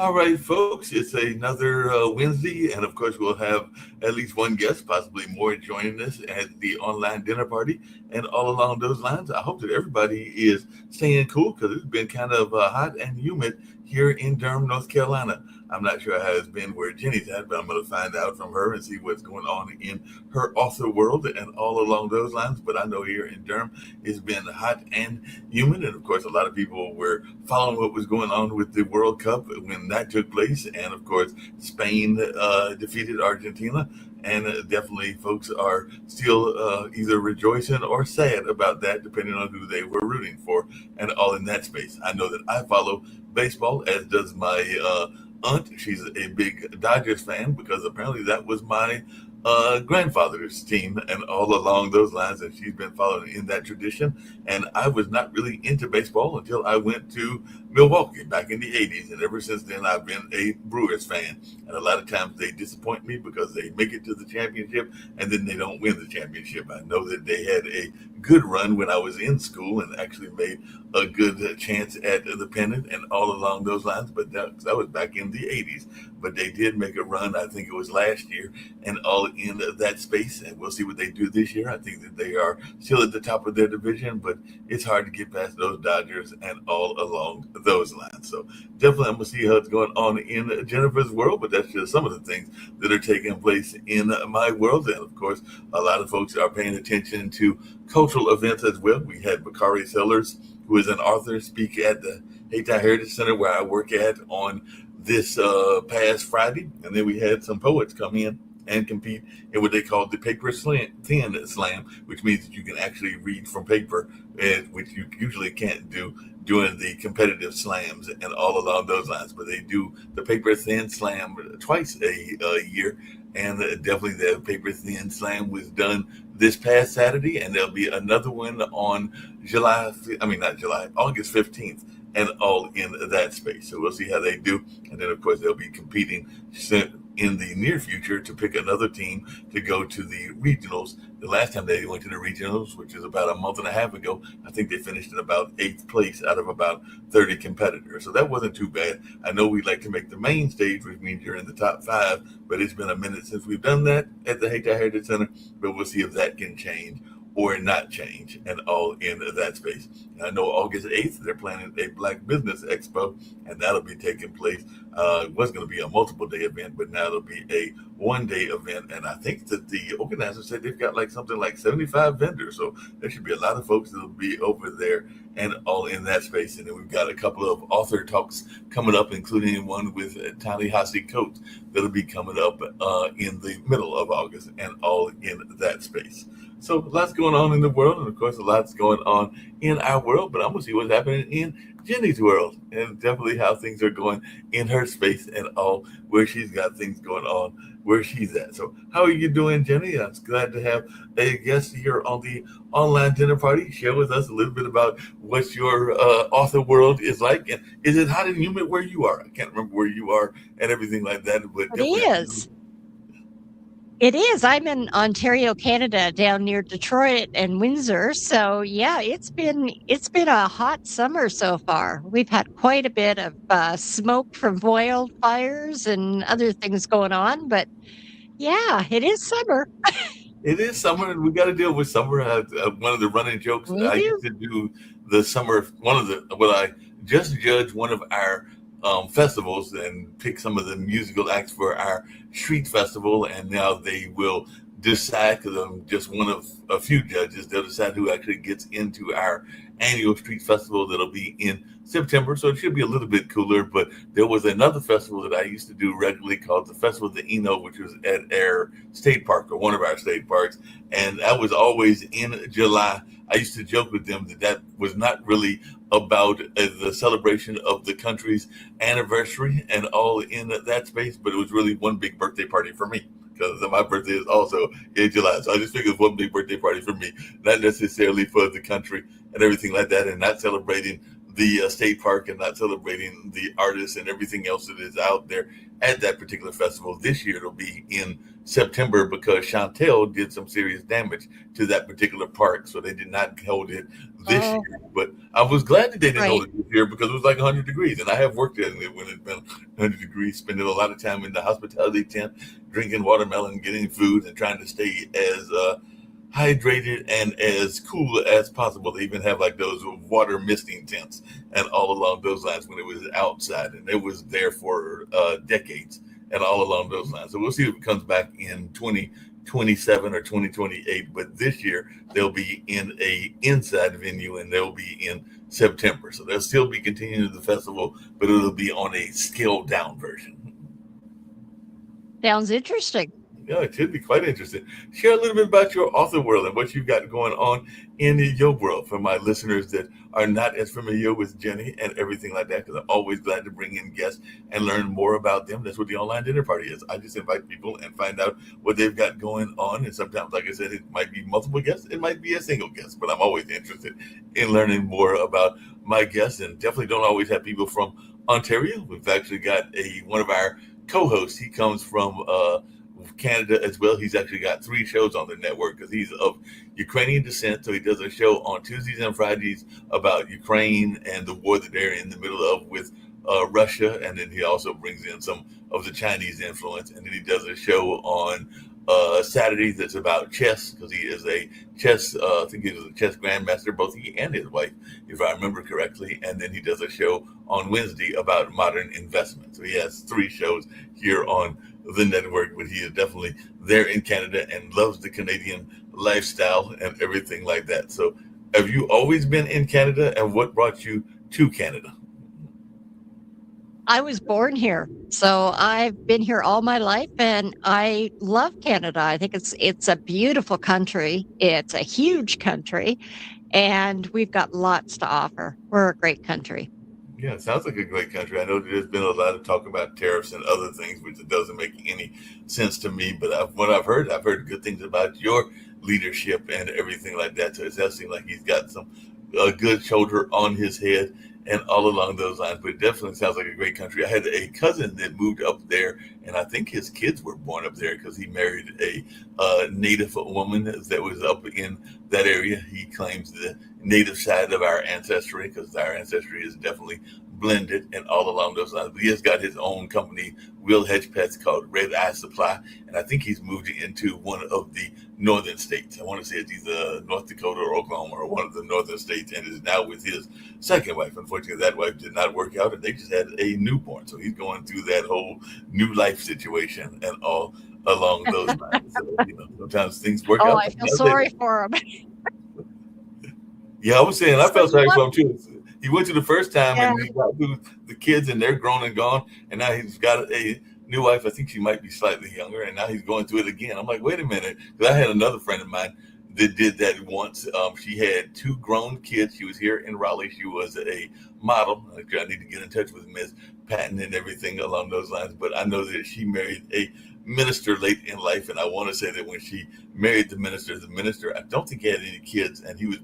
All right, folks, it's another Wednesday, and of course, we'll have at least one guest, possibly more, joining us at the online dinner party. And all along those lines, I hope that everybody is staying cool because it's been kind of hot and humid here in Durham, North Carolina. I'm not sure how it's been where Jenny's at, but I'm going to find out from her and see what's going on in her author world and all along those lines. But I know here in Durham, it's been hot and humid, and of course, a lot of people were following what was going on with the World Cup when that took place, and of course, Spain defeated Argentina. And definitely, folks are still either rejoicing or sad about that, depending on who they were rooting for, and all in that space. I know that I follow baseball, as does my aunt. She's a big Dodgers fan because apparently that was my grandfather's team, and all along those lines, and she's been following in that tradition. And I was not really into baseball until I went to Milwaukee back in the 80s. And ever since then, I've been a Brewers fan. And a lot of times they disappoint me because they make it to the championship and then they don't win the championship. I know that they had a good run when I was in school and actually made a good chance at the pennant and all along those lines. But that was back in the 80s. But they did make a run, I think it was last year, and all in that space. And we'll see what they do this year. I think that they are still at the top of their division, but it's hard to get past those Dodgers and all along those lines. So definitely I'm going to see how it's going on in Jennifer's world, but that's just some of the things that are taking place in my world. And of course, a lot of folks are paying attention to cultural events as well. We had Bakari Sellers, who is an author, speak at the Hayti Heritage Center where I work at on this past Friday. And then we had some poets come in and compete in what they call the paper thin slam, which means that you can actually read from paper, which you usually can't do during the competitive slams and all along those lines. But they do the paper thin slam twice a year, and definitely the paper thin slam was done this past Saturday, and there'll be another one on August 15th, and all in that space. So we'll see how they do. And then, of course, they'll be competing in the near future to pick another team to go to the regionals. The last time they went to the regionals, which is about a month and a half ago, I think they finished in about 8th place out of about 30 competitors. So that wasn't too bad. I know we like to make the main stage, which means you're in the top 5, but it's been a minute since we've done that at the Hayti Heritage Center. But we'll see if that can change or not change, and all in that space. And I know August 8th, they're planning a Black Business Expo, and that'll be taking place. It was going to be a multiple day event, but now it'll be a one-day event. And I think that the organizers said they've got something like 75 vendors. So there should be a lot of folks that'll be over there and all in that space. And then we've got a couple of author talks coming up, including one with Ta-Nehisi Coates that'll be coming up in the middle of August, and all in that space. So lots going on in the world, and of course, a lot's going on in our world. But I'm gonna see what's happening in Jenny's world, and definitely how things are going in her space, and all where she's got things going on where she's at. So, how are you doing, Jenny? I'm glad to have a guest here on the online dinner party. Share with us a little bit about what your author world is like, and is it hot and humid where you are? I can't remember where you are and everything like that, but It is. It is. I'm in Ontario, Canada, down near Detroit and Windsor. So yeah, it's been a hot summer so far. We've had quite a bit of smoke from wildfires and other things going on, but yeah, it is summer. It is summer, and we got to deal with summer. One of the running jokes We I do. used to do the summer. I just judged one of our festivals and pick some of the musical acts for our street festival, and now they will decide, because I'm just one of a few judges. They'll decide who actually gets into our annual street festival that'll be in September. So it should be a little bit cooler. But there was another festival that I used to do regularly called the Festival of the Eno, which was at our state park, or one of our state parks, and that was always in July. I used to joke with them that was not really about the celebration of the country's anniversary and all in that space, but it was really one big birthday party for me, because my birthday is also in July. So I just figured it was one big birthday party for me, not necessarily for the country and everything like that, and not celebrating the state park and not celebrating the artists and everything else that is out there at that particular festival. This year it'll be in September because Chantel did some serious damage to that particular park, so they did not hold it this Oh, year. But I was glad that they didn't hold right. it this year because it was like 100 degrees, and I have worked in it when it's been 100 degrees, spending a lot of time in the hospitality tent, drinking watermelon, getting food, and trying to stay as hydrated and as cool as possible. They even have like those water misting tents and all along those lines when it was outside, and it was there for decades and all along those lines. So we'll see if it comes back in 2027 or 2028. But this year they'll be in a inside venue and they'll be in September. So they'll still be continuing the festival, but it'll be on a scaled down version. Sounds interesting. Yeah, it should be quite interesting. Share a little bit about your author world and what you've got going on in your world for my listeners that are not as familiar with Jenny and everything like that, because I'm always glad to bring in guests and learn more about them. That's what the online dinner party is. I just invite people and find out what they've got going on. And sometimes, like I said, it might be multiple guests, it might be a single guest, but I'm always interested in learning more about my guests, and definitely don't always have people from Ontario. We've actually got one of our co-hosts. He comes from Canada as well. He's actually got 3 shows on the network because he's of Ukrainian descent. So he does a show on Tuesdays and Fridays about Ukraine and the war that they're in the middle of with Russia. And then he also brings in some of the Chinese influence. And then he does a show on Saturdays that's about chess because he is a chess, I think he was a chess grandmaster, both he and his wife, if I remember correctly. And then he does a show on Wednesday about modern investment. So he has 3 shows here on the network, but he is definitely there in Canada and loves the Canadian lifestyle and everything like that. So have you always been in Canada, and what brought you to Canada? I was born here, so I've been here all my life, and I love Canada. I think it's a beautiful country. It's a huge country, and we've got lots to offer. We're a great country. Yeah, it sounds like a great country. I know there's been a lot of talk about tariffs and other things, which it doesn't make any sense to me. But what I've heard good things about your leadership and everything like that. So it does seem like he's got some a good shoulder on his head and all along those lines. But it definitely sounds like a great country. I had a cousin that moved up there, and I think his kids were born up there because he married a native woman that was up in that area. He claims the native side of our ancestry because our ancestry is definitely blended and all along those lines. But he has got his own company, Will Hedge Pets, called Red Eye Supply, and I think he's moved into one of the northern states. I want to say it's either North Dakota or Oklahoma or one of the northern states, and is now with his second wife. Unfortunately, that wife did not work out, and they just had a newborn. So he's going through that whole new life situation and all along those lines. So, sometimes things work Oh, out. I feel sorry for him. Yeah, I was saying I So felt you sorry want, for him too. He went to the first time yeah, and he got through the kids and they're grown and gone, and now he's got a new wife. I think she might be slightly younger, and now he's going through it again. I'm like, wait a minute, because I had another friend of mine that did that once. She had 2 grown kids. She was here in Raleigh. She was a model. I need to get in touch with Miss Patton and everything along those lines. But I know that she married a minister late in life, and I want to say that when she married the minister, I don't think he had any kids, and she was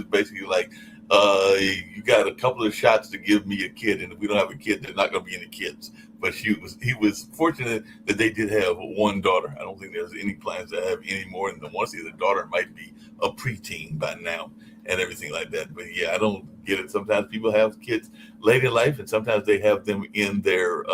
basically like, you got a couple of shots to give me a kid, and if we don't have a kid, there's not going to be any kids. But he was fortunate that they did have 1 daughter. I don't think there's any plans to have any more than one. See, the daughter might be a preteen by now and everything like that. But yeah, I don't get it. Sometimes people have kids late in life, and sometimes they have them in their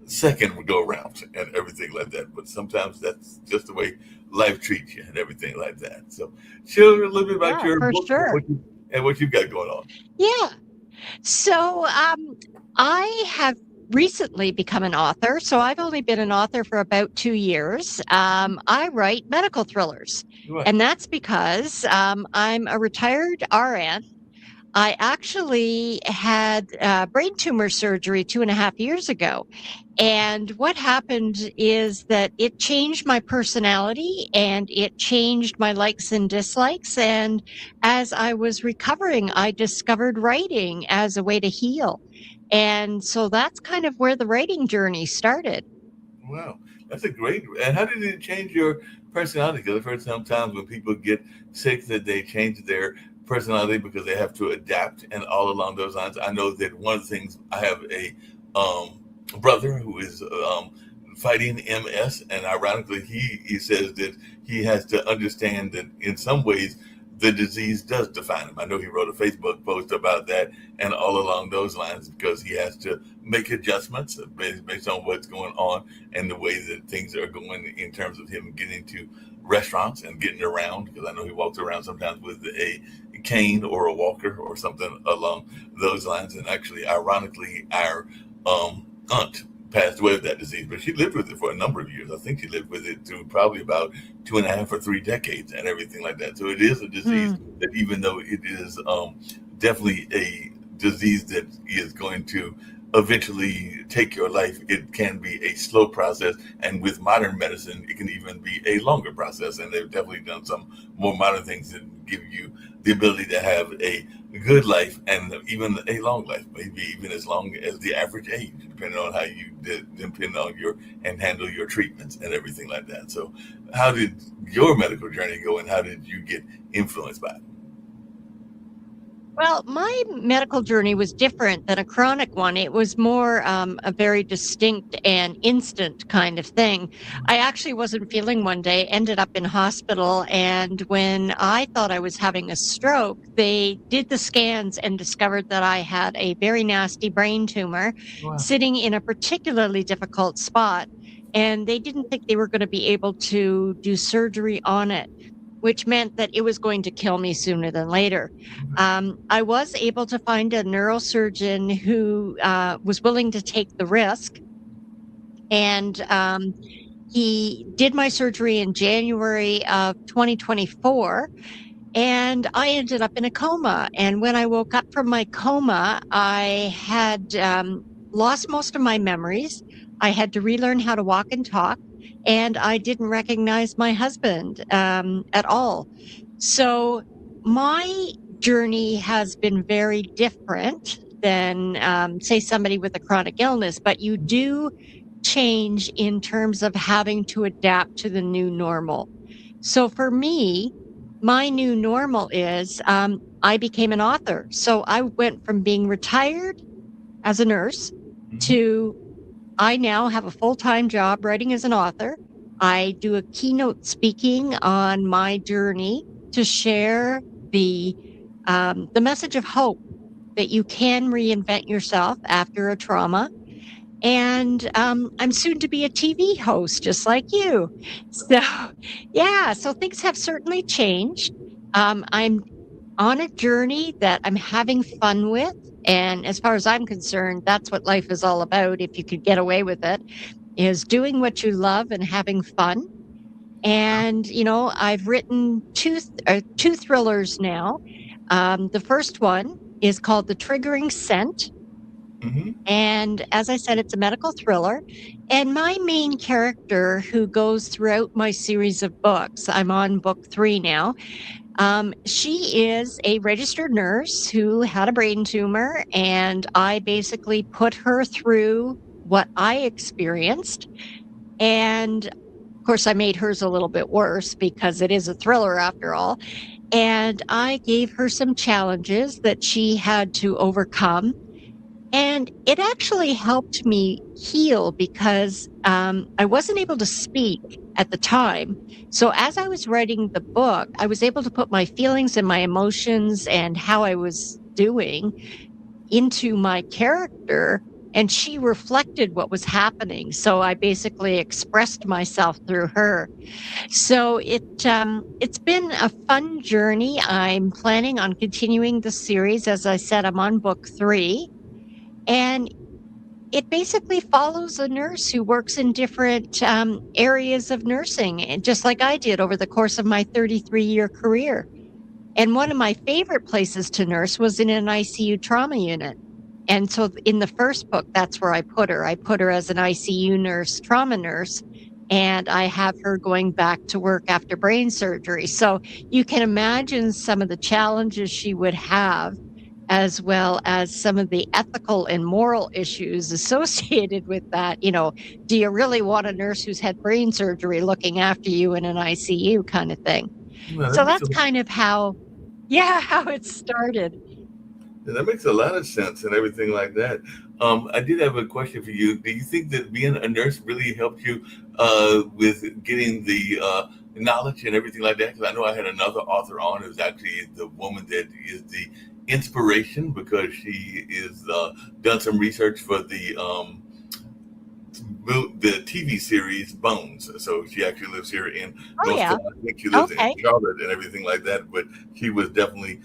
second go around and everything like that. But sometimes that's just the way life treats you and everything like that. So share a little bit about yeah, your for book and sure. what you've got going on. Yeah. So I have recently become an author. So I've only been an author for about 2 years. I write medical thrillers, Right. and that's because I'm a retired RN. I actually had brain tumor surgery 2.5 years ago. And what happened is that it changed my personality and it changed my likes and dislikes. And as I was recovering, I discovered writing as a way to heal. And so that's kind of where the writing journey started. Wow, that's a great. And how did it change your personality? Because I've heard sometimes when people get sick that they change their personality because they have to adapt, and all along those lines. I know that one of the things, I have a brother who is fighting MS, and ironically, he says that he has to understand that in some ways the disease does define him. I know he wrote a Facebook post about that, and all along those lines, because he has to make adjustments based on what's going on and the way that things are going in terms of him getting to restaurants and getting around. Because I know he walks around sometimes with a cane or a walker or something along those lines. And actually, ironically, our aunt passed away with that disease, but she lived with it for a number of years. I think she lived with it through probably about 2.5 or 3 decades and everything like that. So it is a disease that, even though it is definitely a disease that is going to eventually take your life, it can be a slow process. And with modern medicine, it can even be a longer process. And they've definitely done some more modern things that give you the ability to have a good life and even a long life, maybe even as long as the average age, depending on how you depend on your and handle your treatments and everything like that. So how did your medical journey go, and how did you get influenced by it? Well, my medical journey was different than a chronic one. It was more a very distinct and instant kind of thing. I actually wasn't feeling one day, ended up in hospital, and when I thought I was having a stroke, they did the scans and discovered that I had a very nasty brain tumor Wow. sitting in a particularly difficult spot, and they didn't think they were going to be able to do surgery on it, which meant that it was going to kill me sooner than later. I was able to find a neurosurgeon who was willing to take the risk. And he did my surgery in January of 2024. And I ended up in a coma. And when I woke up from my coma, I had lost most of my memories. I had to relearn how to walk and talk. And I didn't recognize my husband at all. So my journey has been very different than, say, somebody with a chronic illness, but you do change in terms of having to adapt to the new normal. So for me, my new normal is I became an author. So I went from being retired as a nurse to I now have a full-time job writing as an author. I do a keynote speaking on my journey to share the message of hope that you can reinvent yourself after a trauma. And I'm soon to be a TV host, just like you. So, yeah, so things have certainly changed. I'm on a journey that I'm having fun with. And as far as I'm concerned, that's what life is all about. If you could get away with it, is doing what you love and having fun. And, I've written two thrillers now. The first one is called The Triggering Scent. And as I said, it's a medical thriller. And my main character, who goes throughout my series of books, I'm on book 3 now. She is a registered nurse who had a brain tumor, and I basically put her through what I experienced. And of course, I made hers a little bit worse because it is a thriller after all. And I gave her some challenges that she had to overcome. And it actually helped me heal because I wasn't able to speak at the time. So as I was writing the book, I was able to put my feelings and my emotions and how I was doing into my character, and she reflected what was happening. So I basically expressed myself through her. So it's been a fun journey. I'm planning on continuing the series. As I said, I'm on book 3. And it basically follows a nurse who works in different areas of nursing, and just like I did over the course of my 33-year career. And one of my favorite places to nurse was in an ICU trauma unit. And so in the first book, that's where I put her. I put her as an ICU nurse, trauma nurse, and I have her going back to work after brain surgery. So you can imagine some of the challenges she would have, as well as some of the ethical and moral issues associated with that. Do you really want a nurse who's had brain surgery looking after you in an ICU kind of thing? Well, So that's kind of how Yeah, how it started. Yeah, that makes a lot of sense and everything like that. I did have a question for you. Do you think that being a nurse really helped you with getting the knowledge and everything like that? Because I know I had another author on who's actually the woman that is the inspiration because she is done some research for the TV series Bones. So she actually lives here in Oh, North yeah. Carolina. I think she lives in Okay. Charlotte and everything like that. But she was definitely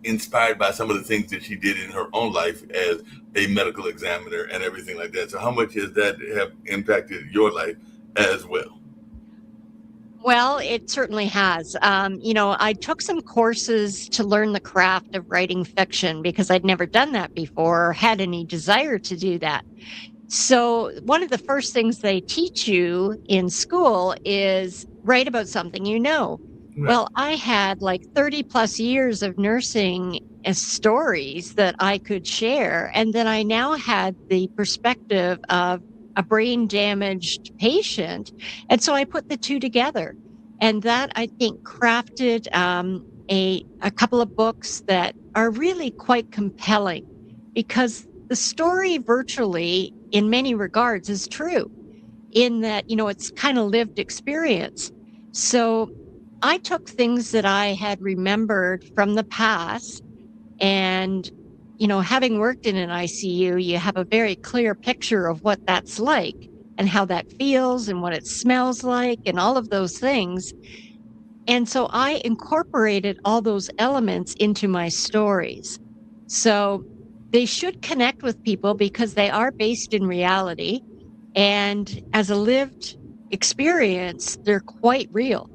inspired by some of the things that she did in her own life as a medical examiner and everything like that. So how much has that have impacted your life as well? Well, it certainly has. I took some courses to learn the craft of writing fiction because I'd never done that before or had any desire to do that. So, one of the first things they teach you in school is write about something you know. Right. Well, I had like 30 plus years of nursing as stories that I could share. And then I now had the perspective of a brain damaged patient. And so I put the two together. And that I think crafted a couple of books that are really quite compelling because the story virtually in many regards is true in that, it's kind of lived experience. So I took things that I had remembered from the past and, having worked in an ICU, you have a very clear picture of what that's like and how that feels and what it smells like and all of those things. And so I incorporated all those elements into my stories. So they should connect with people because they are based in reality. And as a lived experience, they're quite real.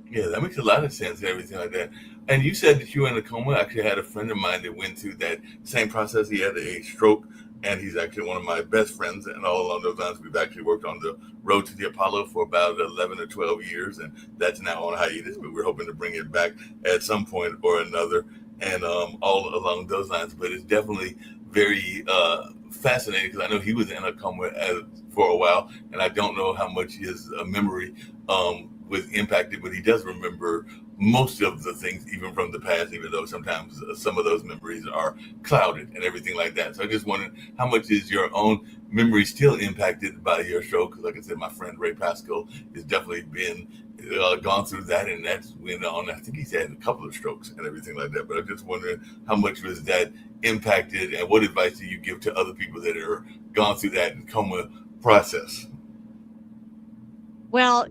Yeah, that makes a lot of sense and everything like that. And you said that you were in a coma. I actually had a friend of mine that went through that same process. He had a stroke, and he's actually one of my best friends. And all along those lines, we've actually worked on the road to the Apollo for about 11 or 12 years, and that's now on hiatus. But we're hoping to bring it back at some point or another, and all along those lines. But it's definitely very fascinating because I know he was in a coma for a while, and I don't know how much his memory was impacted, but he does remember most of the things, even from the past, even though sometimes some of those memories are clouded and everything like that. So I just wondered how much is your own memory still impacted by your stroke? Because, like I said, my friend Ray Pascal has definitely been gone through that, and that's went on. I think he's had a couple of strokes and everything like that. But I'm just wondering how much was that impacted, and what advice do you give to other people that are gone through that coma process? Well,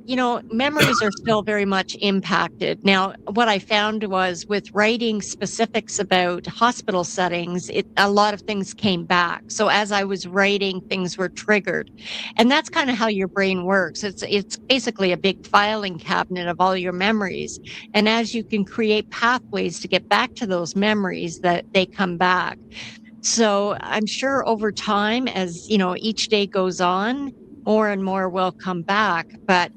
memories are still very much impacted. Now, what I found was with writing specifics about hospital settings, a lot of things came back. So as I was writing, things were triggered. And that's kind of how your brain works. It's basically a big filing cabinet of all your memories. And as you can create pathways to get back to those memories that they come back. So I'm sure over time, as each day goes on, more and more will come back. But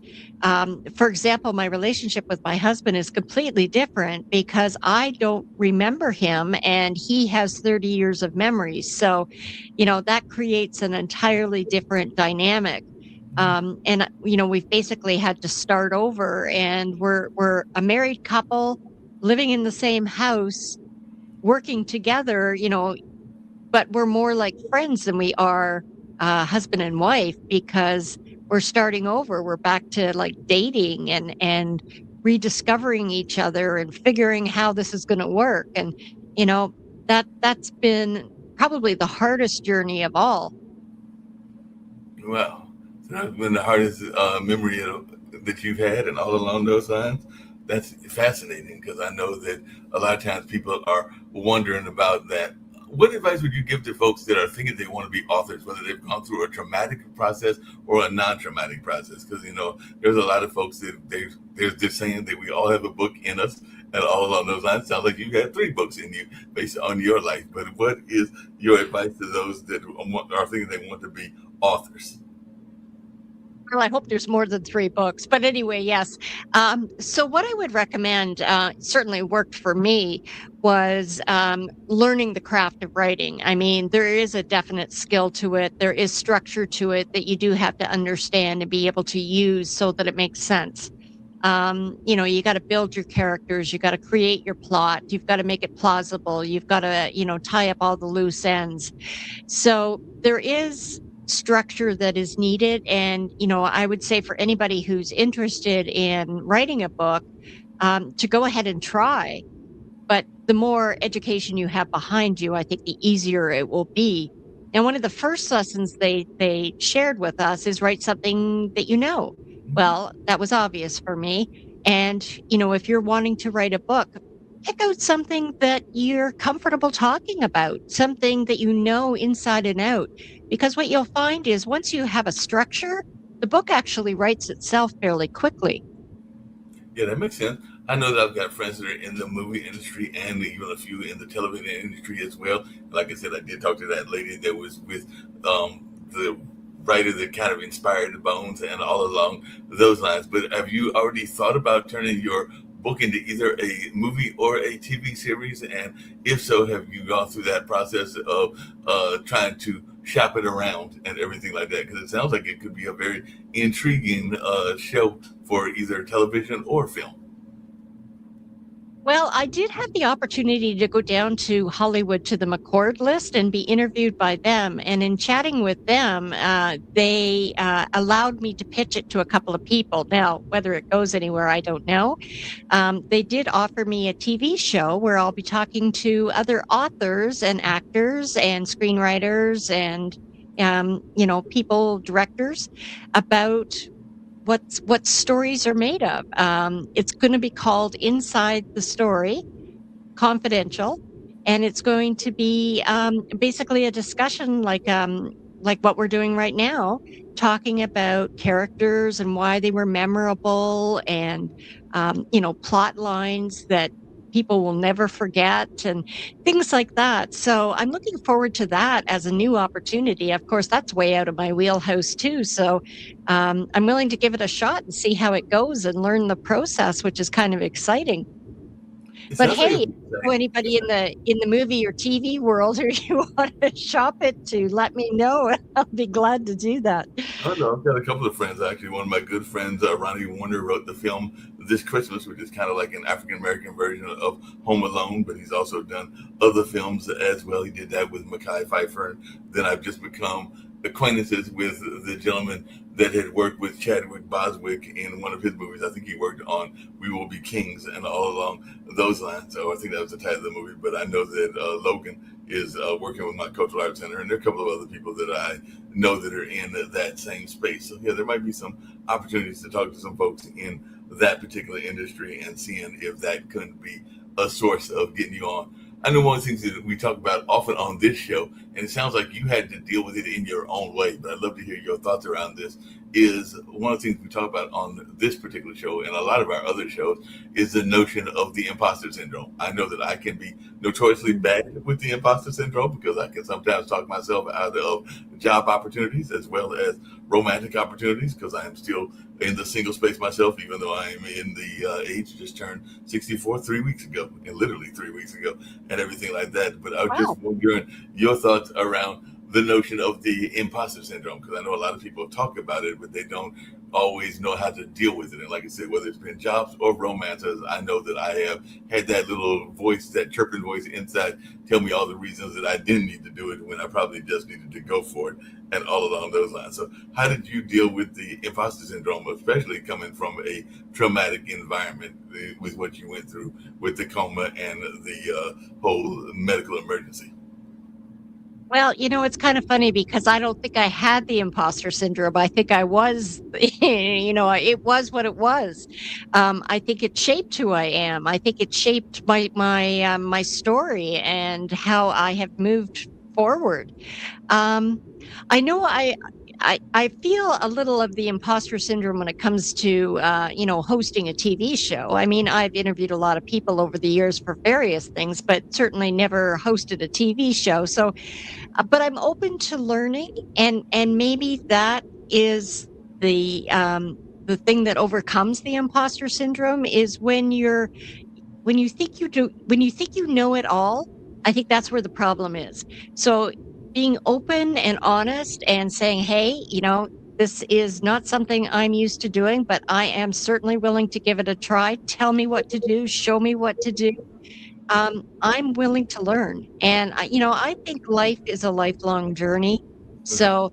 for example, my relationship with my husband is completely different because I don't remember him and he has 30 years of memories. So, that creates an entirely different dynamic. And we've basically had to start over and we're a married couple living in the same house, working together, but we're more like friends than we are husband and wife because we're starting over. We're back to like dating and rediscovering each other and figuring how this is going to work. And you know that's been probably the hardest journey of all. Wow. So that's been the hardest memory that you've had, and all along those lines. That's fascinating because I know that a lot of times people are wondering about that. What advice would you give to folks that are thinking they want to be authors, whether they've gone through a traumatic process or a non-traumatic process? Because there's a lot of folks that there's this saying that we all have a book in us, and all along those lines, sounds like you got three books in you based on your life. But what is your advice to those that are thinking they want to be authors? Well, I hope there's more than 3 books, but anyway, yes. So what I would recommend, certainly worked for me, was, learning the craft of writing. I mean, there is a definite skill to it. There is structure to it that you do have to understand and be able to use so that it makes sense. You got to build your characters, you got to create your plot, you've got to make it plausible, you've got to, tie up all the loose ends. So there is structure that is needed. And, I would say for anybody who's interested in writing a book, to go ahead and try. But the more education you have behind you, I think the easier it will be. And one of the first lessons they shared with us is write something that you know. Well, that was obvious for me. And, if you're wanting to write a book, pick out something that you're comfortable talking about, something that you know inside and out. Because what you'll find is once you have a structure, the book actually writes itself fairly quickly. Yeah, that makes sense. I know that I've got friends that are in the movie industry and even a few in the television industry as well. Like I said, I did talk to that lady that was with the writer that kind of inspired the Bones and all along those lines. But have you already thought about turning your book into either a movie or a TV series? And if so, have you gone through that process of trying to shop it around and everything like that? Because it sounds like it could be a very intriguing show for either television or film. Well, I did have the opportunity to go down to Hollywood to the McCord list and be interviewed by them. And in chatting with them, they allowed me to pitch it to a couple of people. Now, whether it goes anywhere, I don't know. They did offer me a TV show where I'll be talking to other authors and actors and screenwriters and people, directors about what stories are made of. It's going to be called Inside the Story, Confidential, and it's going to be basically a discussion like what we're doing right now, talking about characters and why they were memorable, and plot lines that people will never forget and things like that. So I'm looking forward to that as a new opportunity. Of course, that's way out of my wheelhouse too. So I'm willing to give it a shot and see how it goes and learn the process, which is kind of exciting. It But sounds like hey, anybody in the movie or TV world or you want to shop it to, let me know. I'll be glad to do that. I know. I've got a couple of friends actually. One of my good friends, Ronnie Warner, wrote the film This Christmas, which is kind of like an African American version of Home Alone, but he's also done other films as well. He did that with Mekhi Phifer. Then I've just become acquaintances with the gentleman that had worked with Chadwick Boswick in one of his movies. I think he worked on We Will Be Kings and all along those lines. So I think that was the title of the movie. But I know that Logan is working with my Cultural Arts Center, and there are a couple of other people that I know that are in that same space. So yeah, there might be some opportunities to talk to some folks in that particular industry and seeing if that couldn't be a source of getting you on. I know one of the things that we talk about often on this show, and it sounds like you had to deal with it in your own way, but I'd love to hear your thoughts around this, is one of the things we talk about on this particular show and a lot of our other shows is the notion of the imposter syndrome. I know that I can be notoriously bad with the imposter syndrome because I can sometimes talk myself out of job opportunities as well as romantic opportunities because I am still in the single space myself, even though I am in the age just turned 64 3 weeks ago, and literally 3 weeks ago, and everything like that. But I was just wondering your thoughts around the notion of the imposter syndrome, because I know a lot of people talk about it, but they don't always know how to deal with it. And like I said, whether it's been jobs or romances, I know that I have had that little voice, that chirping voice inside, tell me all the reasons that I didn't need to do it when I probably just needed to go for it, and all along those lines. So how did you deal with the imposter syndrome, especially coming from a traumatic environment with what you went through with the coma and the whole medical emergency? Well, it's kind of funny because I don't think I had the imposter syndrome. I think I was, it was what it was. I think it shaped who I am. I think it shaped my story and how I have moved forward. I know I feel a little of the imposter syndrome when it comes to, hosting a TV show. I mean, I've interviewed a lot of people over the years for various things, but certainly never hosted a TV show. So, but I'm open to learning, and maybe that is the thing that overcomes the imposter syndrome is when you think when you think you know it all. I think that's where the problem is. So being open and honest and saying, hey, This is not something I'm used to doing, but I am certainly willing to give it a try. Tell me what to do, show me what to do. I'm willing to learn. And I think life is a lifelong journey. So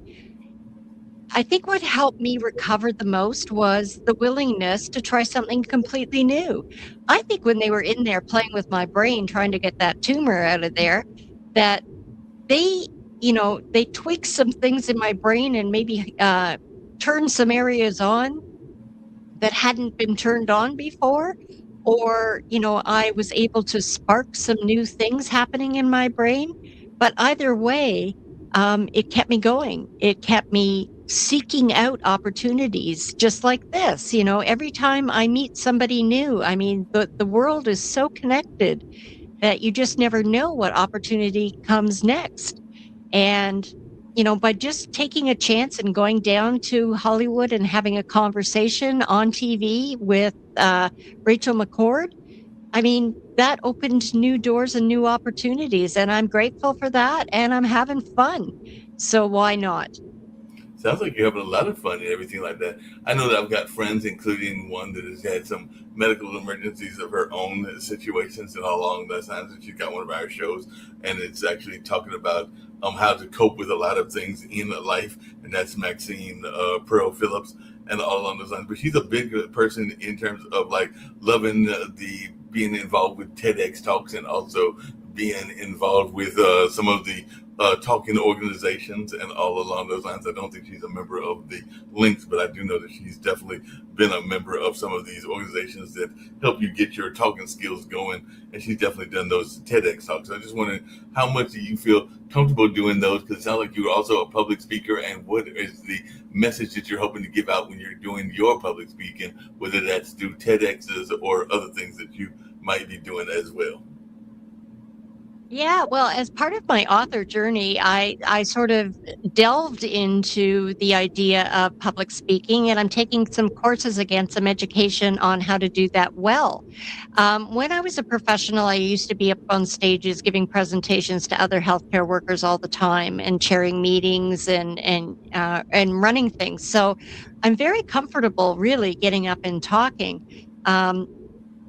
I think what helped me recover the most was the willingness to try something completely new. I think when they were in there playing with my brain, trying to get that tumor out of there, that they, they tweaked some things in my brain and maybe turned some areas on that hadn't been turned on before. Or, I was able to spark some new things happening in my brain. But either way, it kept me going. It kept me seeking out opportunities just like this. Every time I meet somebody new, I mean, the world is so connected that you just never know what opportunity comes next. And, by just taking a chance and going down to Hollywood and having a conversation on TV with Rachel McCord, I mean, that opened new doors and new opportunities. And I'm grateful for that. And I'm having fun. So why not? Sounds like you're having a lot of fun and everything like that. I know that I've got friends, including one that has had some medical emergencies of her own situations and all along those lines. And she's got one of our shows, and it's actually talking about how to cope with a lot of things in life, and that's Maxine Pearl Phillips, and all along those lines. But she's a big person in terms of like loving the being involved with TEDx talks and also being involved with some of the talking organizations and all along those lines. I don't think she's a member of the Links, but I do know that she's definitely been a member of some of these organizations that help you get your talking skills going. And she's definitely done those TEDx talks. So I just wondering, how much do you feel comfortable doing those? Because it sounds like you're also a public speaker. And what is the message that you're hoping to give out when you're doing your public speaking, whether that's through TEDx's or other things that you might be doing as well? Yeah, well, as part of my author journey, I sort of delved into the idea of public speaking, and I'm taking some courses again, some education on how to do that well. When I was a professional, I used to be up on stages giving presentations to other healthcare workers all the time, and chairing meetings and running things. So I'm very comfortable, really, getting up and talking. Um,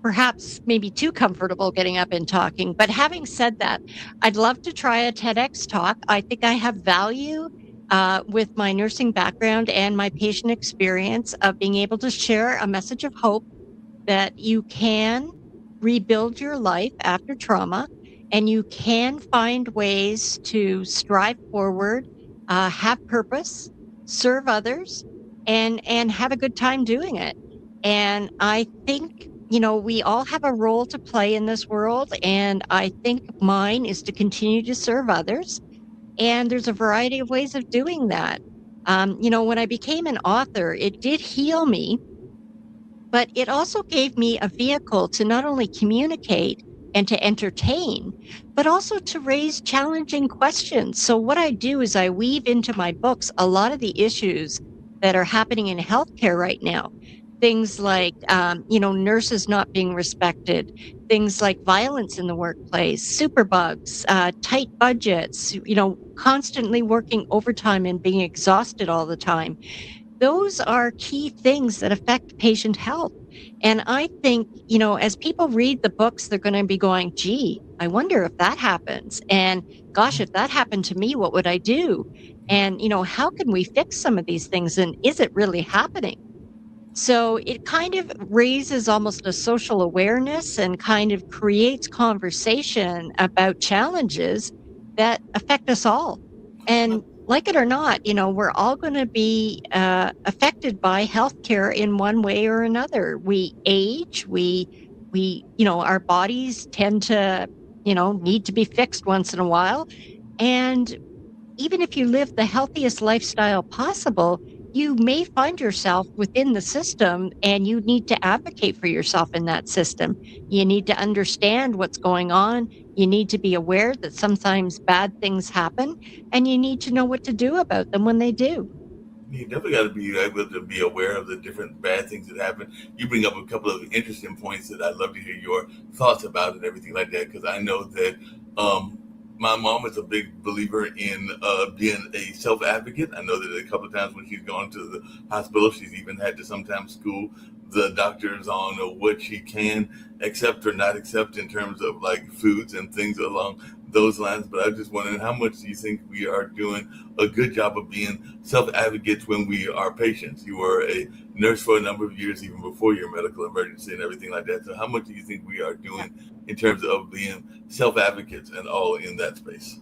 Perhaps maybe too comfortable getting up and talking. But having said that, I'd love to try a TEDx talk. I think I have value with my nursing background and my patient experience of being able to share a message of hope that you can rebuild your life after trauma, and you can find ways to strive forward, have purpose, serve others, and have a good time doing it. And I think, we all have a role to play in this world. And I think mine is to continue to serve others. And there's a variety of ways of doing that. When I became an author, it did heal me, but it also gave me a vehicle to not only communicate and to entertain, but also to raise challenging questions. So, what I do is I weave into my books a lot of the issues that are happening in healthcare right now. Things like, nurses not being respected, things like violence in the workplace, superbugs, tight budgets, constantly working overtime and being exhausted all the time. Those are key things that affect patient health. And I think, as people read the books, they're going to be going, gee, I wonder if that happens. And gosh, if that happened to me, what would I do? And, how can we fix some of these things? And is it really happening? So it kind of raises almost a social awareness and kind of creates conversation about challenges that affect us all. And like it or not, we're all going to be affected by healthcare in one way or another. We age, our bodies tend to, need to be fixed once in a while. And even if you live the healthiest lifestyle possible, you may find yourself within the system, and you need to advocate for yourself in that system. You need to understand what's going on. You need to be aware that sometimes bad things happen, and you need to know what to do about them when they do. You definitely got to be able to be aware of the different bad things that happen. You bring up a couple of interesting points that I'd love to hear your thoughts about and everything like that, because I know that my mom is a big believer in being a self advocate. I know that a couple of times when she's gone to the hospital, she's even had to sometimes school the doctors on what she can accept or not accept in terms of like foods and things along those lines. But I was just wondering, how much do you think we are doing a good job of being self advocates when we are patients? You were a nurse for a number of years, even before your medical emergency and everything like that. So, how much do you think we are doing in terms of being self advocates and all in that space?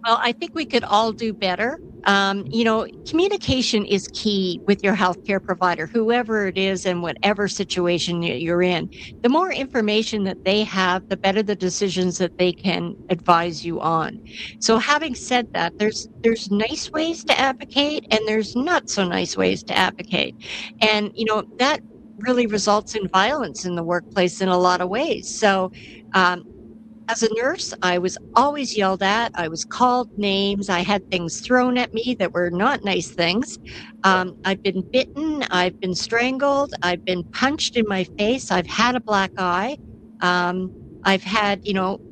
Well, I think we could all do better. Communication is key with your healthcare provider, whoever it is, and whatever situation you're in. The more information that they have, the better the decisions that they can advise you on. So, having said that, there's nice ways to advocate, and there's not so nice ways to advocate, and that really results in violence in the workplace in a lot of ways. So. Um, as a nurse, I was always yelled at. I was called names. I had things thrown at me that were not nice things. I've been bitten. I've been strangled. I've been punched in my face. I've had a black eye. Um, I've had,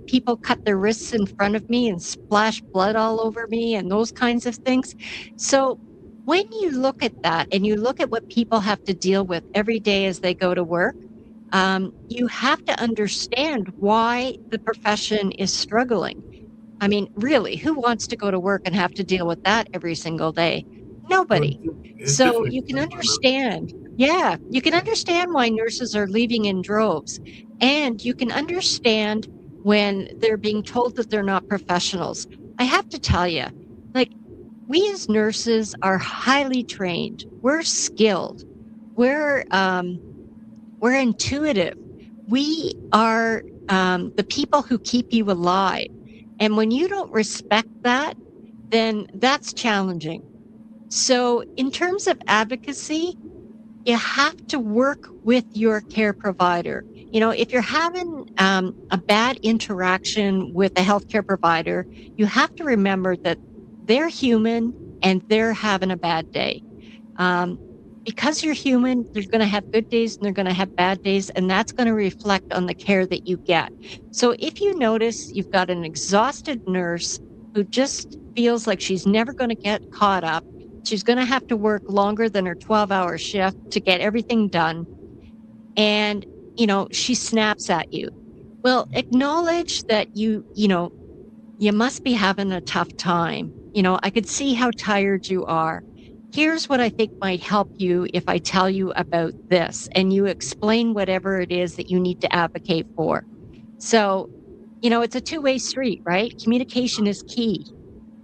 people cut their wrists in front of me and splash blood all over me and those kinds of things. So when you look at that and you look at what people have to deal with every day as they go to work, you have to understand why the profession is struggling. I mean, really, who wants to go to work and have to deal with that every single day? Well, Nobody. it's So definitely you can understand, yeah, you can understand why nurses are leaving in droves. And you can understand when they're being told that they're not professionals. I have to tell you, like, we as nurses are highly trained, we're skilled, we're, um, we're intuitive. We are the people who keep you alive. And when you don't respect that, then that's challenging. So, in terms of advocacy, you have to work with your care provider. If you're having a bad interaction with a healthcare provider, you have to remember that they're human and they're having a bad day. Um, because you're human, they're going to have good days and they're going to have bad days, and that's going to reflect on the care that you get. So if you notice you've got an exhausted nurse who just feels like she's never going to get caught up, she's going to have to work longer than her 12-hour shift to get everything done, and she snaps at you. Well, acknowledge that you must be having a tough time. I could see how tired you are. Here's what I think might help you if I tell you about this, and you explain whatever it is that you need to advocate for. So, it's a two-way street, right? Communication is key.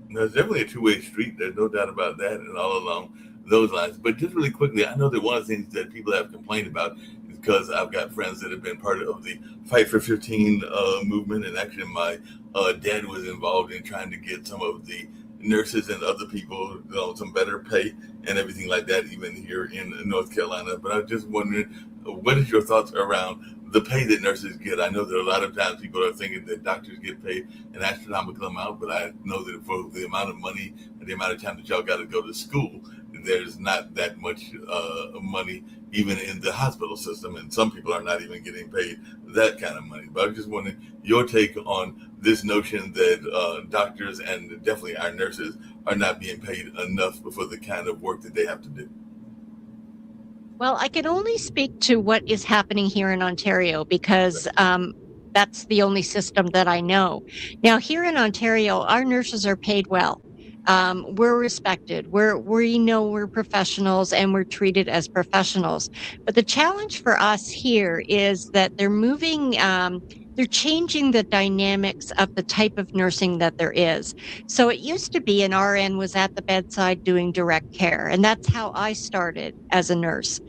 there's definitely a two-way street. There's no doubt about that, and all along those lines. But just really quickly, I know that one of the things that people have complained about is because I've got friends that have been part of the Fight for 15 movement, and actually my dad was involved in trying to get some of the nurses and other people some better pay and everything like that, even here in North Carolina. But I'm just wondering, what is your thoughts around the pay that nurses get? I know that a lot of times people are thinking that doctors get paid an astronomical amount, but I know that for the amount of money and the amount of time that y'all got to go to school, there's not that much money even in the hospital system, and some people are not even getting paid that kind of money. But I'm just wondering your take on this notion that doctors and definitely our nurses are not being paid enough for the kind of work that they have to do. Well, I can only speak to what is happening here in Ontario because that's the only system that I know. Now, here in Ontario, our nurses are paid well. We're respected. We're professionals and we're treated as professionals. But the challenge for us here is that they're changing the dynamics of the type of nursing that there is. So it used to be an RN was at the bedside doing direct care, and that's how I started as a nurse.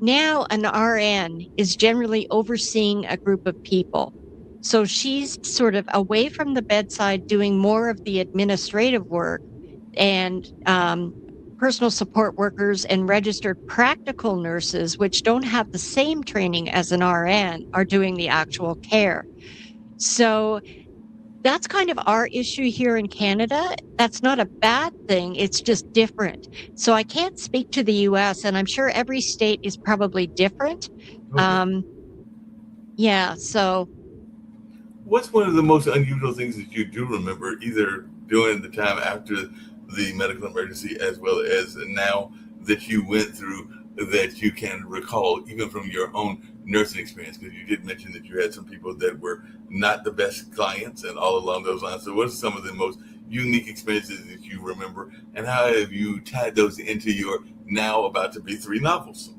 Now an RN is generally overseeing a group of people. So she's sort of away from the bedside doing more of the administrative work, and personal support workers and registered practical nurses, which don't have the same training as an RN, are doing the actual care. So that's kind of our issue here in Canada. That's not a bad thing. It's just different. So I can't speak to the US, and I'm sure every state is probably different. Okay. Yeah, so What's one of the most unusual things that you do remember, either during the time after the medical emergency as well as now, that you went through, that you can recall, even from your own nursing experience? Because you did mention that you had some people that were not the best clients and all along those lines. So, what are some of the most unique experiences that you remember, and how have you tied those into your now about to be three novels?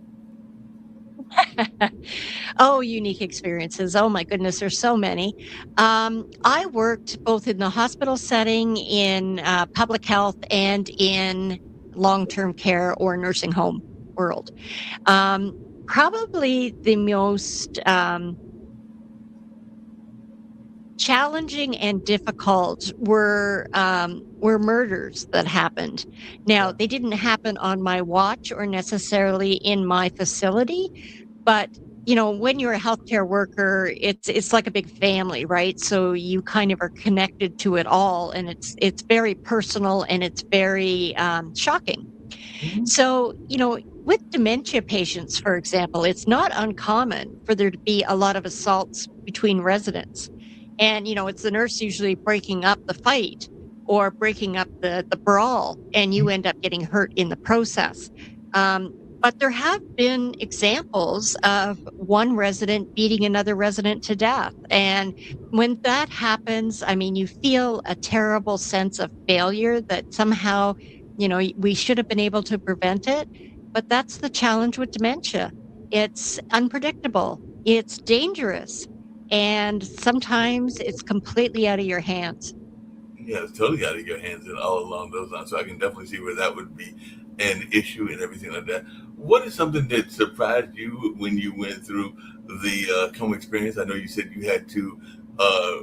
Oh, unique experiences. Oh my goodness, there's so many. I worked both in the hospital setting, in public health, and in long-term care or nursing home world. Um, Probably the most challenging and difficult were murders that happened. Now, they didn't happen on my watch or necessarily in my facility, but when you're a healthcare worker, it's like a big family, right? So you kind of are connected to it all, and it's very personal and it's very shocking. Mhm. So, with dementia patients, for example, it's not uncommon for there to be a lot of assaults between residents. And, it's the nurse usually breaking up the fight or breaking up the brawl, and you end up getting hurt in the process. But there have been examples of one resident beating another resident to death. And when that happens, I mean, you feel a terrible sense of failure that somehow we should have been able to prevent it. But that's the challenge with dementia. It's unpredictable, it's dangerous, and sometimes it's completely out of your hands. Yeah, it's totally out of your hands and all along those lines. So I can definitely see where that would be an issue and everything like that. What is something that surprised you when you went through the coma experience? I know you said you had to uh,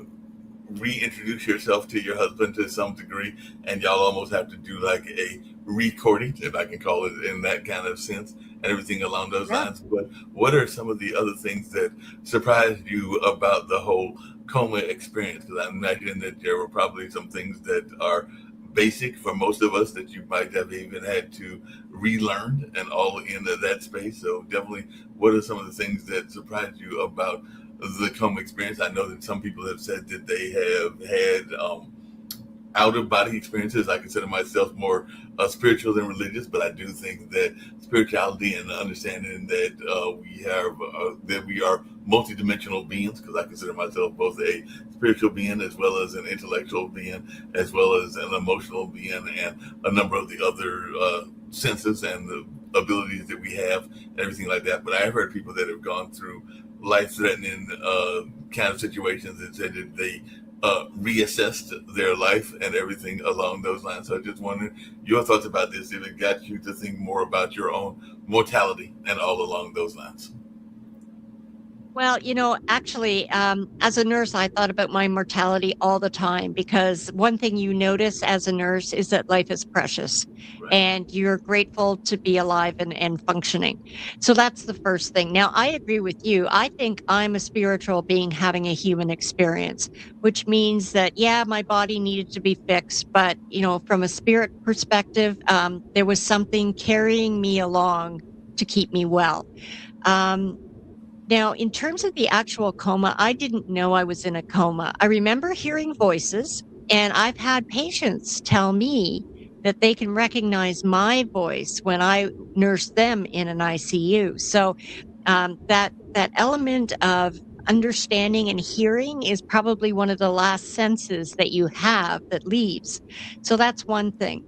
reintroduce yourself to your husband to some degree, and y'all almost have to do like a recording, if I can call it in that kind of sense, and everything along those Yeah. lines. But what are some of the other things that surprised you about the whole coma experience? Because I imagine that there were probably some things that are basic for most of us that you might have even had to relearn and all in that space. So definitely, what are some of the things that surprised you about the coma experience? I know that some people have said that they have had out of body experiences. I consider myself more spiritual than religious, but I do think that spirituality and the understanding that we are multidimensional beings, because I consider myself both a spiritual being as well as an intellectual being, as well as an emotional being, and a number of the other senses and the abilities that we have and everything like that. But I have heard people that have gone through life-threatening kind of situations and said that they reassessed their life and everything along those lines. So I just wondered your thoughts about this, if it got you to think more about your own mortality and all along those lines. Well, actually, as a nurse, I thought about my mortality all the time because one thing you notice as a nurse is that life is precious Right. and you're grateful to be alive and functioning. So that's the first thing. Now, I agree with you. I think I'm a spiritual being having a human experience, which means that, yeah, my body needed to be fixed. But, from a spirit perspective, there was something carrying me along to keep me well. Um, Now, in terms of the actual coma, I didn't know I was in a coma. I remember hearing voices, and I've had patients tell me that they can recognize my voice when I nurse them in an ICU. So that element of understanding and hearing is probably one of the last senses that you have that leaves. So that's one thing.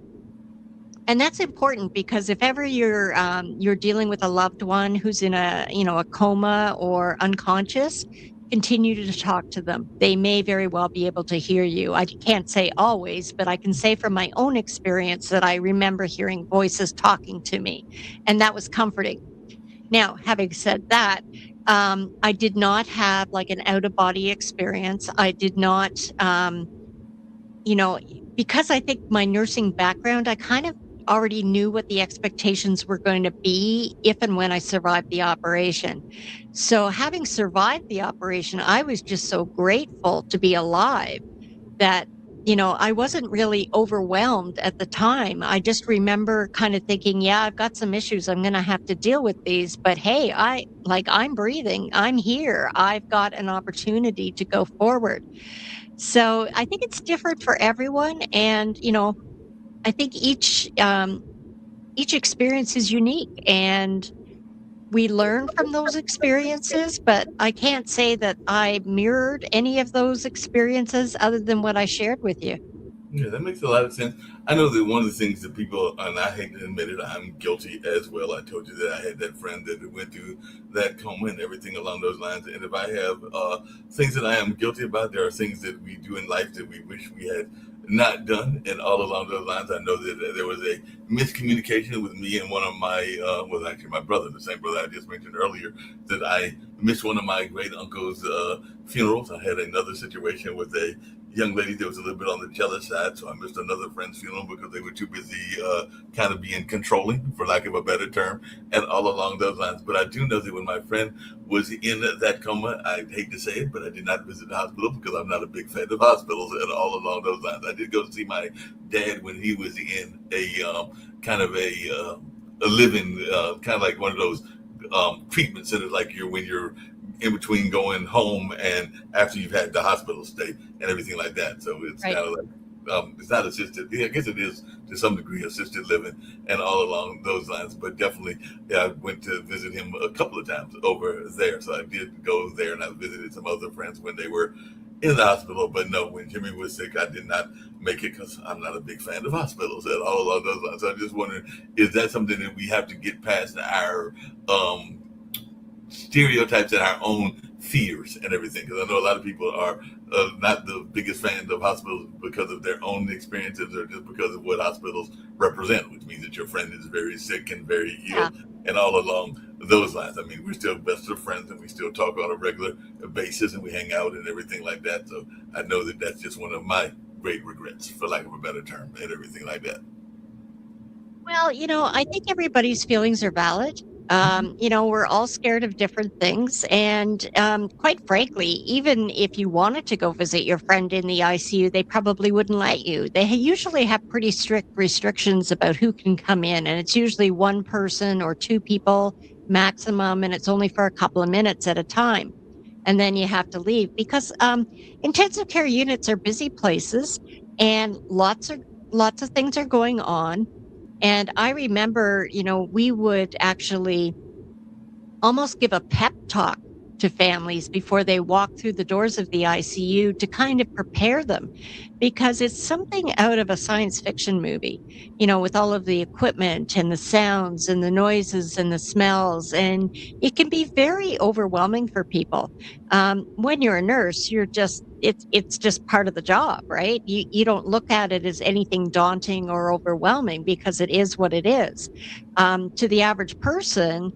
And that's important because if ever you're dealing with a loved one who's in a coma or unconscious, continue to talk to them. They may very well be able to hear you. I can't say always, but I can say from my own experience that I remember hearing voices talking to me, and that was comforting. Now, having said that, I did not have like an out of body experience. I did not, you know, because I think my nursing background, I kind of already knew what the expectations were going to be if and when I survived the operation. So, having survived the operation, I was just so grateful to be alive that I wasn't really overwhelmed at the time. I just remember kind of thinking, yeah, I've got some issues. I'm going to have to deal with these. But hey, I'm breathing. I'm here. I've got an opportunity to go forward. So I think it's different for everyone. And, I think each experience is unique and we learn from those experiences, but I can't say that I mirrored any of those experiences other than what I shared with you. Yeah, that makes a lot of sense. I know that one of the things that people, and I hate to admit it, I'm guilty as well. I told you that I had that friend that went through that coma and everything along those lines. And if I have things that I am guilty about, there are things that we do in life that we wish we had not done. And all along those lines, I know that there was a miscommunication with me and one of my, well, actually my brother, the same brother I just mentioned earlier, that I missed one of my great uncle's funerals. I had another situation with a young lady that was a little bit on the jealous side, so I missed another friend's funeral because they were too busy kind of being controlling, for lack of a better term, and all along those lines. But I do know that when my friend was in that coma, I hate to say it, but I did not visit the hospital because I'm not a big fan of hospitals and all along those lines. I did go see my dad when he was in a kind of a living, kind of like one of those treatment centers, like when you're in between going home and after you've had the hospital stay and everything like that. So it's Right. kind of like it's not assisted. Yeah, I guess it is to some degree assisted living and all along those lines. But definitely, yeah, I went to visit him a couple of times over there. So I did go there and I visited some other friends when they were in the hospital. But no, when Jimmy was sick, I did not make it because I'm not a big fan of hospitals at all along those lines. So I'm just wondering, is that something that we have to get past our stereotypes and our own fears and everything? Because I know a lot of people are not the biggest fans of hospitals because of their own experiences or just because of what hospitals represent, which means that your friend is very sick and very ill Yeah. and all along those lines. I mean, we're still best of friends and we still talk on a regular basis and we hang out and everything like that. So I know that that's just one of my great regrets, for lack of a better term, and everything like that. Well, I think everybody's feelings are valid. We're all scared of different things. And quite frankly, even if you wanted to go visit your friend in the ICU, they probably wouldn't let you. They usually have pretty strict restrictions about who can come in. And it's usually one person or two people maximum. And it's only for a couple of minutes at a time. And then you have to leave because intensive care units are busy places and lots of things are going on. And I remember, we would actually almost give a pep talk to families before they walk through the doors of the ICU to kind of prepare them because it's something out of a science fiction movie, with all of the equipment and the sounds and the noises and the smells. And it can be very overwhelming for people. When you're a nurse, it's just part of the job, right? You don't look at it as anything daunting or overwhelming because it is what it is. To the average person,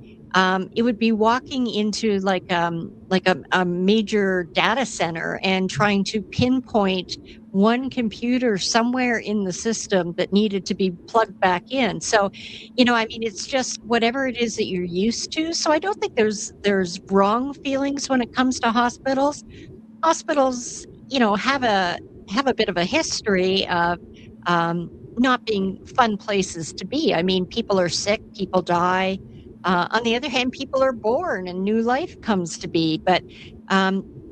it would be walking into like a major data center and trying to pinpoint one computer somewhere in the system that needed to be plugged back in. So, I mean, it's just whatever it is that you're used to. So I don't think there's wrong feelings when it comes to hospitals. Hospitals, have a bit of a history of not being fun places to be. I mean, people are sick, people die. On the other hand, people are born and new life comes to be. But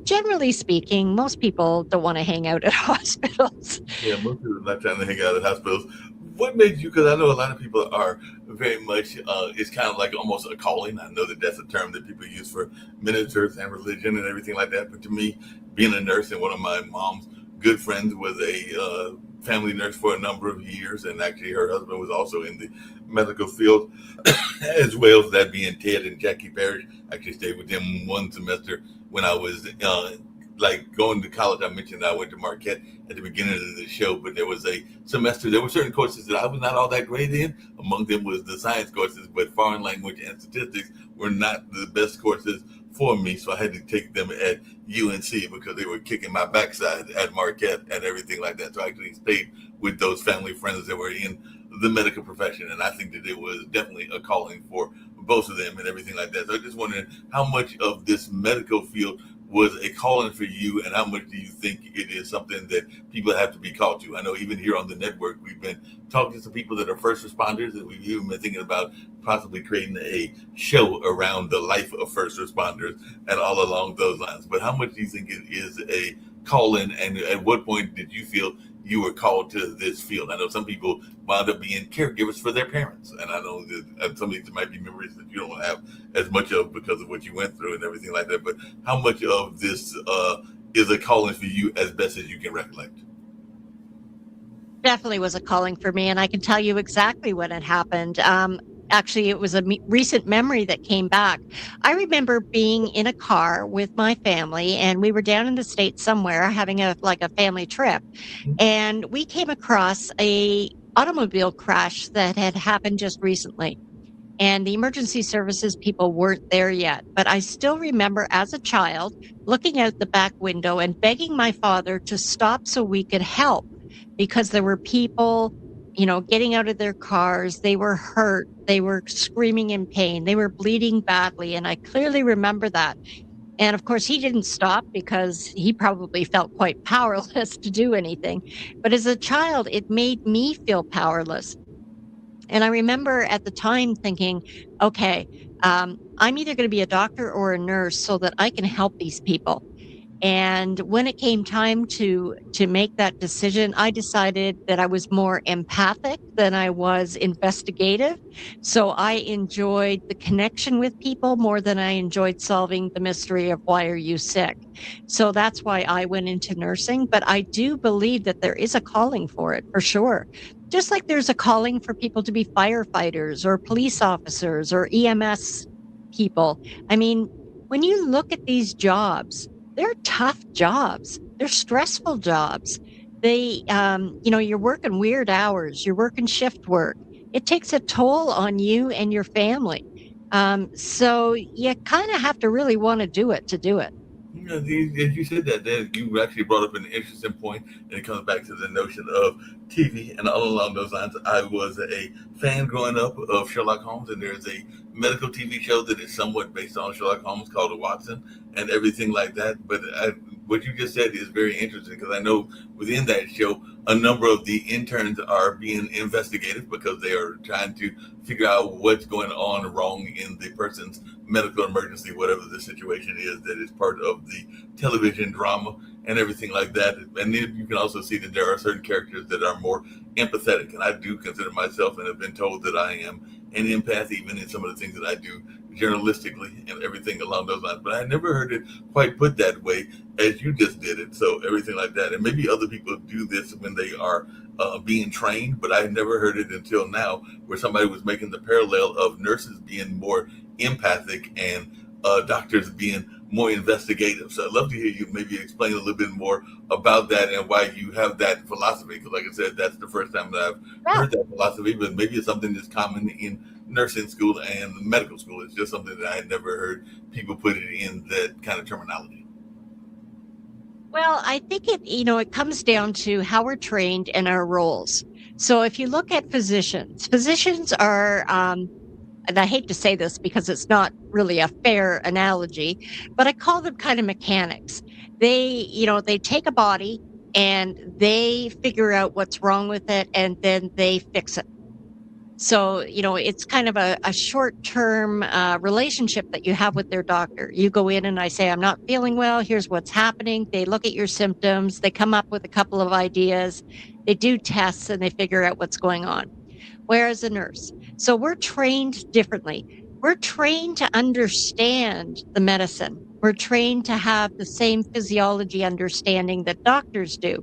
generally speaking, most people don't want to hang out at hospitals. Yeah, most people are not trying to hang out at hospitals. What made you? Because I know a lot of people are very much. It's kind of like almost a calling. I know that that's a term that people use for ministers and religion and everything like that. But to me, being a nurse and one of my mom's good friends was a family nurse for a number of years, and actually her husband was also in the medical field, as well as that being Ted and Jackie Parrish. I actually stayed with them one semester when I was like going to college. I mentioned I went to Marquette at the beginning of the show, but there was a semester, there were certain courses that I was not all that great in. Among them was the science courses, but foreign language and statistics were not the best courses for me. So I had to take them at UNC because they were kicking my backside at Marquette and everything like that. So I actually stayed with those family friends that were in the medical profession. And I think that it was definitely a calling for both of them and everything like that. So I just wondering how much of this medical field was a calling for you, and how much do you think it is something that people have to be called to? I know even here on the network, we've been talking to some people that are first responders, and we've even been thinking about possibly creating a show around the life of first responders and all along those lines. But how much do you think it is a calling, and at what point did you feel you were called to this field? I know some people wound up being caregivers for their parents, and I know that some of these might be memories that you don't have as much of because of what you went through and everything like that. But how much of this is a calling for you as best as you can recollect? Definitely was a calling for me, and I can tell you exactly when it happened. Actually, it was a recent memory that came back. I remember being in a car with my family, and we were down in the States somewhere having a family trip, and we came across a automobile crash that had happened just recently. And the emergency services people weren't there yet. But I still remember as a child looking out the back window and begging my father to stop so we could help because there were people, getting out of their cars. They were hurt. They were screaming in pain. They were bleeding badly. And I clearly remember that. And of course, he didn't stop because he probably felt quite powerless to do anything. But as a child, it made me feel powerless. And I remember at the time thinking, okay, I'm either going to be a doctor or a nurse so that I can help these people. And when it came time to make that decision, I decided that I was more empathic than I was investigative. So I enjoyed the connection with people more than I enjoyed solving the mystery of why are you sick. So that's why I went into nursing. But I do believe that there is a calling for it for sure. Just like there's a calling for people to be firefighters or police officers or EMS people. I mean, when you look at these jobs, they're tough jobs. They're stressful jobs. You're working weird hours. You're working shift work. It takes a toll on you and your family. So you kind of have to really want to do it to do it. As you said that you actually brought up an interesting point, and it comes back to the notion of TV. And all along those lines, I was a fan growing up of Sherlock Holmes, and there's a medical TV show that is somewhat based on Sherlock Holmes called Watson and everything like that. But what you just said is very interesting because I know within that show, a number of the interns are being investigated because they are trying to figure out what's going on wrong in the person's medical emergency, whatever the situation is that is part of the television drama and everything like that. And then you can also see that there are certain characters that are more empathetic. And I do consider myself and have been told that I am an empath, even in some of the things that I do journalistically and everything along those lines. But I never heard it quite put that way as you just did it. So everything like that. And maybe other people do this when they are being trained, but I never heard it until now where somebody was making the parallel of nurses being more empathic and doctors being more investigative. So I'd love to hear you maybe explain a little bit more about that and why you have that philosophy. Because like I said, that's the first time that I've heard that philosophy, but maybe it's something that's common in nursing school and medical school. It's just something that I had never heard people put it in that kind of terminology. Well, I think it comes down to how we're trained and our roles. So if you look at physicians are, and I hate to say this because it's not really a fair analogy, but I call them kind of mechanics. They take a body and they figure out what's wrong with it and then they fix it. So, it's kind of a short-term relationship that you have with their doctor. You go in and I say, I'm not feeling well. Here's what's happening. They look at your symptoms. They come up with a couple of ideas. They do tests and they figure out what's going on. Whereas a nurse. So we're trained differently. We're trained to understand the medicine. We're trained to have the same physiology understanding that doctors do,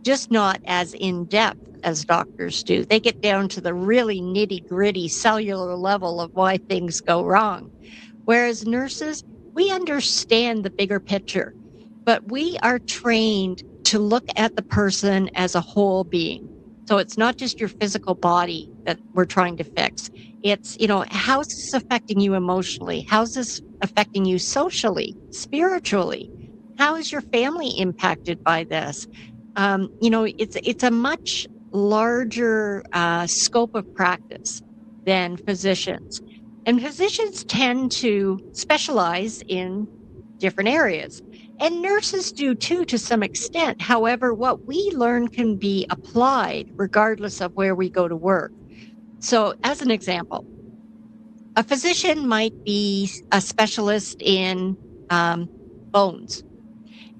just not as in-depth as doctors do. They get down to the really nitty-gritty cellular level of why things go wrong. Whereas nurses, we understand the bigger picture, but we are trained to look at the person as a whole being. So it's not just your physical body that we're trying to fix. It's, how's this affecting you emotionally? How's this affecting you socially, spiritually? How is your family impacted by this? It's a much larger scope of practice than physicians. And physicians tend to specialize in different areas. And nurses do too, to some extent. However, what we learn can be applied regardless of where we go to work. So, as an example, a physician might be a specialist in bones.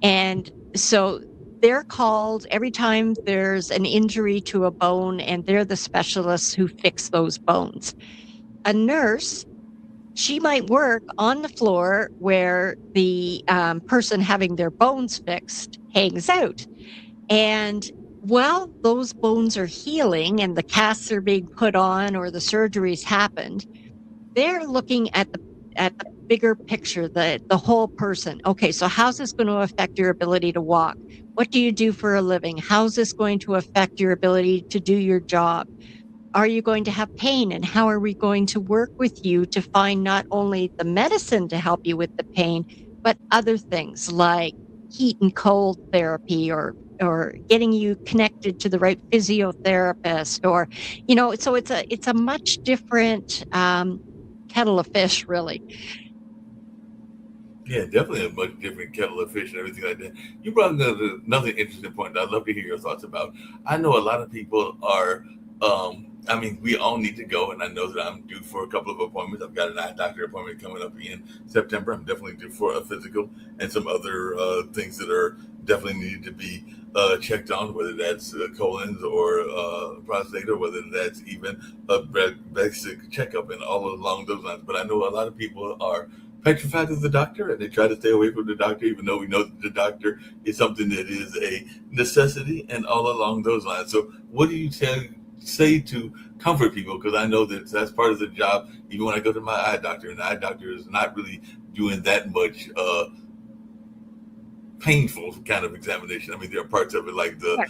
And so they're called every time there's an injury to a bone, and they're the specialists who fix those bones. A nurse, she might work on the floor where the person having their bones fixed hangs out. And while those bones are healing and the casts are being put on or the surgery's happened, they're looking at the bigger picture, the whole person. Okay, so how's this going to affect your ability to walk? What do you do for a living? How's this going to affect your ability to do your job? Are you going to have pain? And how are we going to work with you to find not only the medicine to help you with the pain, but other things like heat and cold therapy, or getting you connected to the right physiotherapist, or, so it's a much different kettle of fish, really. Yeah, definitely a much different kettle of fish and everything like that. You brought another interesting point that I'd love to hear your thoughts about. I know a lot of people are, I mean, we all need to go, and I know that I'm due for a couple of appointments. I've got an eye doctor appointment coming up in September. I'm definitely due for a physical and some other things that are definitely needed to be checked on, whether that's colons or prostate, or whether that's even a basic checkup and all along those lines. But I know a lot of people are petrified of the doctor, and they try to stay away from the doctor, even though we know that the doctor is something that is a necessity and all along those lines. So what do you say to comfort people? Because I know that that's part of the job. Even when I go to my eye doctor, and the eye doctor is not really doing that much painful kind of examination. I mean, there are parts of it like the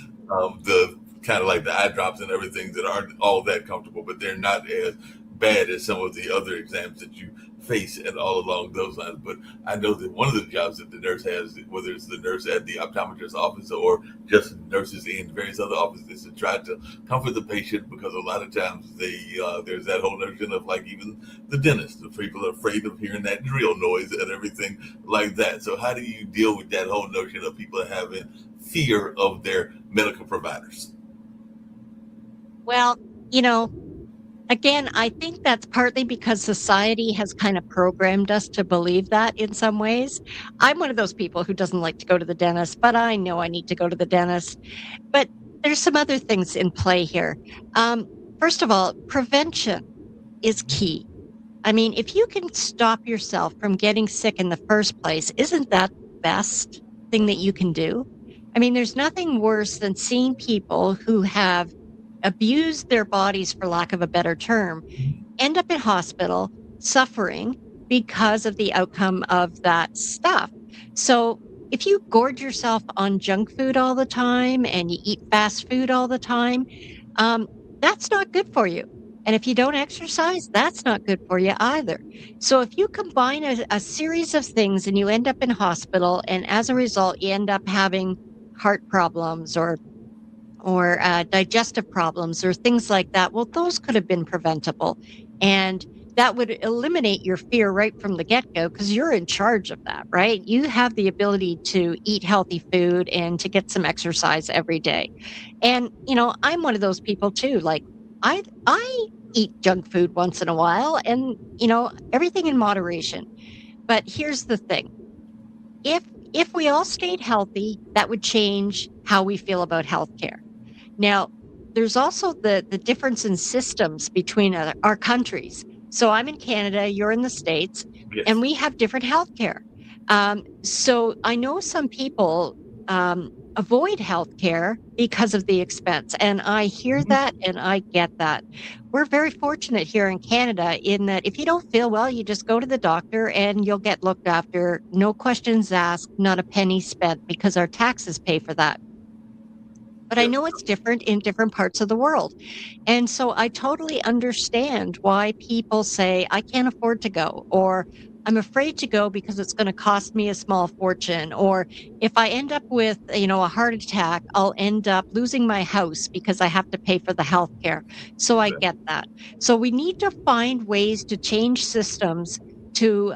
kind of like the eye drops and everything that aren't all that comfortable, but they're not as bad as some of the other exams that you face and all along those lines. But I know that one of the jobs that the nurse has, whether it's the nurse at the optometrist's office or just nurses in various other offices, is to try to comfort the patient, because a lot of times there's that whole notion of, like, even the dentist, the people are afraid of hearing that drill noise and everything like that. So how do you deal with that whole notion of people having fear of their medical providers? Well, again, I think that's partly because society has kind of programmed us to believe that in some ways. I'm one of those people who doesn't like to go to the dentist, but I know I need to go to the dentist. But there's some other things in play here. First of all, prevention is key. I mean, if you can stop yourself from getting sick in the first place, isn't that the best thing that you can do? I mean, there's nothing worse than seeing people who have abused their bodies, for lack of a better term, end up in hospital suffering because of the outcome of that stuff. So if you gorge yourself on junk food all the time and you eat fast food all the time, that's not good for you. And if you don't exercise, that's not good for you either. So if you combine a series of things and you end up in hospital, and as a result, you end up having heart problems or digestive problems or things like that, well, those could have been preventable. And that would eliminate your fear right from the get-go, because you're in charge of that, right? You have the ability to eat healthy food and to get some exercise every day. And, I'm one of those people too. Like, I eat junk food once in a while, and, everything in moderation. But here's the thing. If we all stayed healthy, that would change how we feel about healthcare. Now, there's also the difference in systems between our countries. So I'm in Canada, you're in the States, Yes. and we have different healthcare. So I know some people avoid healthcare because of the expense, and I hear that and I get that. We're very fortunate here in Canada in that if you don't feel well, you just go to the doctor and you'll get looked after, no questions asked, not a penny spent, because our taxes pay for that. But I know it's different in different parts of the world. And so I totally understand why people say, I can't afford to go, or I'm afraid to go because it's going to cost me a small fortune. Or if I end up with, a heart attack, I'll end up losing my house because I have to pay for the health care. So I get that. So we need to find ways to change systems to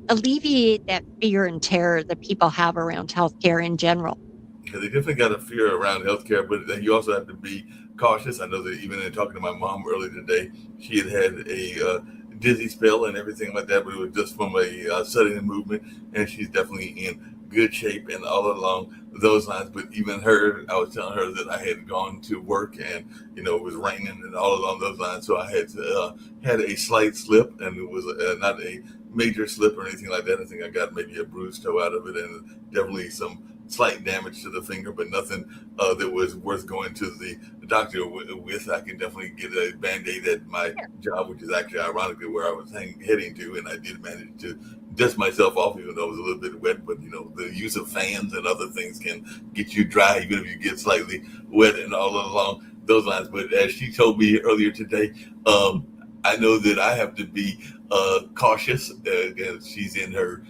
alleviate that fear and terror that people have around healthcare in general. Yeah, they definitely got a fear around healthcare, but then you also have to be cautious. I know that even in talking to my mom earlier today, she had a dizzy spell and everything like that, but it was just from a sudden movement, and she's definitely in good shape and all along those lines. But even her, I was telling her that I had gone to work and it was raining and all along those lines, so I had a slight slip, and it was not a major slip or anything like that. I think I got maybe a bruised toe out of it, and definitely some slight damage to the finger, but nothing that was worth going to the doctor with. I can definitely get a Band-Aid at my job, which is actually ironically where I was heading to, and I did manage to dust myself off, even though it was a little bit wet. But the use of fans and other things can get you dry, even if you get slightly wet and all along those lines. But as she told me earlier today, I know that I have to be cautious. She's in her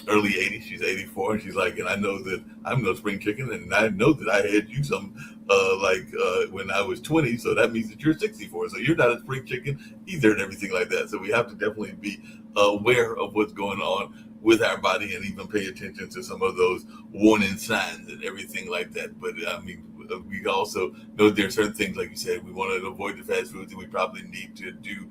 early 80s. She's 84, and she's like, and I know that I'm no spring chicken, and I know that I had you some when I was 20, so that means that you're 64, so you're not a spring chicken either, and everything like that. So we have to definitely be aware of what's going on with our body, and even pay attention to some of those warning signs and everything like that. But I mean, we also know there are certain things, like you said, we want to avoid the fast foods, and we probably need to do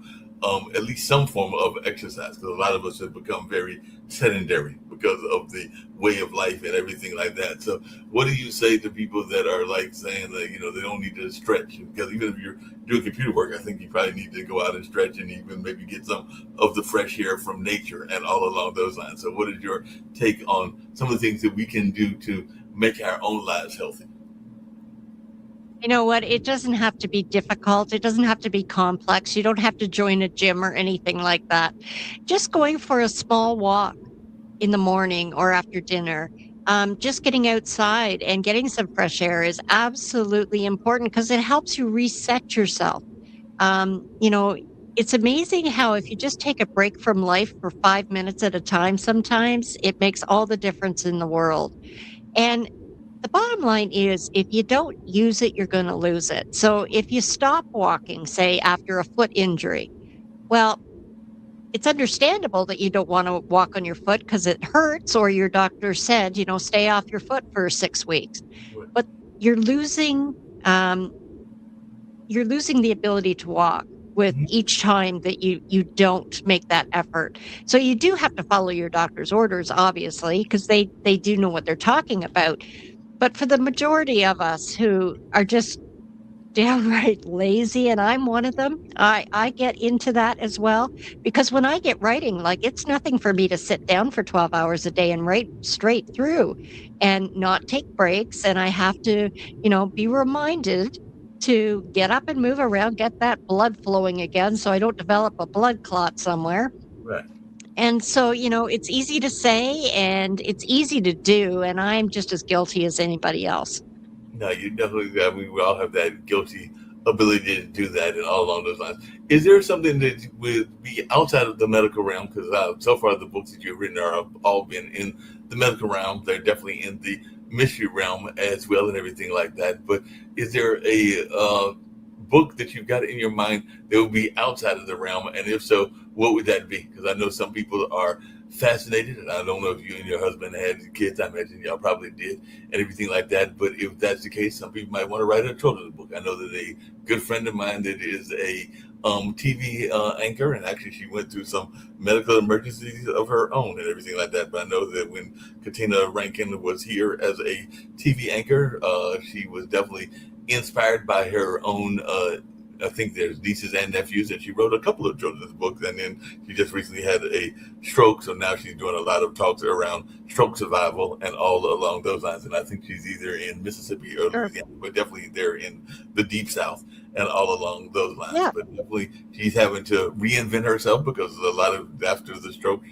at least some form of exercise, because a lot of us have become very sedentary because of the way of life and everything like that. So what do you say to people that are like saying that they don't need to stretch? Because even if you're doing computer work, I think you probably need to go out and stretch, and even maybe get some of the fresh air from nature and all along those lines. So what is your take on some of the things that we can do to make our own lives healthy? You know what? It doesn't have to be difficult. It doesn't have to be complex. You don't have to join a gym or anything like that. Just going for a small walk in the morning or after dinner, just getting outside and getting some fresh air is absolutely important because it helps you reset yourself. Um, you know, it's amazing how if you just take a break from life for 5 minutes at a time, sometimes it makes all the difference in the world. And the bottom line is if you don't use it, you're going to lose it. So if you stop walking, say after a foot injury, well, it's understandable that you don't want to walk on your foot because it hurts, or your doctor said, stay off your foot for 6 weeks. But you're losing, um, you're losing the ability to walk with each time that you don't make that effort. So you do have to follow your doctor's orders, obviously, because they do know what they're talking about. But for the majority of us who are just downright lazy, and I'm one of them, I get into that as well. Because when I get writing, like it's nothing for me to sit down for 12 hours a day and write straight through and not take breaks. And I have to, be reminded to get up and move around, get that blood flowing again so I don't develop a blood clot somewhere. Right. And so, it's easy to say and it's easy to do. And I'm just as guilty as anybody else. No, you definitely got. We all have that guilty ability to do that, and all along those lines. Is there something that would be outside of the medical realm? Because so far the books that you've written are all been in the medical realm. They're definitely in the mystery realm as well, and everything like that. But is there a book that you've got in your mind that would be outside of the realm? And if so, what would that be? Because I know some people are fascinated, and I don't know if you and your husband had kids. I imagine y'all probably did, and everything like that. But if that's the case, some people might want to write a children's book. I know that a good friend of mine that is a TV anchor, and actually she went through some medical emergencies of her own and everything like that. But I know that when Katina Rankin was here as a TV anchor, she was definitely inspired by her own I think there's nieces and nephews, and she wrote a couple of children's books. And then she just recently had a stroke, so now she's doing a lot of talks around stroke survival and all along those lines. And I think she's either in Mississippi or Louisiana, but definitely they're in the deep South and all along those lines. Yeah. But definitely she's having to reinvent herself, because a lot of after the stroke,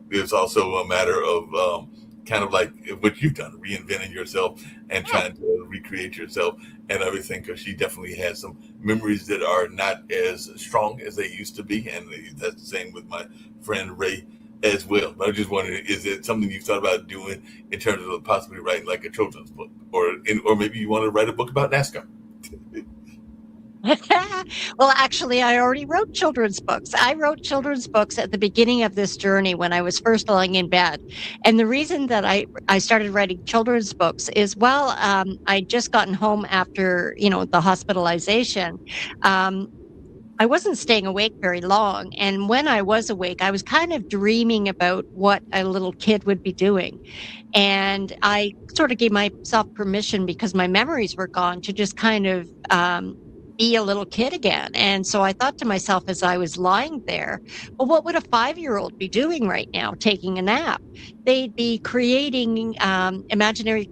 there's also a matter of kind of like what you've done, reinventing yourself and trying to recreate yourself and everything, because she definitely has some memories that are not as strong as they used to be. And that's the same with my friend Ray as well. But I just wondering, is it something you've thought about doing in terms of possibly writing like a children's book, or maybe you want to write a book about NASCAR? Well, actually, I already wrote children's books. I wrote children's books at the beginning of this journey when I was first lying in bed. And the reason that I started writing children's books is, well, I'd just gotten home after, the hospitalization. Um, I wasn't staying awake very long. And when I was awake, I was kind of dreaming about what a little kid would be doing. And I sort of gave myself permission because my memories were gone to just kind of be a little kid again. And so I thought to myself as I was lying there, well, what would a 5-year-old be doing right now, taking a nap? They'd be creating imaginary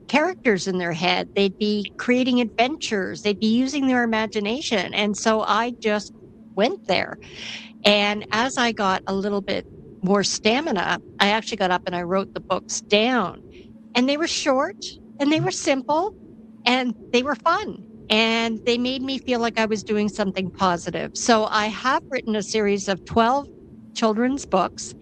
characters in their head. They'd be creating adventures. They'd be using their imagination. And so I just went there. And as I got a little bit more stamina, I actually got up and I wrote the books down. And they were short and they were simple and they were fun. And they made me feel like I was doing something positive. So I have written a series of 12 children's books.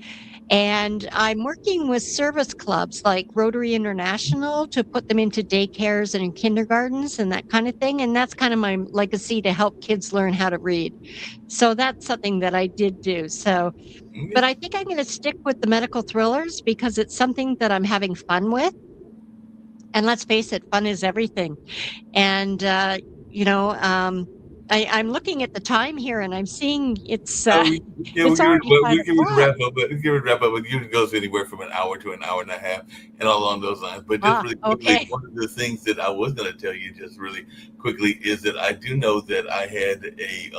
And I'm working with service clubs like Rotary International to put them into daycares and in kindergartens and that kind of thing. And that's kind of my legacy to help kids learn how to read. So that's something that I did do. So, but I think I'm going to stick with the medical thrillers because it's something that I'm having fun with. And let's face it, fun is everything. And, I'm looking at the time here and I'm seeing it's it's already We can 5 o'clock. wrap up, but it usually goes anywhere from an hour to an hour and a half, and all along those lines. But just really quickly, Okay. one of the things that I was going to tell you just really quickly is that I do know that I had a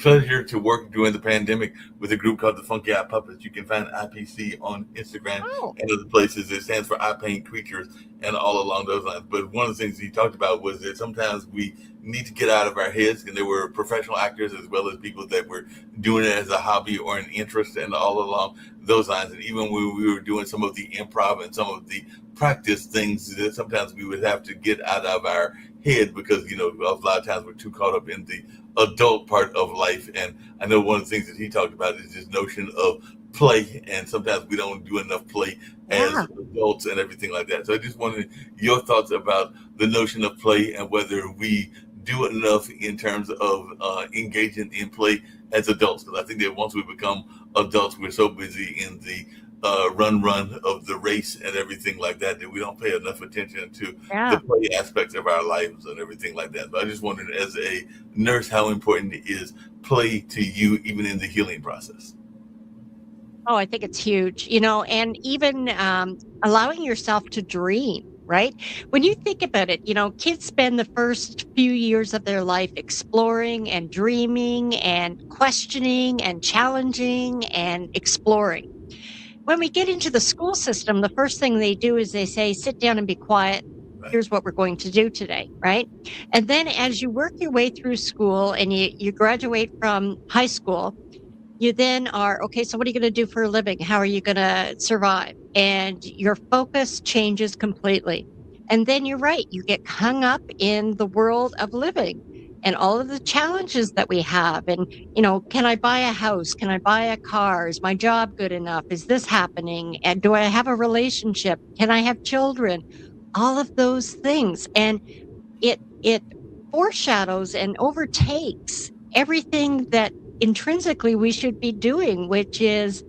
pleasure to work during the pandemic with a group called the Funky Eye Puppets. You can find IPC on Instagram Oh, and other places. It stands for I Paint Creatures and all along those lines. But one of the things he talked about was that sometimes we need to get out of our heads, and there were professional actors as well as people that were doing it as a hobby or an interest and all along those lines. And even when we were doing some of the improv and some of the practice things, that sometimes we would have to get out of our head because a lot of times we're too caught up in the adult part of life. And I know one of the things that he talked about is this notion of play, and sometimes we don't do enough play as yeah. adults and everything like that. So I just wanted your thoughts about the notion of play and whether we do enough in terms of engaging in play as adults. Because I think that once we become adults, we're so busy in the run of the race and everything like that that we don't pay enough attention to the Yeah. play aspects of our lives and everything like that. But I just wondered, as a nurse, how important is play to you, even in the healing process? Oh, I think it's huge, and even allowing yourself to dream, right? When you think about it, kids spend the first few years of their life exploring and dreaming and questioning and challenging and exploring. When we get into the school system, the first thing they do is they say, sit down and be quiet. Right. Here's what we're going to do today, right? And then as you work your way through school and you graduate from high school, you then are, okay, so what are you going to do for a living? How are you going to survive? And your focus changes completely. And then you're right, you get hung up in the world of living and all of the challenges that we have. And, can I buy a house? Can I buy a car? Is my job good enough? Is this happening? And do I have a relationship? Can I have children? All of those things. And it foreshadows and overtakes everything that intrinsically we should be doing, which is,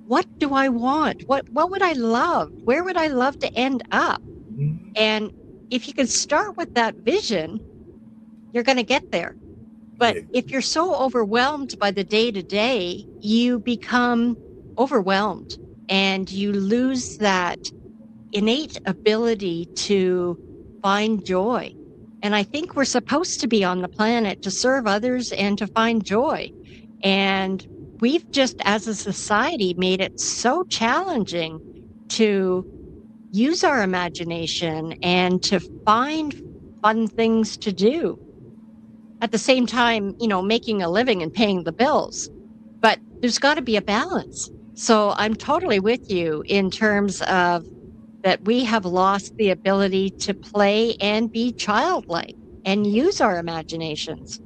what do I want? What would I love? Where would I love to end up? Mhm. And if you can start with that vision, you're going to get there. But Yeah. if you're so overwhelmed by the day to day, you become overwhelmed and you lose that innate ability to find joy. And I think we're supposed to be on the planet to serve others and to find joy. And we've just, as a society, made it so challenging to use our imagination and to find fun things to do. At the same time, making a living and paying the bills. But there's got to be a balance. So I'm totally with you in terms of that we have lost the ability to play and be childlike and use our imaginations.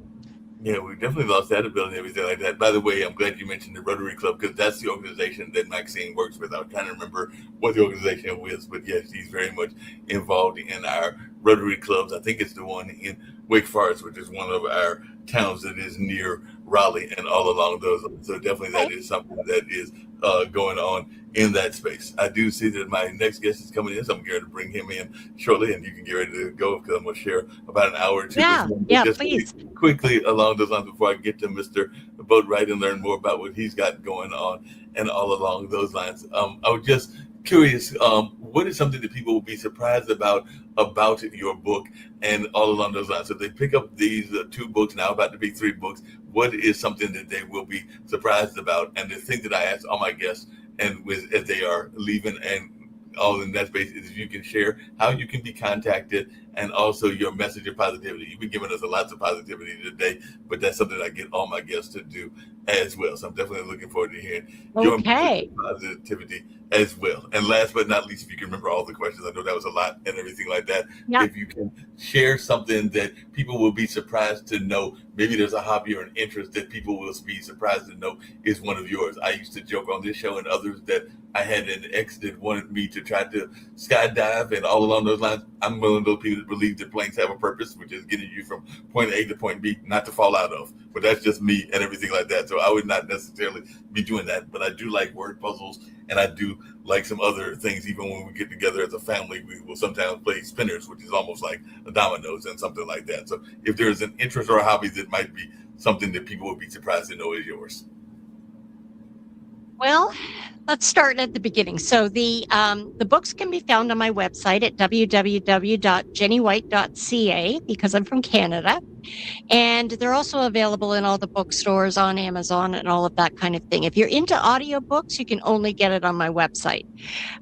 Yeah, we definitely lost that ability and everything like that. By the way, I'm glad you mentioned the Rotary Club because that's the organization that Maxine works with. I was trying to remember what the organization was, but yes, she's very much involved in our Rotary clubs. I think it's the one in Wake Forest, which is one of our towns that is near Raleigh and all along those lines. So definitely that Okay. is something that is going on in that space. I do see that my next guest is coming in, so I'm going to bring him in shortly, and you can get ready to go because I'm going to share about an hour or two with Yeah. him. But Yeah. just really Please. quickly along those lines before I get to Mr. Boatwright and learn more about what he's got going on and all along those lines. I was just curious, what is something that people will be surprised about your book and all along those lines? So they pick up these two books, now about to be three books. What is something that they will be surprised about? And the thing that I ask all my guests, and with as they are leaving and all in that space, is if you can share how you can be contacted and also your message of positivity. You've been giving us a lots of positivity today, but that's something I get all my guests to do as well. So I'm definitely looking forward to hearing your message Okay. of positivity as well. And last but not least, if you can remember all the questions, I know that was a lot and everything like that. Yeah. If you can share something that people will be surprised to know, maybe there's a hobby or an interest that people will be surprised to know is one of yours. I used to joke on this show and others that I had an ex that wanted me to try to skydive and all along those lines. I'm one of those people that believe that planes have a purpose, which is getting you from point A to point B, not to fall out of. But that's just me and everything like that. So I would not necessarily be doing that. But I do like word puzzles, and I do like some other things. Even when we get together as a family, we will sometimes play spinners, which is almost like dominoes and something like that. So if there's an interest or a hobby that might be something that people would be surprised to know is yours. Well, let's start at the beginning. So the books can be found on my website at www.jennywhite.ca because I'm from Canada, and they're also available in all the bookstores, on Amazon, and all of that kind of thing. If you're into audiobooks, you can only get it on my website,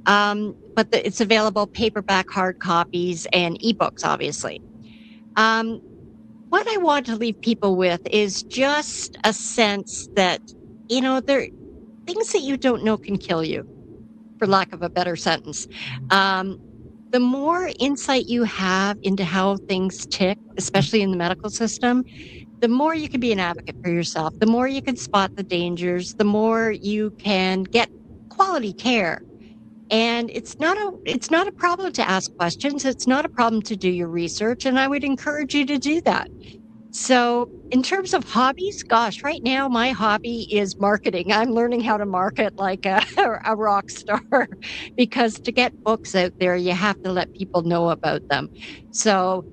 but it's available paperback, hard copies, and ebooks, obviously. What I want to leave people with is just a sense that there things that you don't know can kill you, for lack of a better sentence. The more insight you have into how things tick, especially in the medical system, the more you can be an advocate for yourself, the more you can spot the dangers, the more you can get quality care. And it's not a problem to ask questions. It's not a problem to do your research. And I would encourage you to do that. So, in terms of hobbies, gosh, right now my hobby is marketing. I'm learning how to market like a, a rock star because to get books out there, you have to let people know about them. So,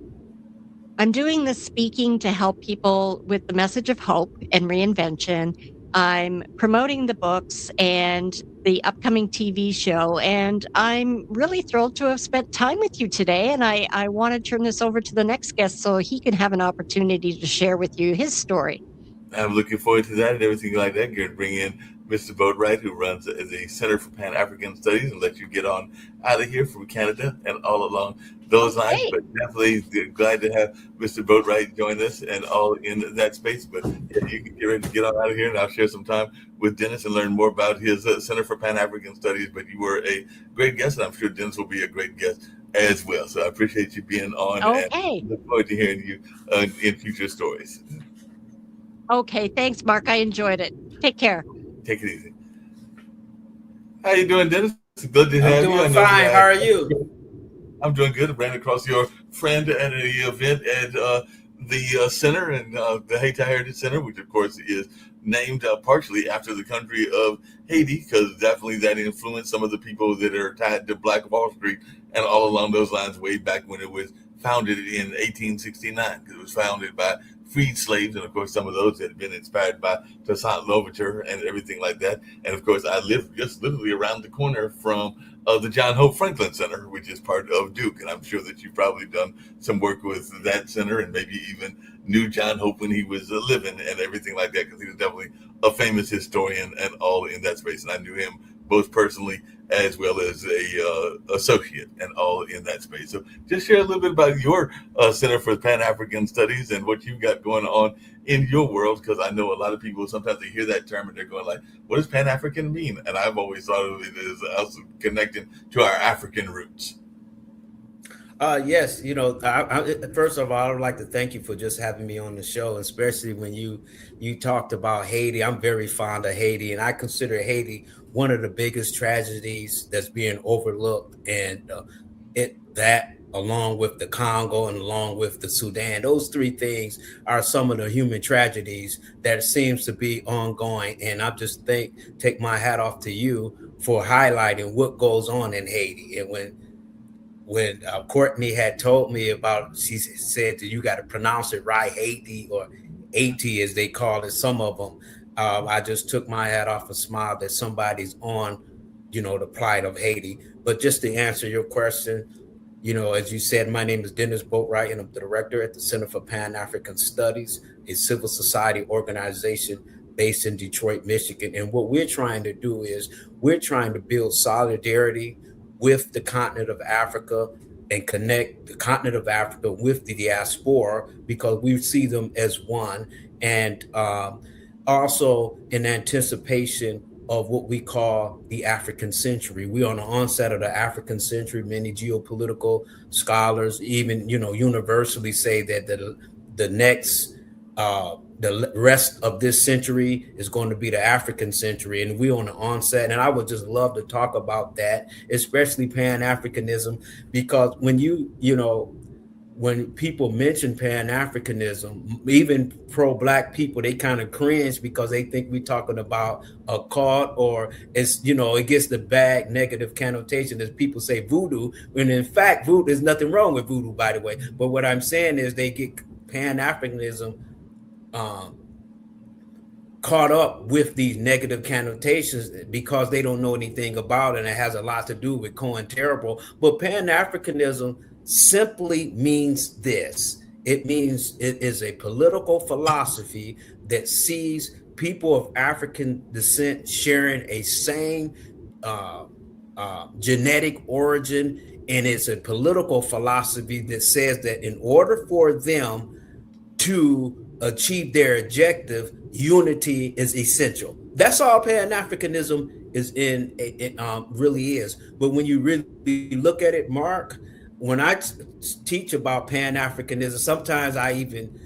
I'm doing this speaking to help people with the message of hope and reinvention. I'm promoting the books and the upcoming TV show. And I'm really thrilled to have spent time with you today. And I want to turn this over to the next guest so he can have an opportunity to share with you his story. I'm looking forward to that and everything like that. Going to bring in Mr. Boatwright, who runs the Center for Pan-African Studies, and let you get on out of here from Canada and all along those lines. Okay. But definitely glad to have Mr. Boatwright join us and all in that space. But yeah, you can get ready to get on out of here, and I'll share some time with Dennis and learn more about his Center for Pan-African Studies. But you were a great guest, and I'm sure Dennis will be a great guest as well. So I appreciate you being on, Okay. and look forward to hearing you in future stories. Okay. Thanks, Mark. I enjoyed it. Take care. Take it easy. How you doing, Dennis? It's good to have you. I'm doing fine. How are you? I'm doing good. I ran across your friend at an event at the center and the Haiti Heritage Center, which of course is named partially after the country of Haiti, because definitely that influenced some of the people that are tied to Black Wall Street and all along those lines way back when it was founded in 1869. It was founded by freed slaves, and of course some of those had been inspired by Toussaint Louverture and everything like that. And of course I live just literally around the corner from the John Hope Franklin Center, which is part of Duke, and I'm sure that you've probably done some work with that center and maybe even knew John Hope when he was living and everything like that, because he was definitely a famous historian and all in that space. And I knew him both personally as well as a associate and all in that space. So just share a little bit about your Center for Pan-African Studies and what you've got going on in your world, because I know a lot of people, sometimes they hear that term and they're going like, what does Pan-African mean? And I've always thought of it as us connecting to our African roots. Yes, first of all, I would like to thank you for just having me on the show, especially when you talked about Haiti. I'm very fond of Haiti, and I consider Haiti one of the biggest tragedies that's being overlooked, and along with the Congo and along with the Sudan. Those three things are some of the human tragedies that seems to be ongoing. And I just take my hat off to you for highlighting what goes on in Haiti. And when Courtney had told me about, she said that you got to pronounce it right, Haiti, or Haiti as they call it, some of them. I just took my hat off and smiled that somebody's on, the plight of Haiti. But just to answer your question, as you said, my name is Dennis Boatwright, and I'm the director at the Center for Pan-African Studies, a civil society organization based in Detroit, Michigan. And what we're trying to do is we're trying to build solidarity with the continent of Africa and connect the continent of Africa with the diaspora, because we see them as one. And also in anticipation of what we call the African century. We're on the onset of the African century. Many geopolitical scholars, even, universally say that the next, the rest of this century is going to be the African century, and we're on the onset. And I would just love to talk about that, especially Pan-Africanism, because when people mention Pan-Africanism, even pro-Black people, they kind of cringe because they think we're talking about a cult, or it's, it gets the bad negative connotation as people say voodoo, when in fact, voodoo, there's nothing wrong with voodoo, by the way. But what I'm saying is they get Pan-Africanism caught up with these negative connotations because they don't know anything about it, and it has a lot to do with COINTELPRO. But Pan-Africanism simply means this. It means it is a political philosophy that sees people of African descent sharing a same genetic origin, and it's a political philosophy that says that in order for them to achieve their objective, unity is essential. That's all Pan-Africanism is really is. But when you really look at it, Mark, when I teach about Pan-Africanism, sometimes I even,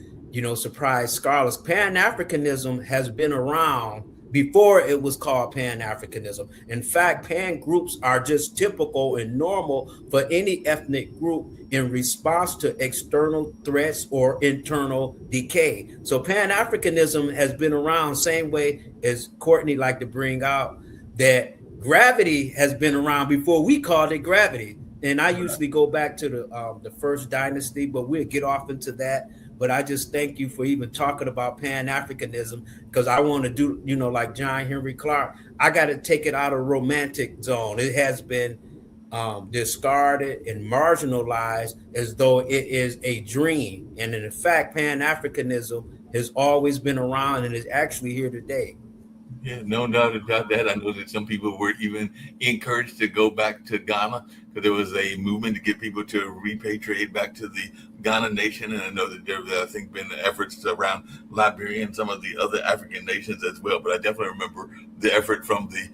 surprise scholars. Pan-Africanism has been around before it was called Pan-Africanism. In fact, Pan groups are just typical and normal for any ethnic group in response to external threats or internal decay. So Pan-Africanism has been around, same way as Courtney liked to bring out, that gravity has been around before we called it gravity. And I usually go back to the first dynasty, but we'll get off into that. But I just thank you for even talking about Pan-Africanism, because I want to do, like John Henry Clark, I got to take it out of romantic zone. It has been discarded and marginalized as though it is a dream. And in fact, Pan-Africanism has always been around and is actually here today. Yeah, no doubt about that. I know that some people were even encouraged to go back to Ghana, because there was a movement to get people to repatriate back to the Ghana nation. And I know that there have, I think, been efforts around Liberia and some of the other African nations as well. But I definitely remember the effort from the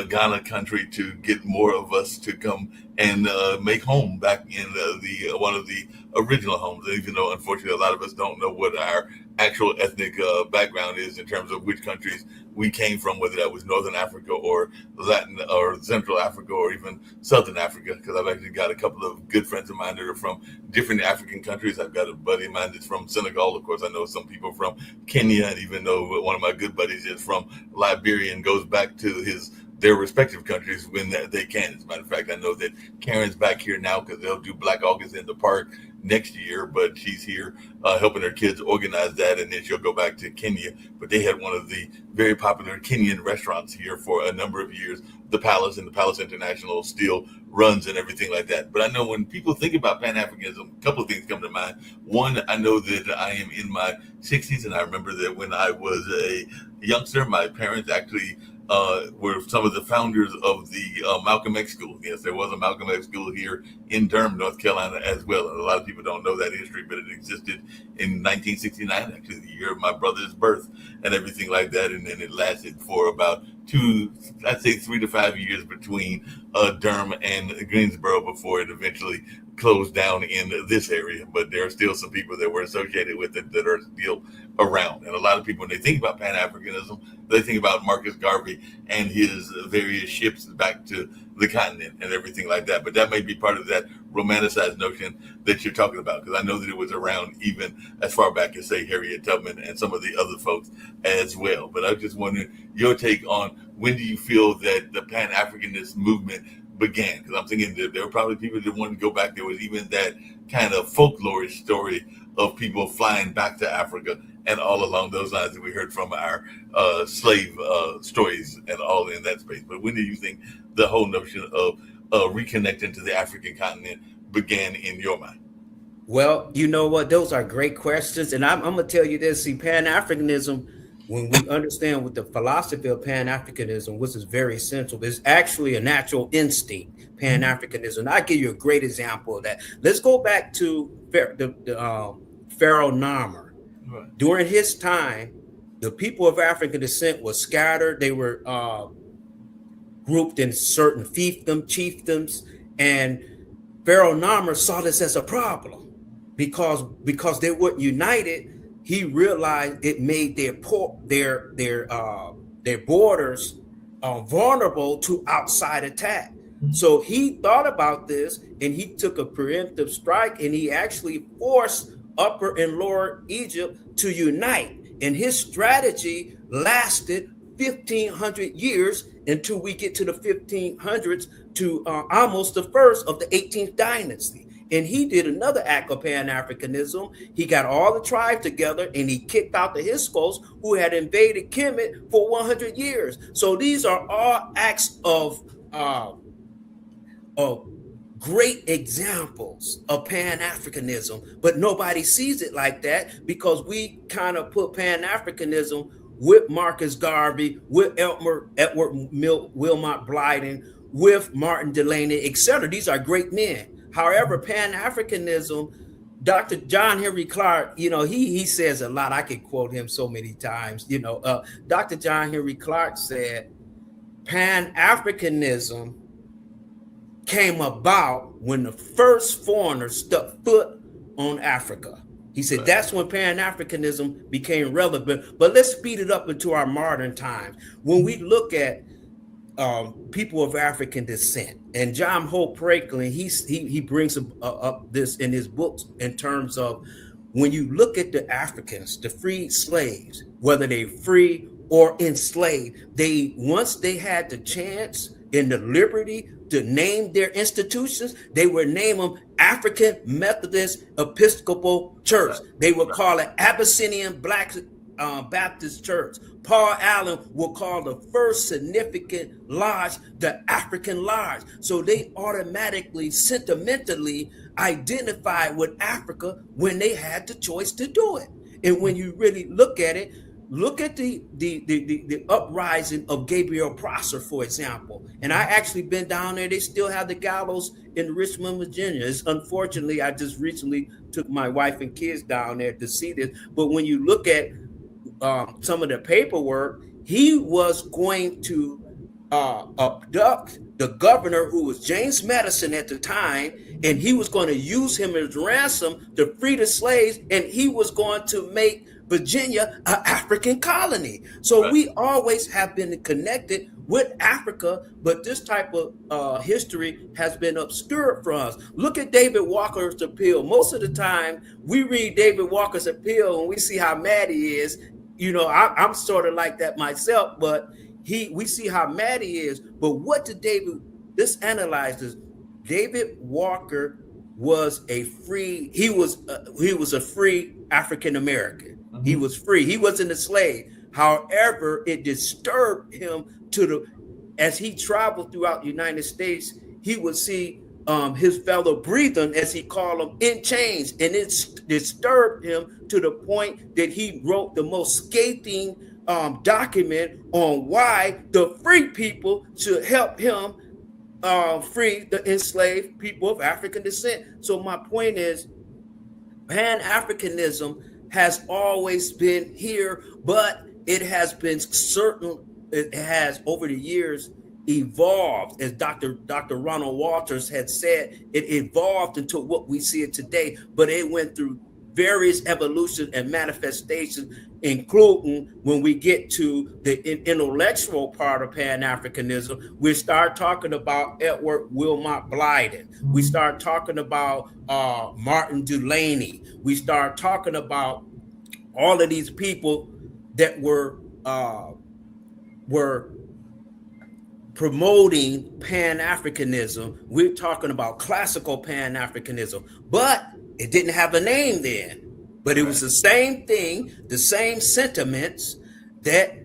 Ghana country to get more of us to come and make home back in the one of the original homes. Even though, unfortunately, a lot of us don't know what our actual ethnic background is in terms of which countries we came from, whether that was Northern Africa or Latin or Central Africa or even Southern Africa, because I've actually got a couple of good friends of mine that are from different African countries. I've got a buddy of mine that's from Senegal. Of course, I know some people from Kenya, and even though one of my good buddies is from Liberia and goes back to their respective countries when they can. As a matter of fact, I know that Karen's back here now because they'll do Black August in the park next year, but she's here helping her kids organize that, and then she'll go back to Kenya. But they had one of the very popular Kenyan restaurants here for a number of years. The Palace and the Palace International still runs and everything like that. But I know when people think about Pan-Africanism, a couple of things come to mind. One, I know that I am in my 60s, and I remember that when I was a youngster, my parents actually were some of the founders of the Malcolm X School. Yes, there was a Malcolm X School here in Durham, North Carolina as well. And a lot of people don't know that history, but it existed in 1969, actually the year of my brother's birth and everything like that. And then it lasted for about 3 to 5 years between Durham and Greensboro before it eventually closed down in this area, but there are still some people that were associated with it that are still around. And a lot of people, when they think about Pan Africanism, they think about Marcus Garvey and his various ships back to the continent and everything like that. But that may be part of that romanticized notion that you're talking about, because I know that it was around even as far back as, say, Harriet Tubman and some of the other folks as well. But I was just wondering your take on, when do you feel that the Pan Africanist movement began? Because I'm thinking that there were probably people that wanted to go back. There was even that kind of folklore story of people flying back to Africa and all along those lines that we heard from our slave stories and all in that space. But when do you think the whole notion of reconnecting to the African continent began in your mind? Well, you know what? Those are great questions. And I'm going to tell you this. See, Pan-Africanism, when we understand what the philosophy of Pan-Africanism, which is very essential, is actually a natural instinct, Pan-Africanism. I'll give you a great example of that. Let's go back to Pharaoh Narmer. Right. During his time, the people of African descent were scattered. They were grouped in certain fiefdoms, chiefdoms, and Pharaoh Narmer saw this as a problem because they weren't united. He realized it made their borders vulnerable to outside attack. Mm-hmm. So he thought about this, and he took a preemptive strike, and he actually forced Upper and Lower Egypt to unite. And his strategy lasted 1,500 years until we get to the 1500s to almost the first of the 18th dynasty. And he did another act of Pan-Africanism. He got all the tribes together and he kicked out the Hyksos, who had invaded Kemet for 100 years. So these are all acts of great examples of Pan-Africanism, but nobody sees it like that because we kind of put Pan-Africanism with Marcus Garvey, with Edward Wilmot Blyden, with Martin Delany, etc. These are great men. However, Pan-Africanism, Dr. John Henry Clarke, he says a lot. I could quote him so many times. Dr. John Henry Clarke said, Pan-Africanism came about when the first foreigners stepped foot on Africa. He said that's when Pan-Africanism became relevant. But let's speed it up into our modern times. When we look at people of African descent, and John Hope Franklin, he brings up this in his books in terms of when you look at the Africans, the freed slaves, whether they free or enslaved, once they had the chance and the liberty to name their institutions, they would name them African Methodist Episcopal Church. They would call it Abyssinian Black Baptist Church. Paul Allen will call the first significant lodge the African Lodge. So they automatically, sentimentally identified with Africa when they had the choice to do it. And when you really look at it, look at the uprising of Gabriel Prosser, for example. And I actually been down there. They still have the gallows in Richmond, Virginia. Unfortunately, I just recently took my wife and kids down there to see this. But when you look at some of the paperwork, he was going to abduct the governor, who was James Madison at the time, and he was going to use him as ransom to free the slaves, and he was going to make Virginia an African colony. So right. We always have been connected with Africa, but this type of history has been obscured from us. Look at David Walker's appeal. Most of the time we read David Walker's appeal and we see how mad he is. I'm sort of like that myself, but we see how mad he is. But what did this analyzes, David Walker was a free African American. Mm-hmm. He was free. He wasn't a slave. However, it disturbed him as he traveled throughout the United States, he would see his fellow brethren, as he called them, in chains. And it disturbed him to the point that he wrote the most scathing document on why the free people should help him free the enslaved people of African descent. So my point is, Pan-Africanism has always been here, but it has been over the years, evolved, as Dr. Ronald Walters had said, it evolved into what we see it today, but it went through various evolution and manifestations, including when we get to the intellectual part of Pan-Africanism, we start talking about Edward Wilmot Blyden. We start talking about Martin Delaney. We start talking about all of these people that were promoting Pan-Africanism. We're talking about classical Pan-Africanism, but it didn't have a name then. But it was the same thing, the same sentiments that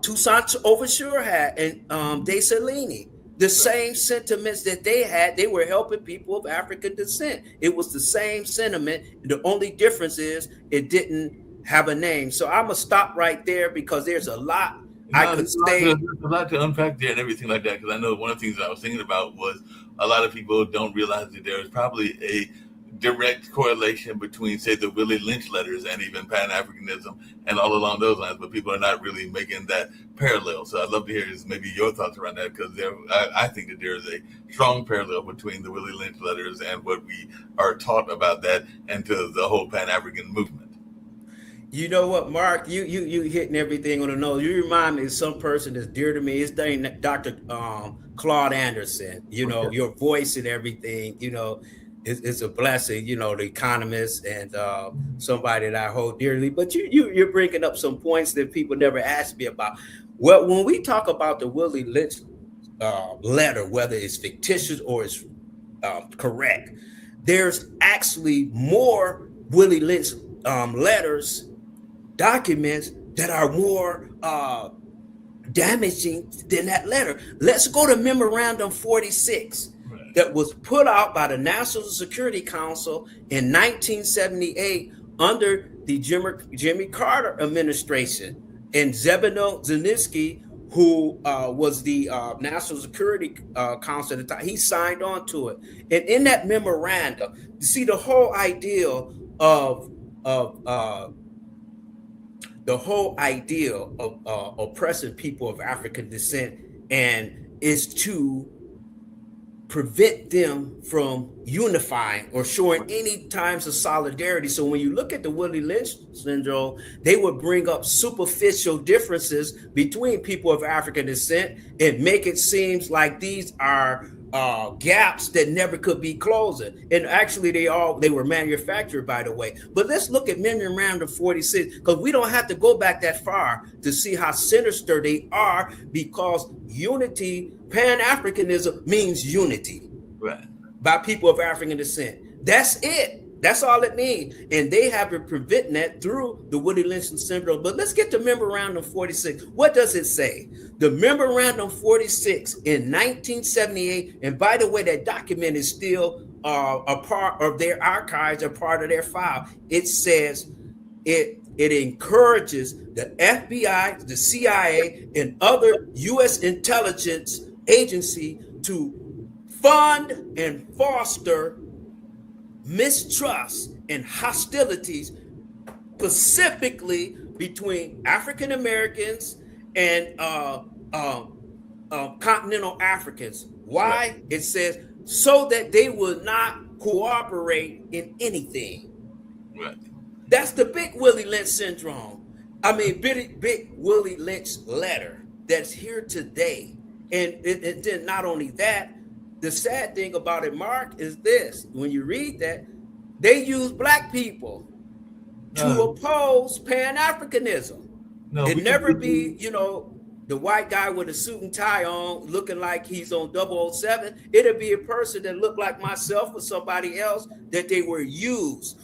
Toussaint Overture had and Dessalines. The same sentiments that they had. They were helping people of African descent. It was the same sentiment. The only difference is it didn't have a name. So I'm gonna stop right there because there's a lot I could say. There's a lot to unpack there and everything like that, because I know one of the things that I was thinking about was a lot of people don't realize that there is probably a direct correlation between, say, the Willie Lynch letters and even Pan-Africanism and all along those lines, but people are not really making that parallel. So I'd love to hear maybe your thoughts around that, because I think that there is a strong parallel between the Willie Lynch letters and what we are taught about that and to the whole Pan-African movement. You know what, Mark? You hitting everything on the nose. You remind me of some person that's dear to me. His name Dr. Claude Anderson. You know, your voice and everything. You know, it's a blessing. You know, the economist and somebody that I hold dearly. But you're bringing up some points that people never asked me about. Well, when we talk about the Willie Lynch letter, whether it's fictitious or it's correct, there's actually more Willie Lynch letters, documents that are more damaging than that letter. Let's go to Memorandum 46 that was put out by the National Security Council in 1978 under the Jimmy Carter administration. And Zebedee Zelensky, who was the National Security Council at the time, he signed on to it. And in that memorandum, you see the whole idea of oppressing people of African descent, and is to prevent them from unifying or showing any times of solidarity. So when you look at the Willie Lynch syndrome, they would bring up superficial differences between people of African descent and make it seem like these are gaps that never could be closing. And actually they were manufactured, by the way. But let's look at Memorandum 46, because we don't have to go back that far to see how sinister they are, because unity, Pan-Africanism means unity, right, by people of African descent. That's it. That's all it means. And they have been preventing that through the Willie Lynch syndrome. But let's get to Memorandum 46. What does it say? The Memorandum 46 in 1978, and by the way, that document is still a part of their archives, a part of their file. It says it encourages the FBI, the CIA, and other U.S. intelligence agency to fund and foster mistrust and hostilities, specifically between African Americans and continental Africans. Why? Right. It says so that they will not cooperate in anything. Right. That's the big Willie Lynch syndrome. I mean, big Willie Lynch letter that's here today. And then not only that, the sad thing about it, Mark, is this. When you read that, they use black people to oppose Pan-Africanism. It never be, the white guy with a suit and tie on looking like he's on 007. It'll be a person that looked like myself or somebody else that they were used.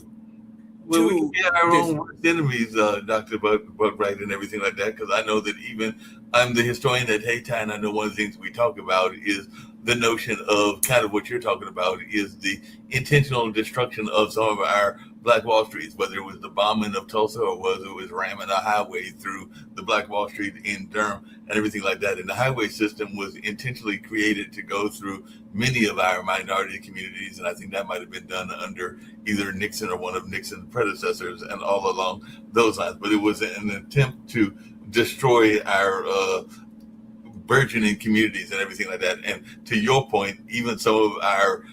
Well, we get our own worst enemies, Dr. Buckbright, and everything like that, because I know that even I'm the historian at Hayti, and I know one of the things we talk about is the notion of kind of what you're talking about is the intentional destruction of some of our Black Wall Streets, whether it was the bombing of Tulsa or whether it was ramming a highway through the Black Wall Street in Durham and everything like that. And the highway system was intentionally created to go through many of our minority communities. And I think that might have been done under either Nixon or one of Nixon's predecessors and all along those lines. But it was an attempt to destroy our burgeoning communities and everything like that. And to your point, even some of our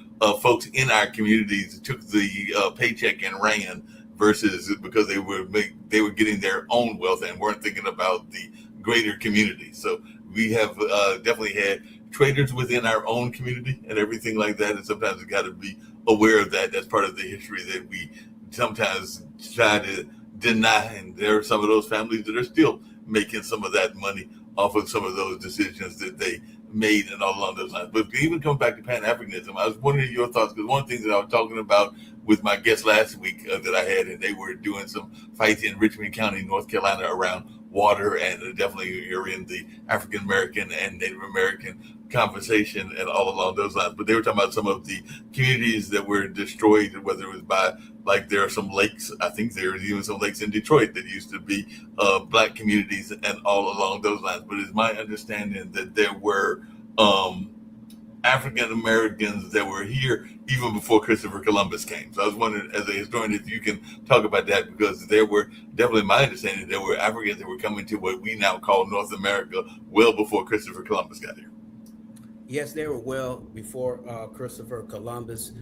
folks in our communities took the paycheck and ran versus because they were getting their own wealth and weren't thinking about the greater community. So we have definitely had traders within our own community and everything like that. And sometimes we got to be aware of that. That's part of the history that we sometimes try to deny. And there are some of those families that are still making some of that money off of some of those decisions that they made and all along those lines. But even coming back to Pan-Africanism, I was wondering your thoughts, because one of the things that I was talking about with my guest last week that I had, and they were doing some fights in Richmond County, North Carolina around water, and definitely you're in the African American and Native American conversation and all along those lines. But they were talking about some of the communities that were destroyed, whether it was by, like, there are some lakes, I think there are even some lakes in Detroit that used to be Black communities and all along those lines. But it's my understanding that there were African Americans that were here even before Christopher Columbus came. So I was wondering, as a historian, if you can talk about that, because there were definitely, my understanding, there were Africans that were coming to what we now call North America well before Christopher Columbus got here. Yes, they were well before Christopher Columbus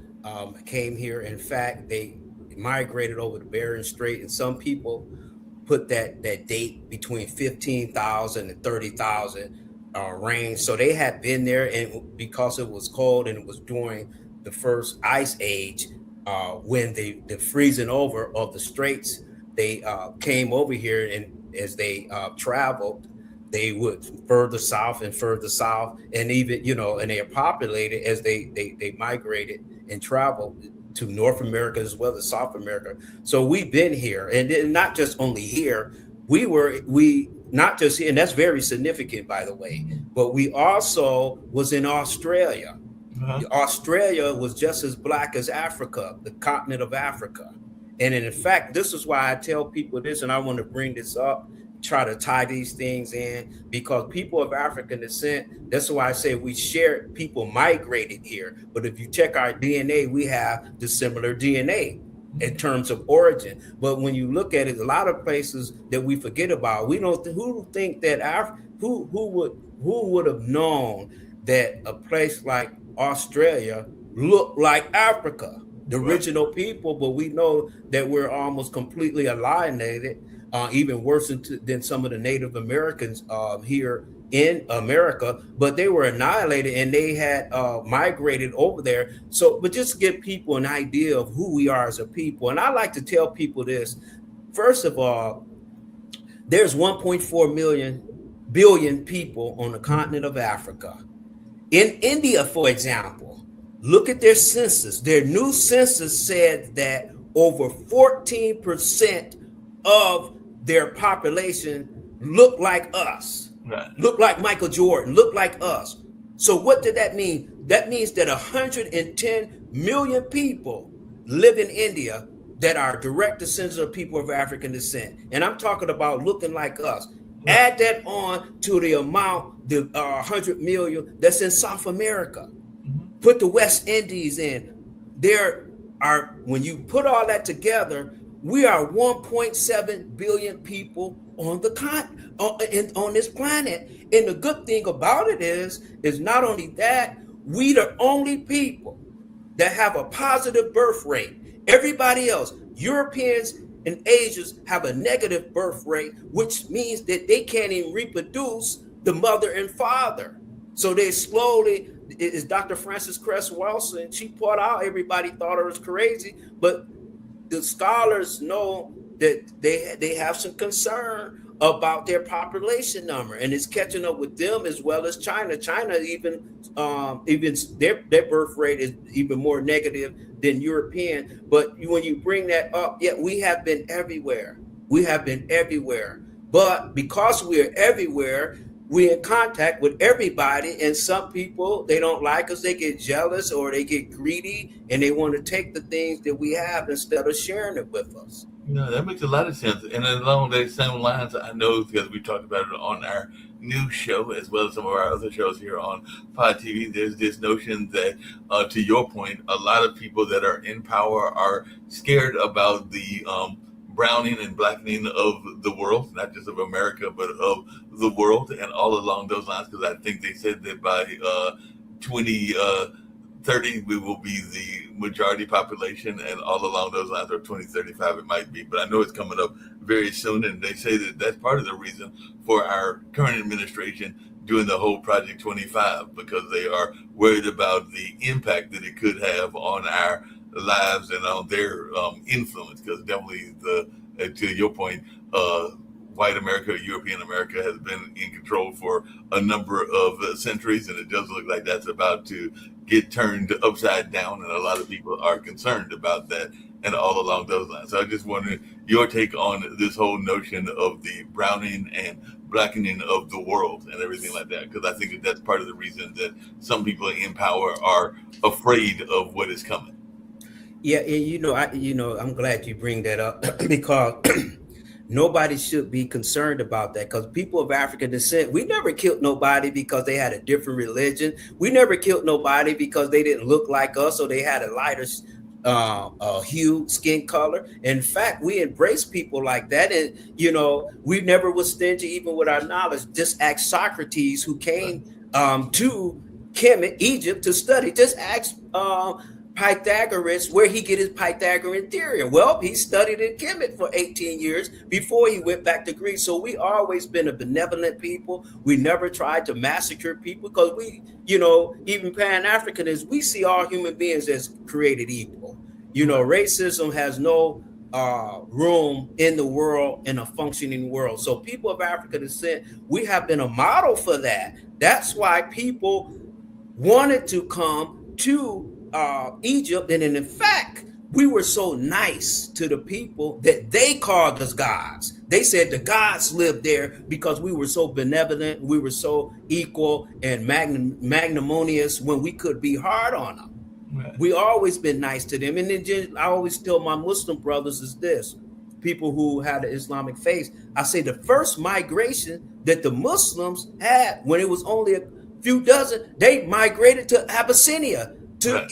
came here. In fact, they migrated over the Bering Strait, and some people put that date between 15,000 and 30,000 range. So they had been there, and because it was cold and it was during the first ice age, when the freezing over of the straits, they came over here, and as they traveled, they would further south, and even, and they are populated as they migrated and traveled to North America as well as South America. So we've been here, and not just only here, we not just here, and that's very significant, by the way, but we also was in Australia. Uh-huh. Australia was just as Black as Africa, the continent of Africa. And in fact, this is why I tell people this, and I want to bring this up, try to tie these things in, because people of African descent, that's why I say we share, people migrated here. But if you check our DNA, we have the similar DNA in terms of origin. But when you look at it, a lot of places that we forget about, we don't, who think that who would have known that a place like Australia looked like Africa, the original people, but we know that we're almost completely alienated, even worse than some of the Native Americans here in America, but they were annihilated and they had migrated over there. So, but just to give people an idea of who we are as a people. And I like to tell people this. First of all, there's 1.4 billion people on the continent of Africa. In India, for example, look at their census. Their new census said that over 14% of their population look like us, right, look like Michael Jordan, look like us. So what did that mean? That means that 110 million people live in India that are direct descendants of people of African descent. And I'm talking about looking like us. Right. Add that on to the amount, the 100 million that's in South America. Mm-hmm. Put the West Indies in. There are, when you put all that together, we are 1.7 billion people on the on this planet. And the good thing about it is not only that, we the only people that have a positive birth rate. Everybody else, Europeans and Asians, have a negative birth rate, which means that they can't even reproduce the mother and father. So they slowly, is Dr. Frances Cress Welsing, she put out, everybody thought her was crazy, but the scholars know that they have some concern about their population number, and it's catching up with them as well as China. China even their birth rate is even more negative than European. But when you bring that up, yeah, we have been everywhere. We have been everywhere. But because we're everywhere, we're in contact with everybody, and some people, they don't like us, they get jealous or they get greedy, and they want to take the things that we have instead of sharing it with us. No, that makes a lot of sense. And along those same lines, I know, because we talked about it on our new show, as well as some of our other shows here on Pod TV, there's this notion that, to your point, a lot of people that are in power are scared about the browning and blackening of the world, not just of America, but of the world, and all along those lines. Because I think they said that by 2030 we will be the majority population, and all along those lines, or 2035 it might be. But I know it's coming up very soon, and they say that that's part of the reason for our current administration doing the whole Project 25, because they are worried about the impact that it could have on our lives and on their influence. Because definitely, to your point, white America, European America has been in control for a number of centuries, and it does look like that's about to get turned upside down, and a lot of people are concerned about that, and all along those lines. So I just wondered your take on this whole notion of the browning and blackening of the world and everything like that, because I think that that's part of the reason that some people in power are afraid of what is coming. Yeah, and I'm glad you bring that up because nobody should be concerned about that, because people of African descent, we never killed nobody because they had a different religion. We never killed nobody because they didn't look like us or they had a lighter hue, skin color. In fact, we embrace people like that. And, we never was stingy even with our knowledge. Just ask Socrates, who came to Kemet, Egypt, to study. Just ask Pythagoras where he get his Pythagorean theorem. Well, he studied in Kemet for 18 years before he went back to Greece. So we always been a benevolent people. We never tried to massacre people because we, even Pan-Africanists, we see all human beings as created equal. Racism has no room in the world, in a functioning world. So people of African descent, we have been a model for that. That's why people wanted to come to Egypt, and in fact, we were so nice to the people that they called us gods. They said the gods lived there because we were so benevolent, we were so equal and magnanimous when we could be hard on them. Right. We always been nice to them. And then I always tell my Muslim brothers is this, people who had the Islamic faith, I say the first migration that the Muslims had when it was only a few dozen, they migrated to Abyssinia, to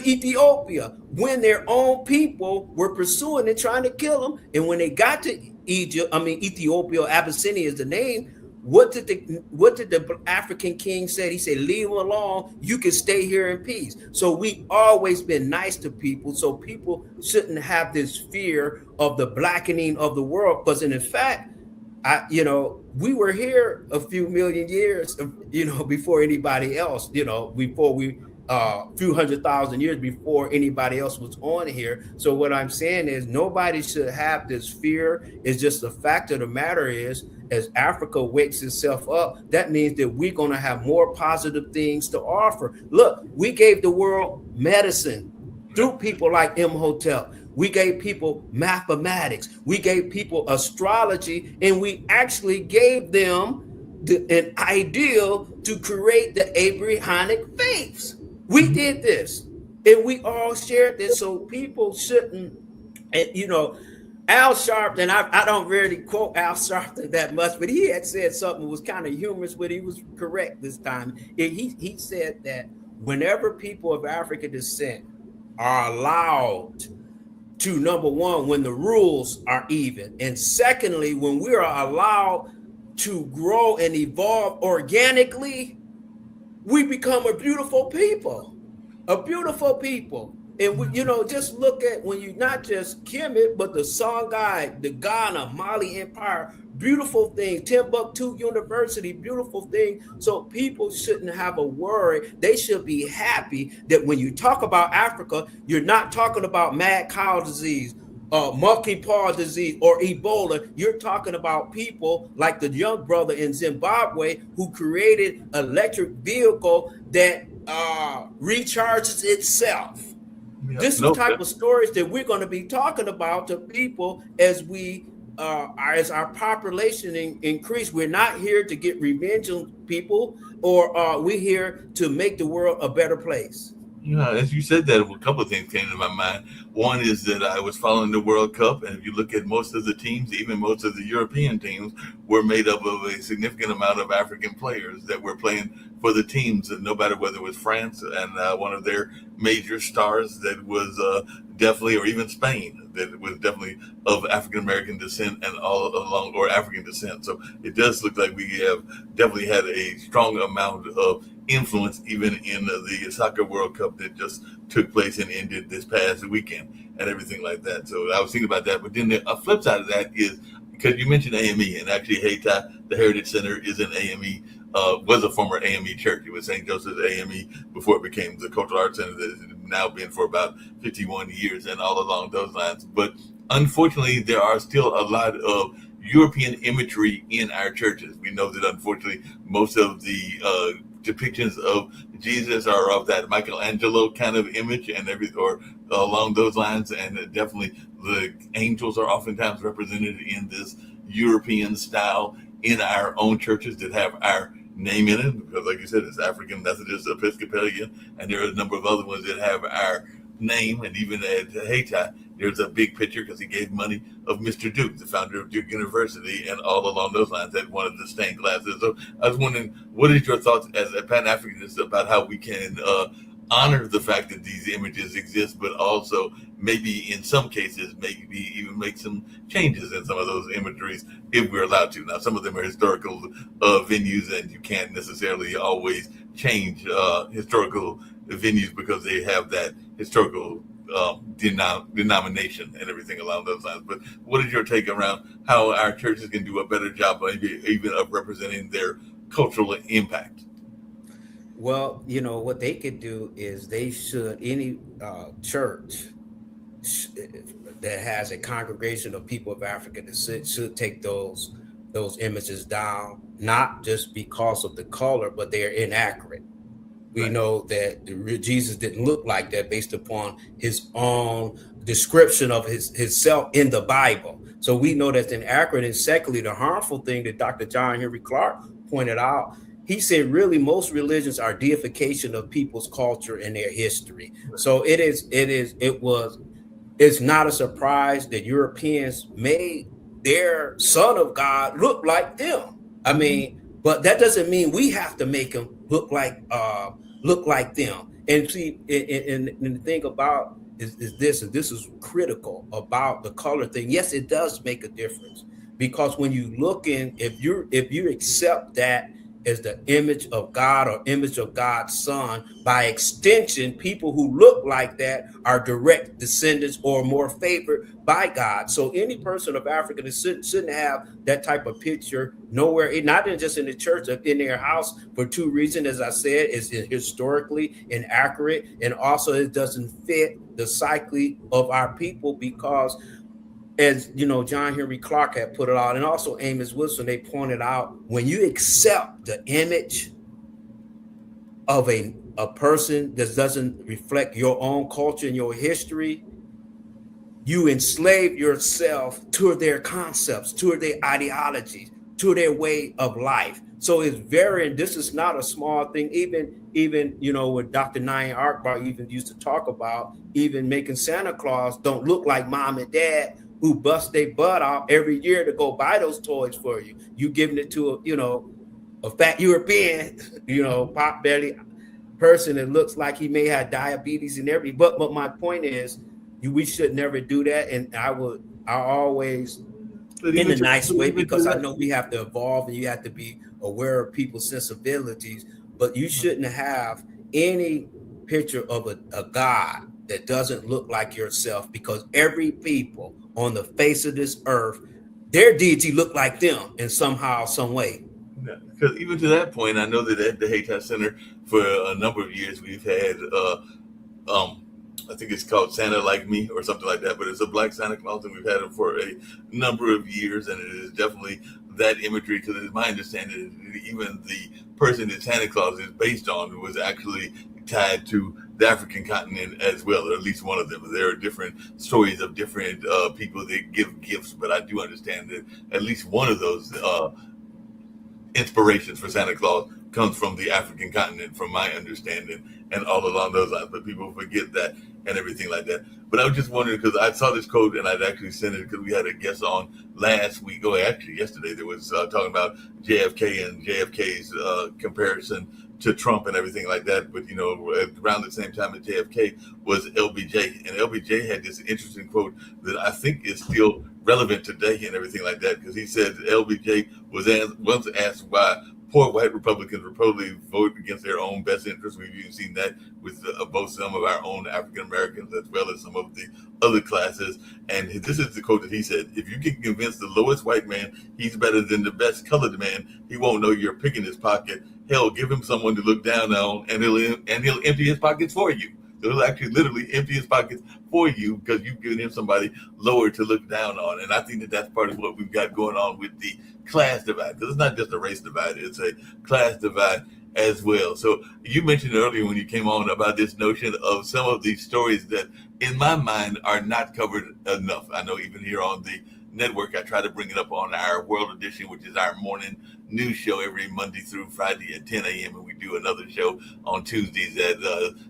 Ethiopia, when their own people were pursuing and trying to kill them. And when they got to Ethiopia, Abyssinia is the name. What did the African king say? He said, leave them alone. You can stay here in peace. So we always been nice to people. So people shouldn't have this fear of the blackening of the world. Because in fact, we were here a few million years, before anybody else, before we few 100,000 years before anybody else was on here. So what I'm saying is nobody should have this fear. It's just the fact of the matter is, as Africa wakes itself up, that means that we're going to have more positive things to offer. Look, we gave the world medicine through people like Imhotep. We gave people mathematics. We gave people astrology, and we actually gave them an ideal to create the Abrahamic faiths. We did this, and we all shared this, so people shouldn't, Al Sharpton, I don't really quote Al Sharpton that much, but he had said something that was kind of humorous, but he was correct this time. He said that whenever people of African descent are allowed to, number one, when the rules are even, and secondly, when we are allowed to grow and evolve organically, we become a beautiful people. And we, just look at when you not just Kemet, but the Songhai, the Ghana, Mali Empire, beautiful thing, Timbuktu University, beautiful thing. So people shouldn't have a worry. They should be happy that when you talk about Africa, you're not talking about mad cow disease, monkeypox disease, or Ebola. You're talking about people like the young brother in Zimbabwe who created an electric vehicle that recharges itself. Yeah, this is the type of stories that we're going to be talking about to people as we as our population increase. We're not here to get revenge on people, or we're here to make the world a better place. As you said that, a couple of things came to my mind. One is that I was following the World Cup, and if you look at most of the teams, even most of the European teams, were made up of a significant amount of African players that were playing for the teams, and no matter whether it was France and one of their major stars that was definitely, or even Spain, that was definitely of African American descent and all along, or African descent. So it does look like we have definitely had a strong amount of influence even in the Soccer World Cup that just took place and ended this past weekend and everything like that. So I was thinking about that. But then the flip side of that is, because you mentioned AME, and actually Hayti, the Heritage Center, is an AME, was a former AME church. It was St. Joseph's AME before it became the Cultural Arts Center that has now been for about 51 years and all along those lines. But unfortunately, there are still a lot of European imagery in our churches. We know that unfortunately most of the depictions of Jesus are of that Michelangelo kind of image and everything, or along those lines, and definitely the angels are oftentimes represented in this European style in our own churches that have our name in it, because like you said, it's African Methodist Episcopalian, and there are a number of other ones that have our name. And even at Hayti, there's a big picture, because he gave money, of Mr. Duke, the founder of Duke University, and all along those lines, that one of the stained glasses. So I was wondering, what is your thoughts as a Pan-Africanist about how we can honor the fact that these images exist, but also maybe in some cases, maybe even make some changes in some of those imageries if we're allowed to. Now, some of them are historical venues, and you can't necessarily always change historical venues because they have that historical denomination and everything along those lines. But what is your take around how our churches can do a better job, maybe even of representing their cultural impact? Well, you know, what they could do is any church that has a congregation of people of African descent should take those images down, not just because of the color, but they're inaccurate. We know that Jesus didn't look like that based upon his own description of his self in the Bible. So we know that's inaccurate. And secondly, the harmful thing that Dr. John Henry Clarke pointed out, he said, really, most religions are deification of people's culture and their history. So it's not a surprise that Europeans made their Son of God look like them. I mean, but that doesn't mean we have to make them look like them. And see, and the thing about is this, and this is critical about the color thing. Yes, it does make a difference, because when you look in, if you accept that as the image of God or image of God's Son, by extension, people who look like that are direct descendants or more favored by God. So any person of African descent shouldn't have that type of picture nowhere, not just in the church, in their house, for two reasons. As I said, it's historically inaccurate, and also it doesn't fit the psyche of our people, because, as you know, John Henry Clarke had put it out, and also Amos Wilson, they pointed out, when you accept the image of a person that doesn't reflect your own culture and your history, you enslave yourself to their concepts, to their ideologies, to their way of life. So it's this is not a small thing. Even you know, what Dr. Nyan Akbar even used to talk about, even making Santa Claus don't look like mom and dad, who bust their butt off every year to go buy those toys for you. You giving it to a fat European, pot belly person that looks like he may have diabetes and everything. But my point is, we should never do that. And I always, in a nice way, because I know we have to evolve and you have to be aware of people's sensibilities, but you shouldn't have any picture of a God that doesn't look like yourself, because every people on the face of this earth, their deity look like them in somehow, some way. Yeah, because even to that point, I know that at the Hayti Center for a number of years, we've had, I think it's called Santa Like Me or something like that, but it's a black Santa Claus, and we've had him for a number of years, and it is definitely that imagery, because it's my understanding that even the person that Santa Claus is based on was actually tied to the African continent as well, or at least one of them. There are different stories of different people that give gifts, but I do understand that at least one of those inspirations for Santa Claus comes from the African continent, from my understanding, and all along those lines. But people forget that and everything like that. But I was just wondering because I saw this quote and I'd actually sent it because we had a guest on last week. Oh, actually, yesterday there was talking about JFK and JFK's comparison to Trump and everything like that. But, around the same time as JFK was LBJ. And LBJ had this interesting quote that I think is still relevant today and everything like that, because he said LBJ was once asked why poor white Republicans would probably vote against their own best interests. We've even seen that with both some of our own African Americans as well as some of the other classes. And this is the quote that he said: "If you can convince the lowest white man he's better than the best colored man, he won't know you're picking his pocket. Hell, give him someone to look down on, and he'll empty his pockets for you." So he'll actually literally empty his pockets for you because you've given him somebody lower to look down on. And I think that that's part of what we've got going on with the class divide, because it's not just a race divide, it's a class divide as well. So you mentioned earlier when you came on about this notion of some of these stories that in my mind are not covered enough. I know even here on the network, I try to bring it up on our World Edition, which is our morning news show every Monday through Friday at 10 a.m. And we do another show on Tuesdays at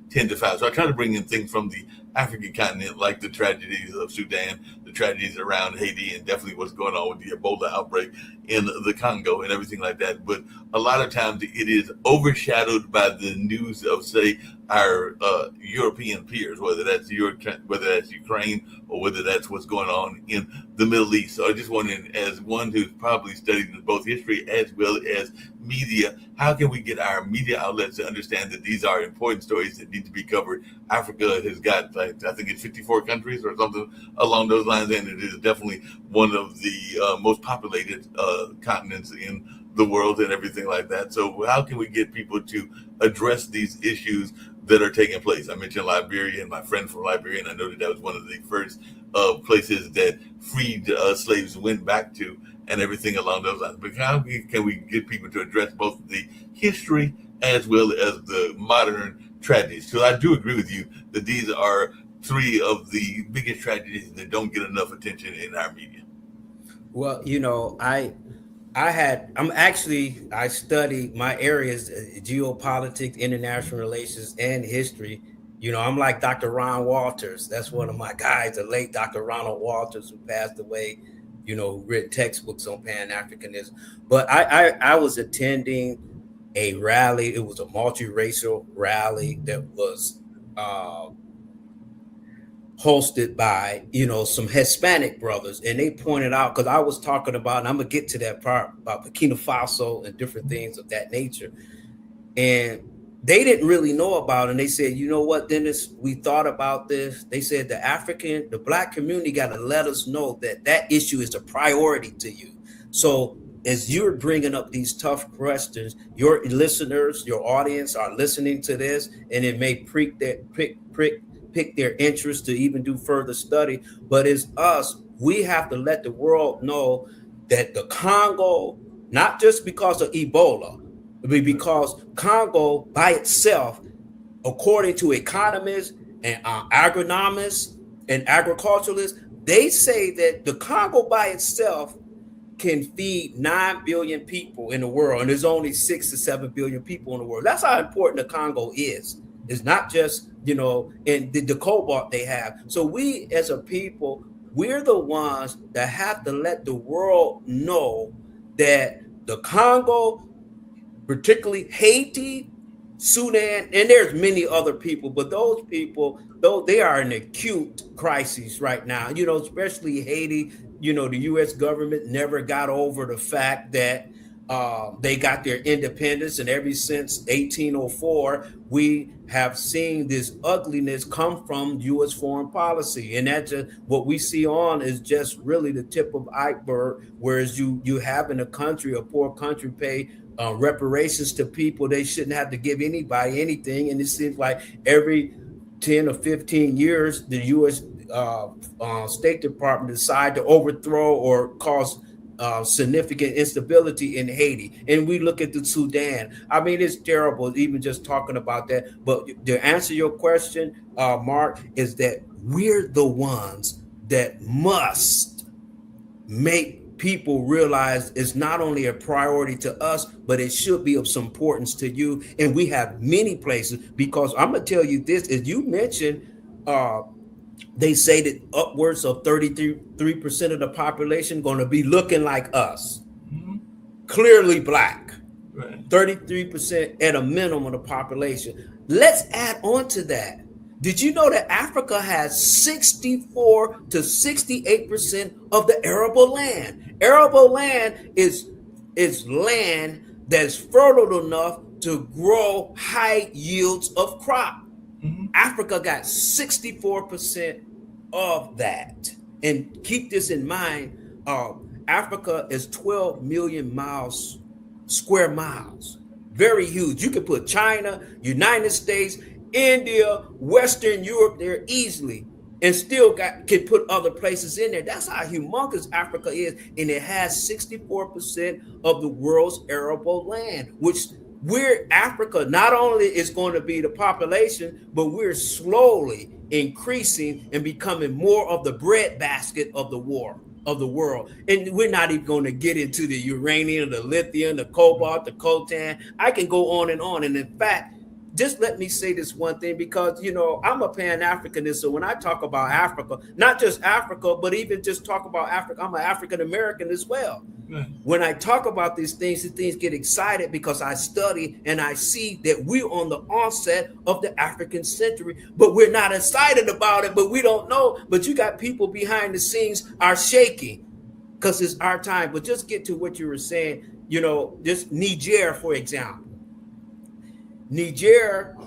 10 to 5. So I try to bring in things from the African continent, like the tragedies of Sudan, the tragedies around Haiti, and definitely what's going on with the Ebola outbreak in the Congo and everything like that. But a lot of times it is overshadowed by the news of, say, our European peers, whether that's Ukraine or whether that's what's going on in the Middle East. So I just wondering, as one who's probably studied both history as well as media, how can we get our media outlets to understand that these are important stories that need to be covered? Africa has got, I think it's 54 countries or something along those lines, and it is definitely one of the most populated continents in the world and everything like that. So how can we get people to address these issues that are taking place? I mentioned Liberia and my friend from Liberia, and I know that was one of the first places that freed slaves went back to and everything along those lines. But how can we get people to address both the history as well as the modern tragedies? So I do agree with you that these are three of the biggest tragedies that don't get enough attention in our media. Well, I study my areas, geopolitics, international relations, and history. I'm like Dr. Ron Walters. That's one of my guys, the late Dr. Ronald Walters, who passed away, written textbooks on Pan-Africanism. But I was attending a rally. It was a multiracial rally that was hosted by, some Hispanic brothers. And they pointed out, because I was talking about, and I'm going to get to that part about Burkina Faso and different things of that nature. And they didn't really know about it. And they said, you know what, Dennis, we thought about this. They said the Black community got to let us know that issue is a priority to you. So as you're bringing up these tough questions, your listeners, your audience are listening to this, and it may pick their interest to even do further study. But it's us, we have to let the world know that the Congo, not just because of Ebola, but because Congo by itself, according to economists and agronomists and agriculturalists, they say that the Congo by itself can feed 9 billion people in the world, and there's only 6 to 7 billion people in the world. That's how important the Congo is. It's not just, in the cobalt they have. So we as a people, we're the ones that have to let the world know that the Congo, particularly Haiti, Sudan, and there's many other people, but those people, though they are in acute crises right now, especially Haiti. The U.S. government never got over the fact that they got their independence, and ever since 1804, we have seen this ugliness come from U.S. foreign policy, and that's what we see on is just really the tip of iceberg. Whereas you have in a poor country, pay reparations to people they shouldn't have to give anybody anything, and it seems like every 10 or 15 years, the U.S. State Department decide to overthrow or cause significant instability in Haiti. And we look at the Sudan. I mean, it's terrible even just talking about that. But to answer your question, Mark, is that we're the ones that must make people realize it's not only a priority to us, but it should be of some importance to you. And we have many places, because I'm gonna tell you this, as you mentioned, they say that upwards of 33% of the population going to be looking like us, clearly black. Right. 33% at a minimum of the population. Let's add on to that. Did you know that Africa has 64 to 68% of the arable land? Arable land is land that's fertile enough to grow high yields of crop. Africa got 64% of that. And keep this in mind, Africa is 12 million square miles. Very huge. You can put China, United States, India, Western Europe there easily, and still can put other places in there. That's how humongous Africa is. And it has 64% of the world's arable land, which Africa not only is going to be the population, but we're slowly increasing and becoming more of the breadbasket of the world. And we're not even going to get into the uranium, the lithium, the cobalt, the coltan. I can go on. And in fact, just let me say this one thing, because, you know, I'm a Pan-Africanist. So when I talk about Africa, not just Africa, but even just talk about Africa, I'm an African-American as well. When I talk about these things get excited, because I study and I see that we're on the onset of the African century, but we're not excited about it, but we don't know. But you got people behind the scenes are shaking because it's our time. But just get to what you were saying, you know, just Niger, for example. Niger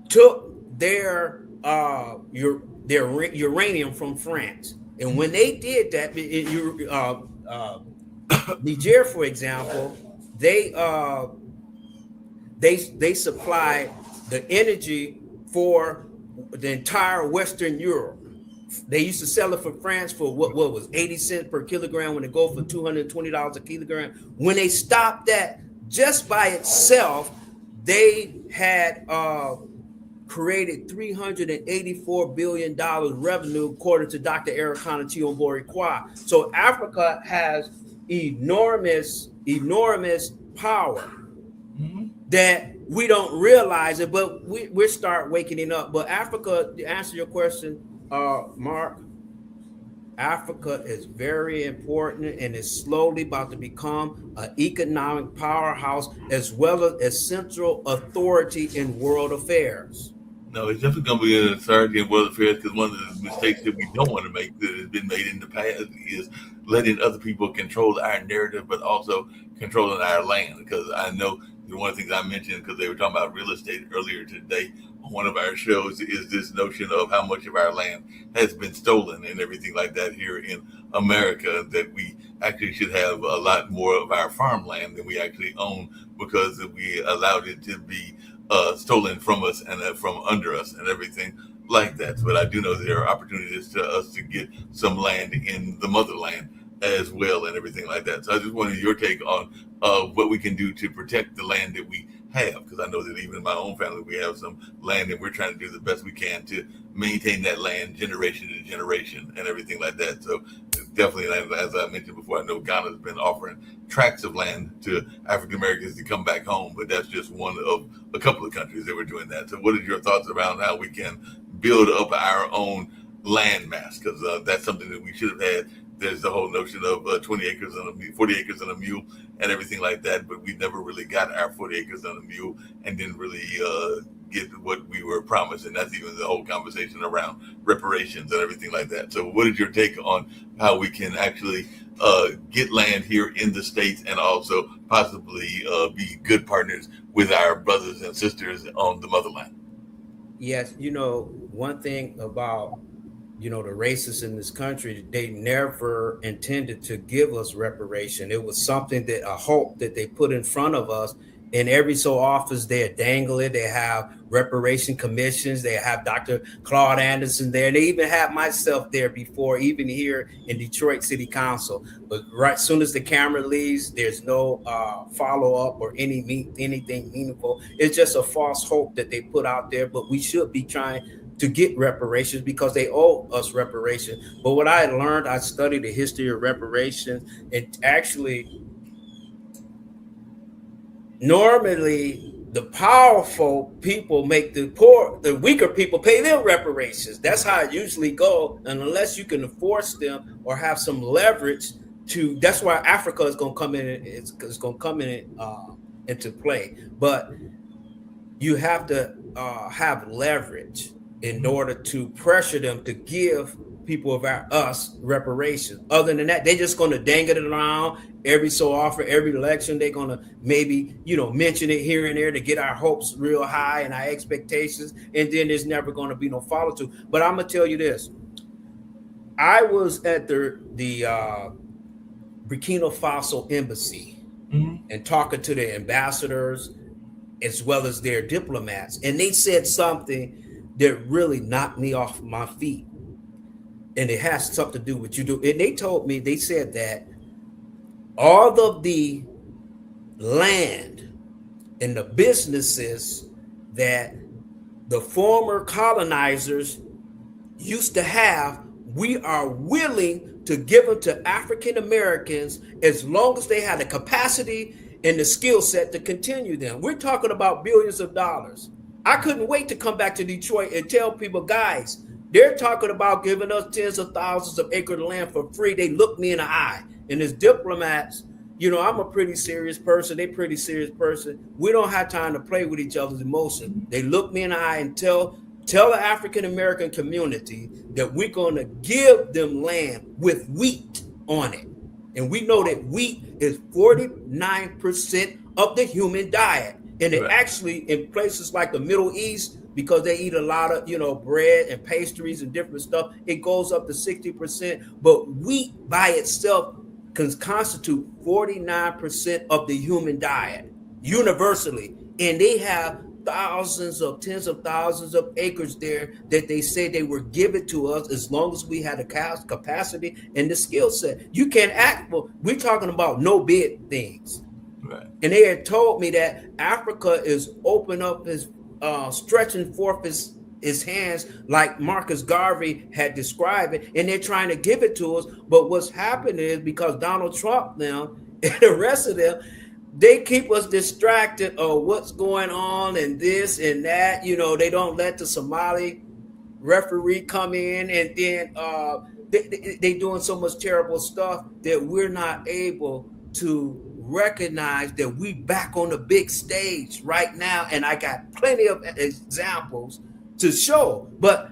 took their uranium from France, and when they did that, Niger, for example, they supplied the energy for the entire Western Europe. They used to sell it for France for what was 80 cents per kilogram when it go for $220 a kilogram. When they stopped that, just by itself, they had created $384 billion revenue, according to Dr. Arikana Chiombo-Ikwa. So Africa has enormous power that we don't realize it, but we start waking it up. But Africa, to answer your question, Mark, Africa is very important and is slowly about to become an economic powerhouse as well as a central authority in world affairs. No, it's definitely going to be an authority in world affairs, because one of the mistakes that we don't want to make that has been made in the past is letting other people control our narrative, but also controlling our land. Because I know one of the things I mentioned, because they were talking about real estate earlier today on one of our shows, is this notion of how much of our land has been stolen and everything like that here in America, that we actually should have a lot more of our farmland than we actually own, because we allowed it to be stolen from us and from under us and everything like that. But I do know there are opportunities to us to get some land in the motherland as well and everything like that. So I just wanted your take on what we can do to protect the land that we have, because I know that even in my own family we have some land, and we're trying to do the best we can to maintain that land generation to generation and everything like that. So definitely, as I mentioned before, I know Ghana's been offering tracts of land to African Americans to come back home, but that's just one of a couple of countries that were doing that. So what are your thoughts around how we can build up our own land mass? Because that's something that we should have had. There's the whole notion of 40 acres on a mule and everything like that, but we never really got our 40 acres on a mule and didn't really get what we were promised. And that's even the whole conversation around reparations and everything like that. So what is your take on how we can actually get land here in the States and also possibly be good partners with our brothers and sisters on the motherland? Yes, you know, one thing about the racists in this country, they never intended to give us reparation. It was something that a hope that they put in front of us. And every so often they dangle it. They have reparation commissions. They have Dr. Claude Anderson there. They even had myself there before, even here in Detroit City Council. But right soon as the camera leaves, there's no follow-up or anything meaningful. It's just a false hope that they put out there. But we should be trying to get reparations because they owe us reparations. But what I learned, I studied the history of reparations, and actually, normally the powerful people make the weaker people pay them reparations. That's how it usually goes. And unless you can force them or have some leverage to, that's why Africa is going to come in. It's going to come in into play. But you have to have leverage in order to pressure them to give people of us reparations. Other than that, they're just going to dangle it around every so often, every election. They're going to maybe, mention it here and there to get our hopes real high and our expectations. And then there's never going to be no follow through. But I'm going to tell you this. I was at the Burkina Faso embassy and talking to the ambassadors as well as their diplomats. And they said something that really knocked me off my feet. And it has something to do with what you do. And they told me, they said that all of the land and the businesses that the former colonizers used to have, we are willing to give them to African Americans as long as they have the capacity and the skill set to continue them. We're talking about billions of dollars. I couldn't wait to come back to Detroit and tell people, guys, they're talking about giving us tens of thousands of acres of land for free. They look me in the eye. And as diplomats, I'm a pretty serious person. They pretty serious person. We don't have time to play with each other's emotions. They look me in the eye and tell the African-American community that we're going to give them land with wheat on it. And we know that wheat is 49% of the human diet. And it actually, in places like the Middle East, because they eat a lot of, bread and pastries and different stuff, it goes up to 60%. But wheat by itself can constitute 49% of the human diet universally. And they have tens of thousands of acres there that they say they were given to us as long as we had the capacity and the skill set. You can't act, we're talking about no bid things. Right. And they had told me that Africa is open up his stretching forth his hands like Marcus Garvey had described it, and they're trying to give it to us. But what's happening is because Donald Trump now and the rest of them, they keep us distracted of what's going on and this and that. They don't let the Somali referee come in, and then they doing so much terrible stuff that we're not able to recognize that we back on the big stage right now. And I got plenty of examples to show, but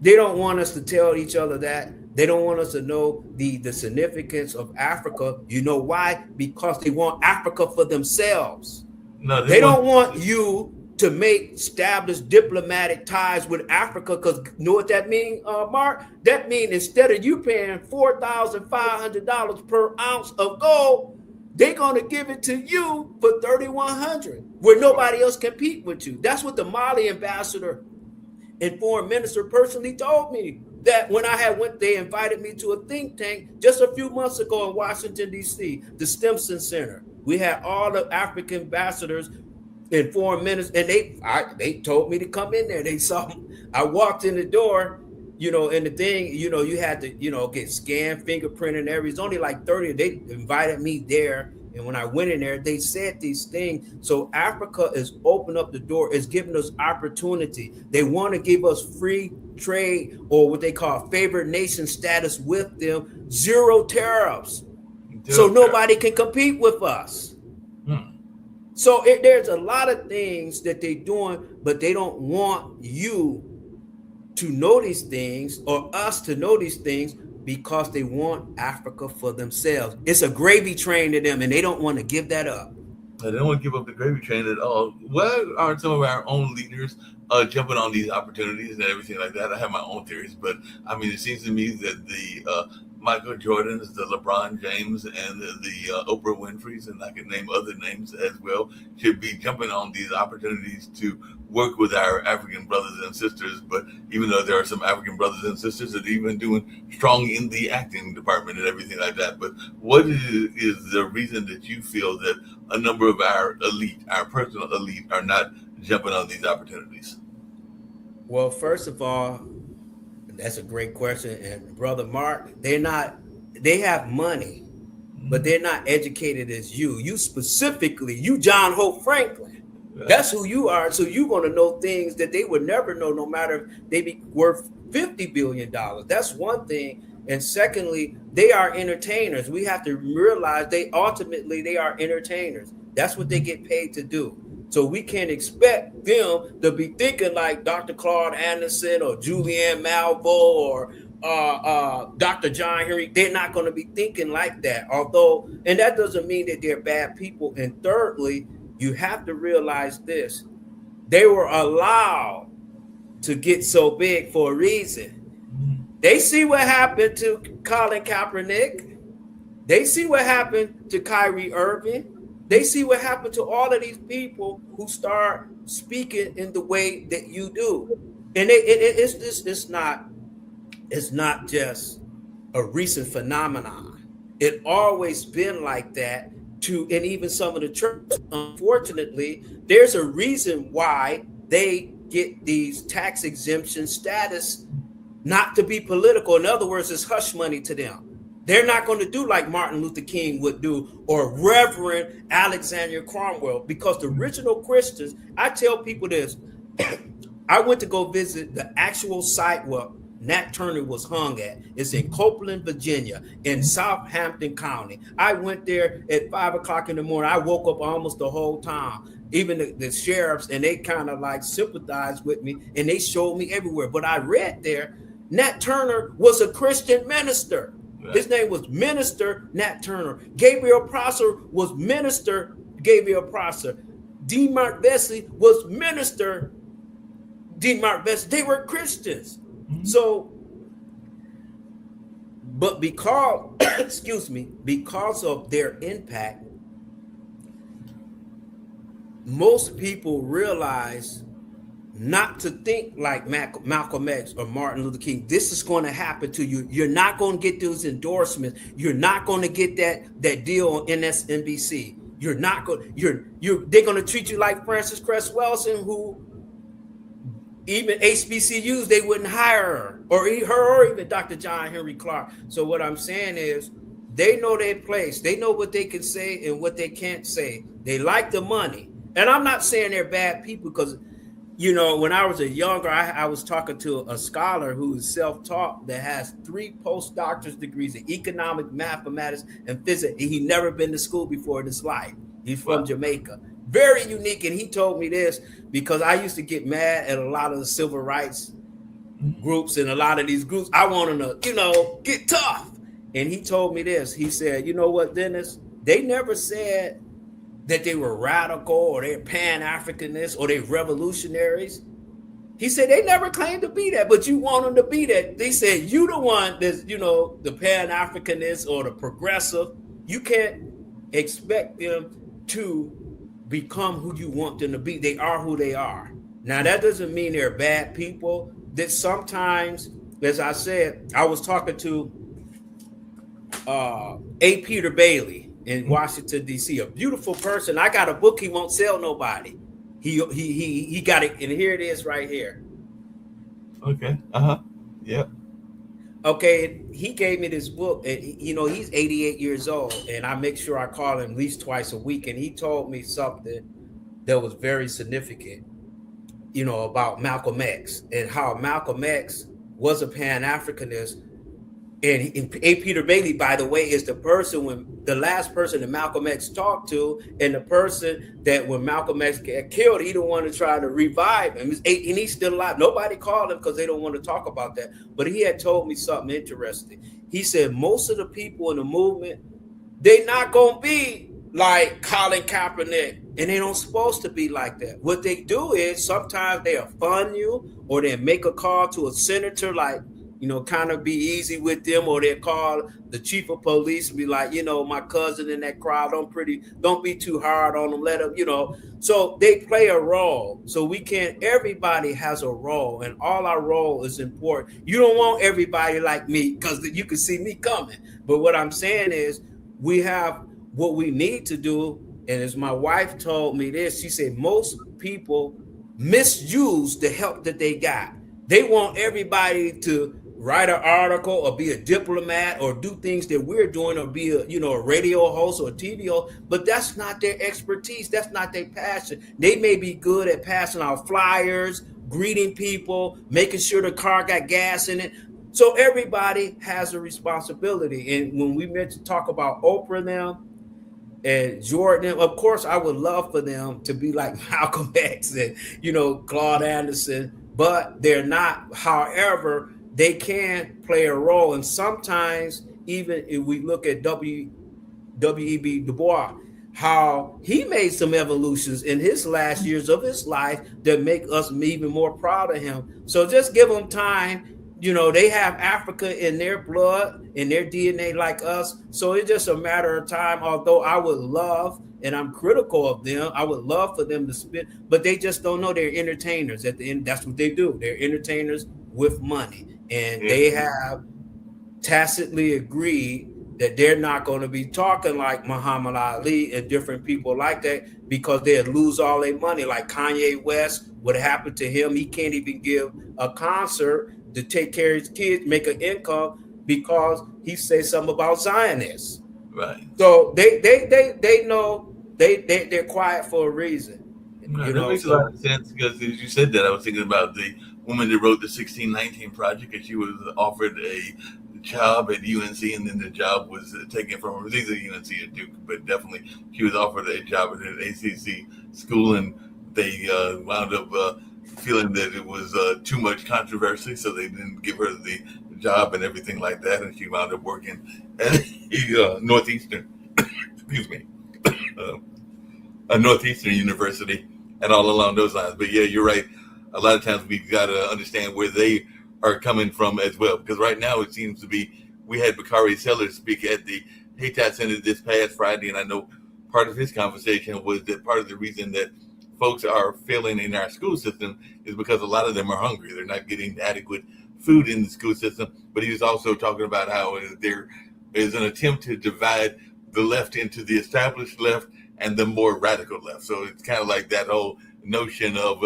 they don't want us to tell each other that. They don't want us to know the significance of Africa. You know why? Because they want Africa for themselves. No, they don't want you to establish diplomatic ties with Africa, because you know what that means, Mark? That means instead of you paying $4,500 per ounce of gold, they're going to give it to you for $3,100, where nobody else compete with you. That's what the Mali ambassador and foreign minister personally told me. That when they invited me to a think tank just a few months ago in Washington, D.C., the Stimson Center. We had all the African ambassadors and foreign ministers, and they told me to come in there. They saw me. I walked in the door, and the thing, you had to, get scanned, fingerprinted, and everything. It's only like 30. They invited me there. And when I went in there, they said these things. So Africa is opening up the door, is giving us opportunity. They want to give us free trade, or what they call favored nation status with them, zero tariffs. So nobody can compete with us. So there's a lot of things that they're doing, but they don't want you to know these things or us to know these things, because they want Africa for themselves. It's a gravy train to them, and they don't want to give that up. They don't want to give up the gravy train at all. What are some of our own leaders jumping on these opportunities and everything like that? I have my own theories, but it seems to me that the Michael Jordans, the LeBron James, and the Oprah Winfreys, and I can name other names as well, should be jumping on these opportunities to work with our African brothers and sisters. But even though there are some African brothers and sisters that are even doing strong in the acting department and everything like that, but what is the reason that you feel that a number of our elite, our personal elite, are not jumping on these opportunities? Well, first of all, that's a great question. And Brother Mark, they have money, but they're not educated as you. You specifically, you John Hope Franklin. That's who you are. So you're going to know things that they would never know, no matter if they be worth $50 billion. That's one thing. And secondly, they are entertainers. We have to realize they are entertainers. That's what they get paid to do. So we can't expect them to be thinking like Dr. Claude Anderson or Julianne Malveaux or Dr. John Henry. They're not going to be thinking like that. Although, and that doesn't mean that they're bad people. And thirdly, you have to realize this. They were allowed to get so big for a reason. They see what happened to Colin Kaepernick. They see what happened to Kyrie Irving. They see what happened to all of these people who start speaking in the way that you do. And it's not just a recent phenomenon. It always been like that and even some of the churches, unfortunately, there's a reason why they get these tax exemption status, not to be political. In other words, it's hush money to them. They're not going to do like Martin Luther King would do or Reverend Alexander Cromwell, because the original Christians, I tell people this, I went to go visit the actual site where Nat Turner was hung at. It's in Copeland, Virginia, in Southampton County. I went there at 5 o'clock in the morning. I woke up almost the whole time. Even the sheriffs, and they kind of like sympathized with me, and they showed me everywhere. But I read there, Nat Turner was a Christian minister. His name was Minister Nat Turner. Gabriel Prosser was Minister Gabriel Prosser. D. Mark Vesey was Minister D. Mark Vesey. They were Christians. So, but because, because of their impact, most people realize not to think like Malcolm X or Martin Luther King. This is going to happen to you. You're not going to get those endorsements. You're not going to get that deal on MSNBC. You're not going. They're going to treat you like Frances Cress Welsing, who even HBCUs they wouldn't hire her, or even Dr. John Henry Clark. So what I'm saying is, they know their place. They know what they can say and what they can't say. They like the money, and I'm not saying they're bad people, because, you know, when I was younger, I was talking to a scholar who is self-taught that has 3 postdoctorate degrees in economics, mathematics, and physics. And he never been to school before in his life. He's from Jamaica. Very unique. And he told me this because I used to get mad at a lot of the civil rights groups and a lot of these groups. I want them to, get tough. And he told me this. He said, you know what, Dennis? They never said that they were radical or they're Pan-Africanists or they're revolutionaries. He said they never claimed to be that, but you want them to be that. They said you the one that's, the Pan-Africanist or the progressive. You can't expect them to become who you want them to be. They are who they are. Now, that doesn't mean they're bad people. That sometimes, as I said, I was talking to A. Peter Bailey in Washington, D.C., a beautiful person. I got a book he won't sell nobody. He got it, and here it is right here. Okay. Yep. Okay, he gave me this book, and he's 88 years old, and I make sure I call him at least twice a week, and he told me something that was very significant, about Malcolm X and how Malcolm X was a Pan-Africanist. And A. Peter Bailey, by the way, is the last person that Malcolm X talked to, and the person that when Malcolm X got killed, he don't want to try to revive him. And he's still alive. Nobody called him because they don't want to talk about that. But he had told me something interesting. He said most of the people in the movement, they're not going to be like Colin Kaepernick, and they don't supposed to be like that. What they do is sometimes they'll fund you, or they'll make a call to a senator like, kind of be easy with them, or they'll call the chief of police and be like, my cousin in that crowd, don't be too hard on them, let them, So they play a role. So everybody has a role, and all our role is important. You don't want everybody like me, because you can see me coming. But what I'm saying is, we have what we need to do. And as my wife told me this, she said most people misuse the help that they got. They want everybody to write an article or be a diplomat or do things that we're doing or be a radio host or a TV host, but that's not their expertise. That's not their passion. They may be good at passing out flyers, greeting people, making sure the car got gas in it. So everybody has a responsibility. And when we talk about Oprah now and Jordan, of course, I would love for them to be like Malcolm X and, Claude Anderson, but they're not. However, they can play a role. And sometimes, even if we look at W.E.B. Du Bois, how he made some evolutions in his last years of his life that make us even more proud of him. So just give them time. They have Africa in their blood, in their DNA like us. So it's just a matter of time. Although I would love, and I'm critical of them, I would love for them to spit, but they just don't know they're entertainers. At the end, that's what they do. They're entertainers with money. And they have tacitly agreed that they're not going to be talking like Muhammad Ali and different people like that, because they'd lose all their money. Like Kanye West, what happened to him, he can't even give a concert to take care of his kids, make an income, because he says something about Zionists. Right. So they know they're quiet for a reason. That makes a lot of sense, because as you said that, I was thinking about the woman that wrote the 1619 Project, and she was offered a job at UNC, and then the job was taken from her. It was either UNC or Duke, but definitely she was offered a job at an ACC school, and they wound up feeling that it was too much controversy, so they didn't give her the job and everything like that, and she wound up working at Northeastern, excuse me, a Northeastern University, and all along those lines. But yeah, you're right. A lot of times we got to understand where they are coming from as well, because right now it seems to be, we had Bakari Sellers speak at the Hayti Center this past Friday, and I know part of his conversation was that part of the reason that folks are failing in our school system is because a lot of them are hungry. They're not getting adequate food in the school system. But he was also talking about how there is an attempt to divide the left into the established left and the more radical left. So it's kind of like that whole notion of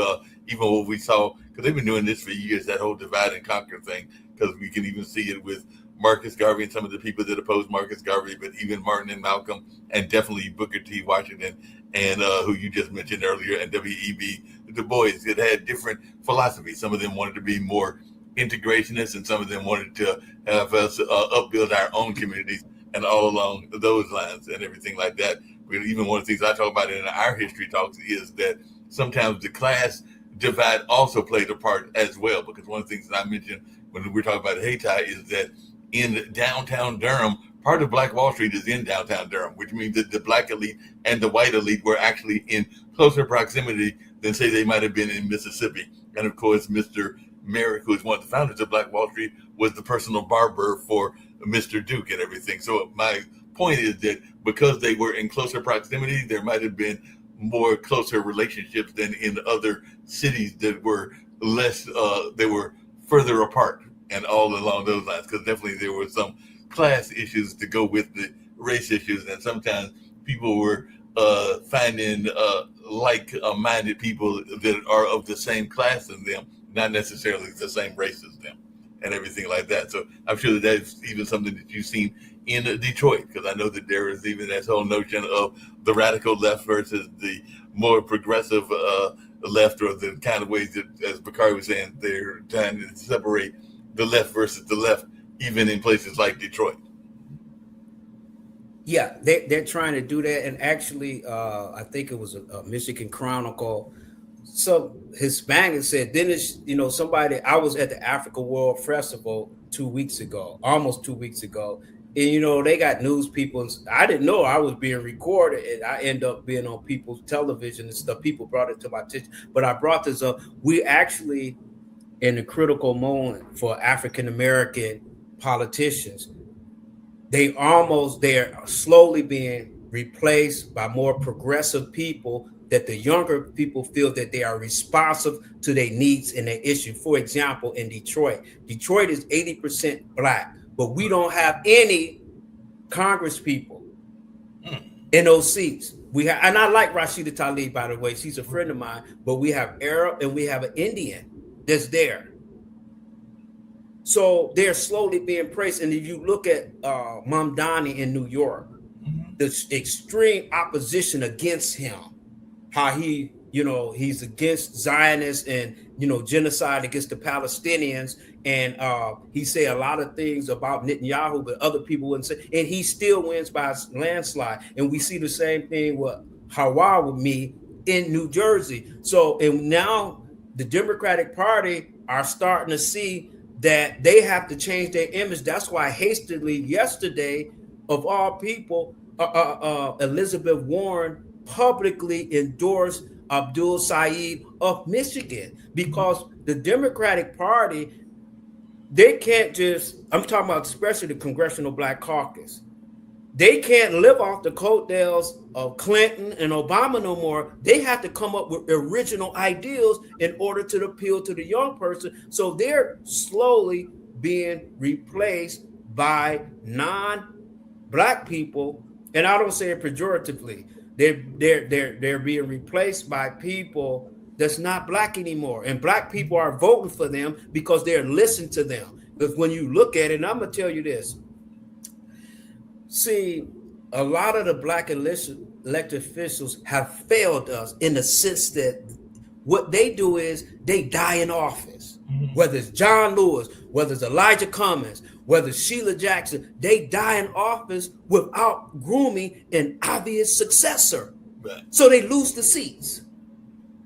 even what we saw, because they've been doing this for years, that whole divide and conquer thing, because we can even see it with Marcus Garvey and some of the people that oppose Marcus Garvey, but even Martin and Malcolm, and definitely Booker T. Washington, and who you just mentioned earlier, and W.E.B. Du Bois. It had different philosophies. Some of them wanted to be more integrationist, and some of them wanted to have us upbuild our own communities, and all along those lines and everything like that. But even one of the things I talk about in our history talks is that sometimes the class divide also played a part as well, because one of the things that I mentioned when we're talking about Hayti is that in downtown Durham, part of Black Wall Street is in downtown Durham, which means that the Black elite and the white elite were actually in closer proximity than, say, they might have been in Mississippi. And of course, Mr. Merrick, who is one of the founders of Black Wall Street, was the personal barber for Mr. Duke and everything. So my point is that because they were in closer proximity, there might have been more closer relationships than in other cities that were less, they were further apart, and all along those lines, because definitely there were some class issues to go with the race issues, and sometimes people were finding like-minded people that are of the same class as them, not necessarily the same race as them, and everything like that. So I'm sure that that's even something that you've seen in Detroit, because I know that there is even that whole notion of the radical left versus the more progressive left, or the kind of ways that, as Bakari was saying, they're trying to separate the left versus the left, even in places like Detroit. Yeah, they're trying to do that. And actually, I think it was a Michigan Chronicle. So Hispanic said, then it's, somebody, I was at the Africa World Festival 2 weeks ago, almost 2 weeks ago. And, they got news people. I didn't know I was being recorded, and I end up being on people's television and stuff. People brought it to my attention. But I brought this up. We actually, in a critical moment for African-American politicians, they're slowly being replaced by more progressive people, that the younger people feel that they are responsive to their needs and their issues. For example, in Detroit is 80% Black, but we don't have any Congress people in those seats. We have, and I like Rashida Tlaib, by the way, she's a friend of mine, but we have Arab and we have an Indian that's there. So they're slowly being praised. And if you look at Mamdani in New York, the extreme opposition against him, how he, he's against Zionists and, genocide against the Palestinians. And he say a lot of things about Netanyahu, but other people wouldn't say, and he still wins by a landslide. And we see the same thing with Hawami in New Jersey. So, and now the Democratic Party are starting to see that they have to change their image. That's why hastily yesterday, of all people, Elizabeth Warren publicly endorsed Abdul Saeed of Michigan, because the Democratic Party, they can't just, I'm talking about especially the Congressional Black Caucus, they can't live off the coattails of Clinton and Obama no more. They have to come up with original ideals in order to appeal to the young person. So they're slowly being replaced by non-Black people, and I don't say it pejoratively. They're being replaced by people that's not Black anymore, and Black people are voting for them because they're listening to them. Because when you look at it, and I'm gonna tell you this. See, a lot of the Black elected officials have failed us in the sense that what they do is they die in office. Whether it's John Lewis, whether it's Elijah Cummings, whether it's Sheila Jackson, they die in office without grooming an obvious successor. Right. So they lose the seats.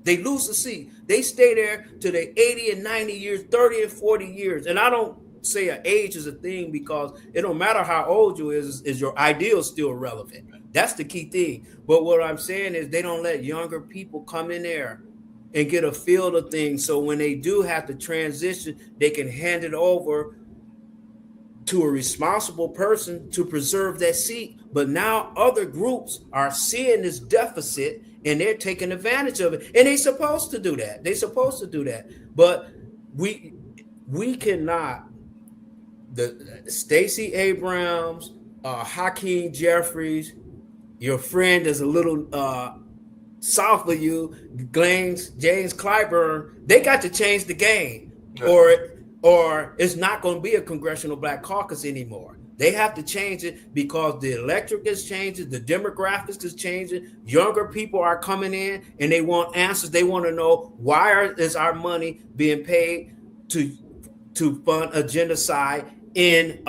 They lose the seat. They stay there till they're 80 and 90 years, 30 and 40 years. And I don't say an age is a thing, because it don't matter how old you is your ideal still relevant. That's the key thing. But what I'm saying is they don't let younger people come in there and get a feel of things. So when they do have to transition, they can hand it over to a responsible person to preserve that seat. But now other groups are seeing this deficit and they're taking advantage of it. And they're supposed to do that. They're supposed to do that. But we cannot. The Stacey Abrams, Hakeem Jeffries, your friend is a little south of you, James Clyburn, they got to change the game, or it's not going to be a Congressional Black Caucus anymore. They have to change it because the electorate is changing, the demographics is changing, younger people are coming in and they want answers. They want to know, why is our money being paid to fund a genocide in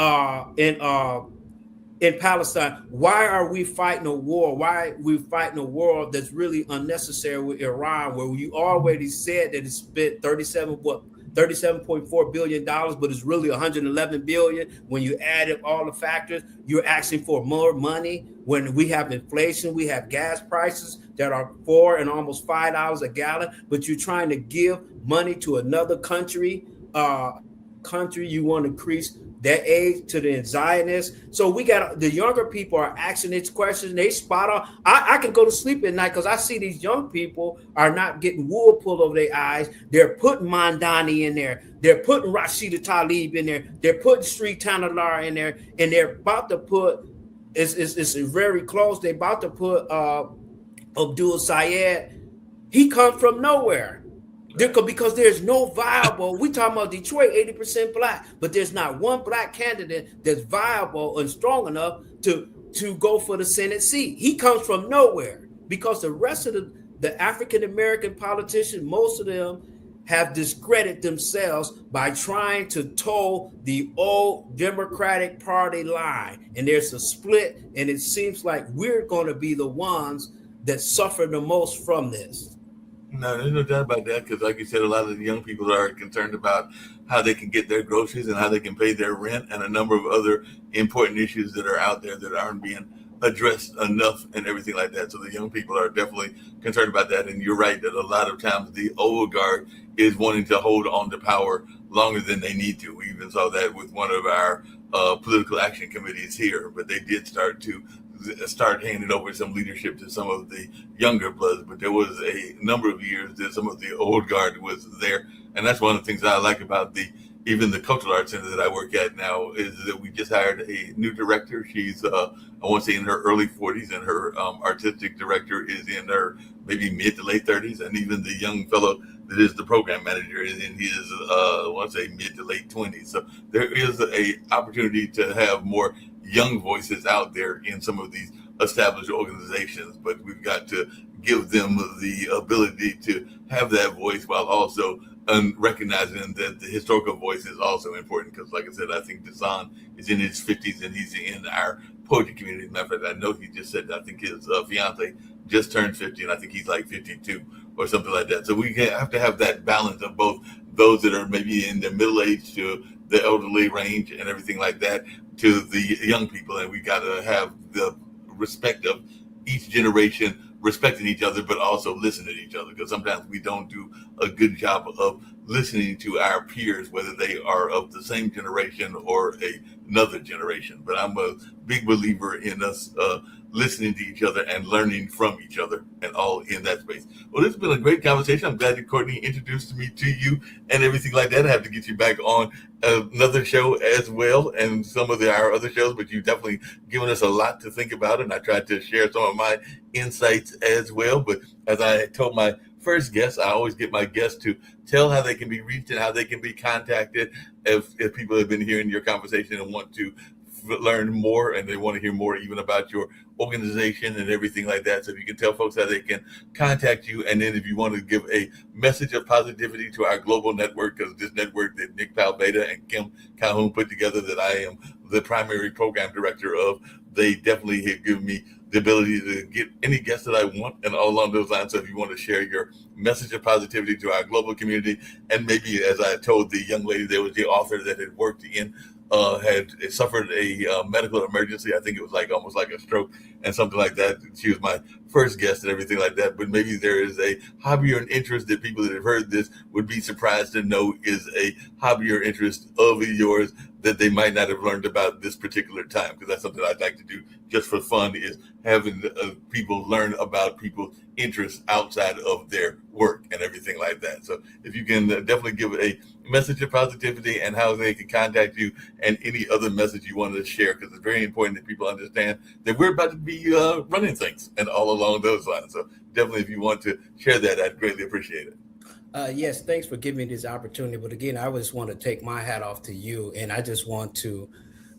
Palestine? Why are we fighting a war? Why are we fighting a war that's really unnecessary with Iran, where you already said that it spent $37.4 billion, but it's really 111 billion. When you add up all the factors, you're asking for more money when we have inflation, we have gas prices that are $4 and almost $5 a gallon, but you're trying to give money to another country. You want to increase that aid to the Zionists. So we got the younger people are asking these questions. They spot on. I can go to sleep at night because I see these young people are not getting wool pulled over their eyes. They're putting Mamdani in there. They're putting Rashida Tlaib in there. They're putting Sri Tanalar in there, and they're about to put. It's very close. They're about to put Abdul Sayed. He comes from nowhere. Because there's no viable, we talking about Detroit, 80% Black, but there's not one Black candidate that's viable and strong enough to go for the Senate seat. He comes from nowhere because the rest of the African-American politicians, most of them have discredited themselves by trying to toe the old Democratic Party line. And there's a split, and it seems like we're going to be the ones that suffer the most from this. No, there's no doubt about that, because like you said, a lot of the young people are concerned about how they can get their groceries and how they can pay their rent, and a number of other important issues that are out there that aren't being addressed enough and everything like that. So the young people are definitely concerned about that. And you're right that a lot of times the old guard is wanting to hold on to power longer than they need to. We even saw that with one of our political action committees here, but they did start handing over some leadership to some of the younger bloods, but there was a number of years that some of the old guard was there. And that's one of the things I like about even the Cultural Arts Center that I work at now, is that we just hired a new director. She's I want to say in her early 40s, and her artistic director is in her maybe mid to late 30s, and even the young fellow that is the program manager, and he is, I want to say, mid to late 20s. So there is a opportunity to have more young voices out there in some of these established organizations, but we've got to give them the ability to have that voice while also recognizing that the historical voice is also important. Because, like I said, I think Desan is in his 50s and he's in our poetry community. Matter of fact, I know he just said, I think his fiance just turned 50, and I think he's like 52 or something like that. So we have to have that balance of both those that are maybe in the middle age to the elderly range and everything like that to the young people. And we got to have the respect of each generation respecting each other, but also listening to each other, because sometimes we don't do a good job of listening to our peers, whether they are of the same generation or another generation. But I'm a big believer in us listening to each other and learning from each other, and all in that space. Well, this has been a great conversation. I'm glad that Courtney introduced me to you and everything like that. I have to get you back on another show as well, and some of our other shows, but you've definitely given us a lot to think about, and I tried to share some of my insights as well. But as I told my first guest, I always get my guests to tell how they can be reached and how they can be contacted if people have been hearing your conversation and want to learn more, and they want to hear more even about your organization and everything like that. So if you can tell folks how they can contact you, and then if you want to give a message of positivity to our global network, because this network that Nick Palbeda and Kim Calhoun put together, that I am the primary program director of, they definitely have given me the ability to get any guest that I want, and all along those lines. So if you want to share your message of positivity to our global community, and maybe, as I told the young lady, there was the author that had worked in had suffered a medical emergency. I think it was like almost like a stroke and something like that. She was my first guest and everything like that. But maybe there is a hobby or an interest that people that have heard this would be surprised to know is a hobby or interest of yours that they might not have learned about this particular time. Because that's something I'd like to do just for fun, is having people learn about people's interests outside of their work and everything like that. So if you can definitely give a message of positivity and how they can contact you, and any other message you wanted to share, because it's very important that people understand that we're about to be running things and all along those lines. So definitely, if you want to share that, I'd greatly appreciate it. Yes, thanks for giving me this opportunity. But again, I just want to take my hat off to you, and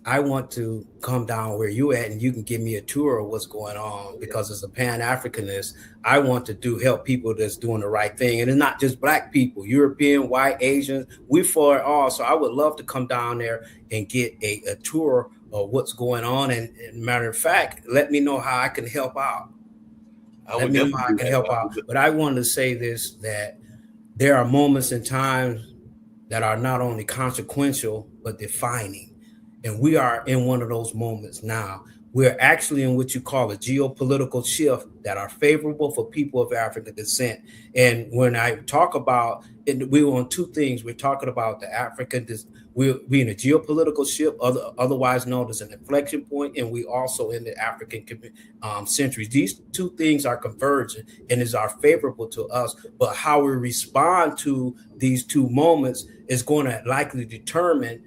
I want to come down where you at, and you can give me a tour of what's going on, because as a Pan-Africanist, I want to help people that's doing the right thing. And it's not just Black people, European, white, Asians, we for it all. So I would love to come down there and get a tour of what's going on. And matter of fact, let me know how I can help out. Let me know how I can help out. But I wanted to say this, that there are moments and times that are not only consequential, but defining. And we are in one of those moments now. We're actually in what you call a geopolitical shift that are favorable for people of African descent. And when I talk about, and we on two things, we're talking about the African, we're in a geopolitical shift, otherwise known as an inflection point, and we also in the African centuries. These two things are converging and are favorable to us, but how we respond to these two moments is going to likely determine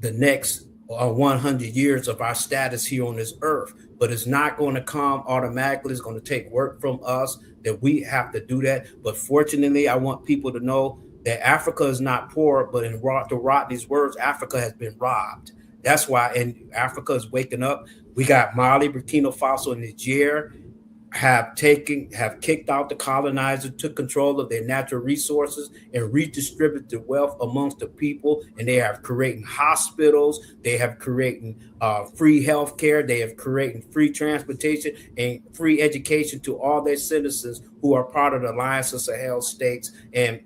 the next 100 years of our status here on this earth. But it's not going to come automatically. It's going to take work from us, that we have to do that. But fortunately, I want people to know that Africa is not poor, but to Rodney's words, Africa has been robbed. That's why, and Africa is waking up. We got Mali, Burkina Faso, and Niger have kicked out the colonizers, took control of their natural resources, and redistributed the wealth amongst the people. And they have created hospitals, they have created free healthcare, they have created free transportation and free education to all their citizens who are part of the Alliance of Sahel states. And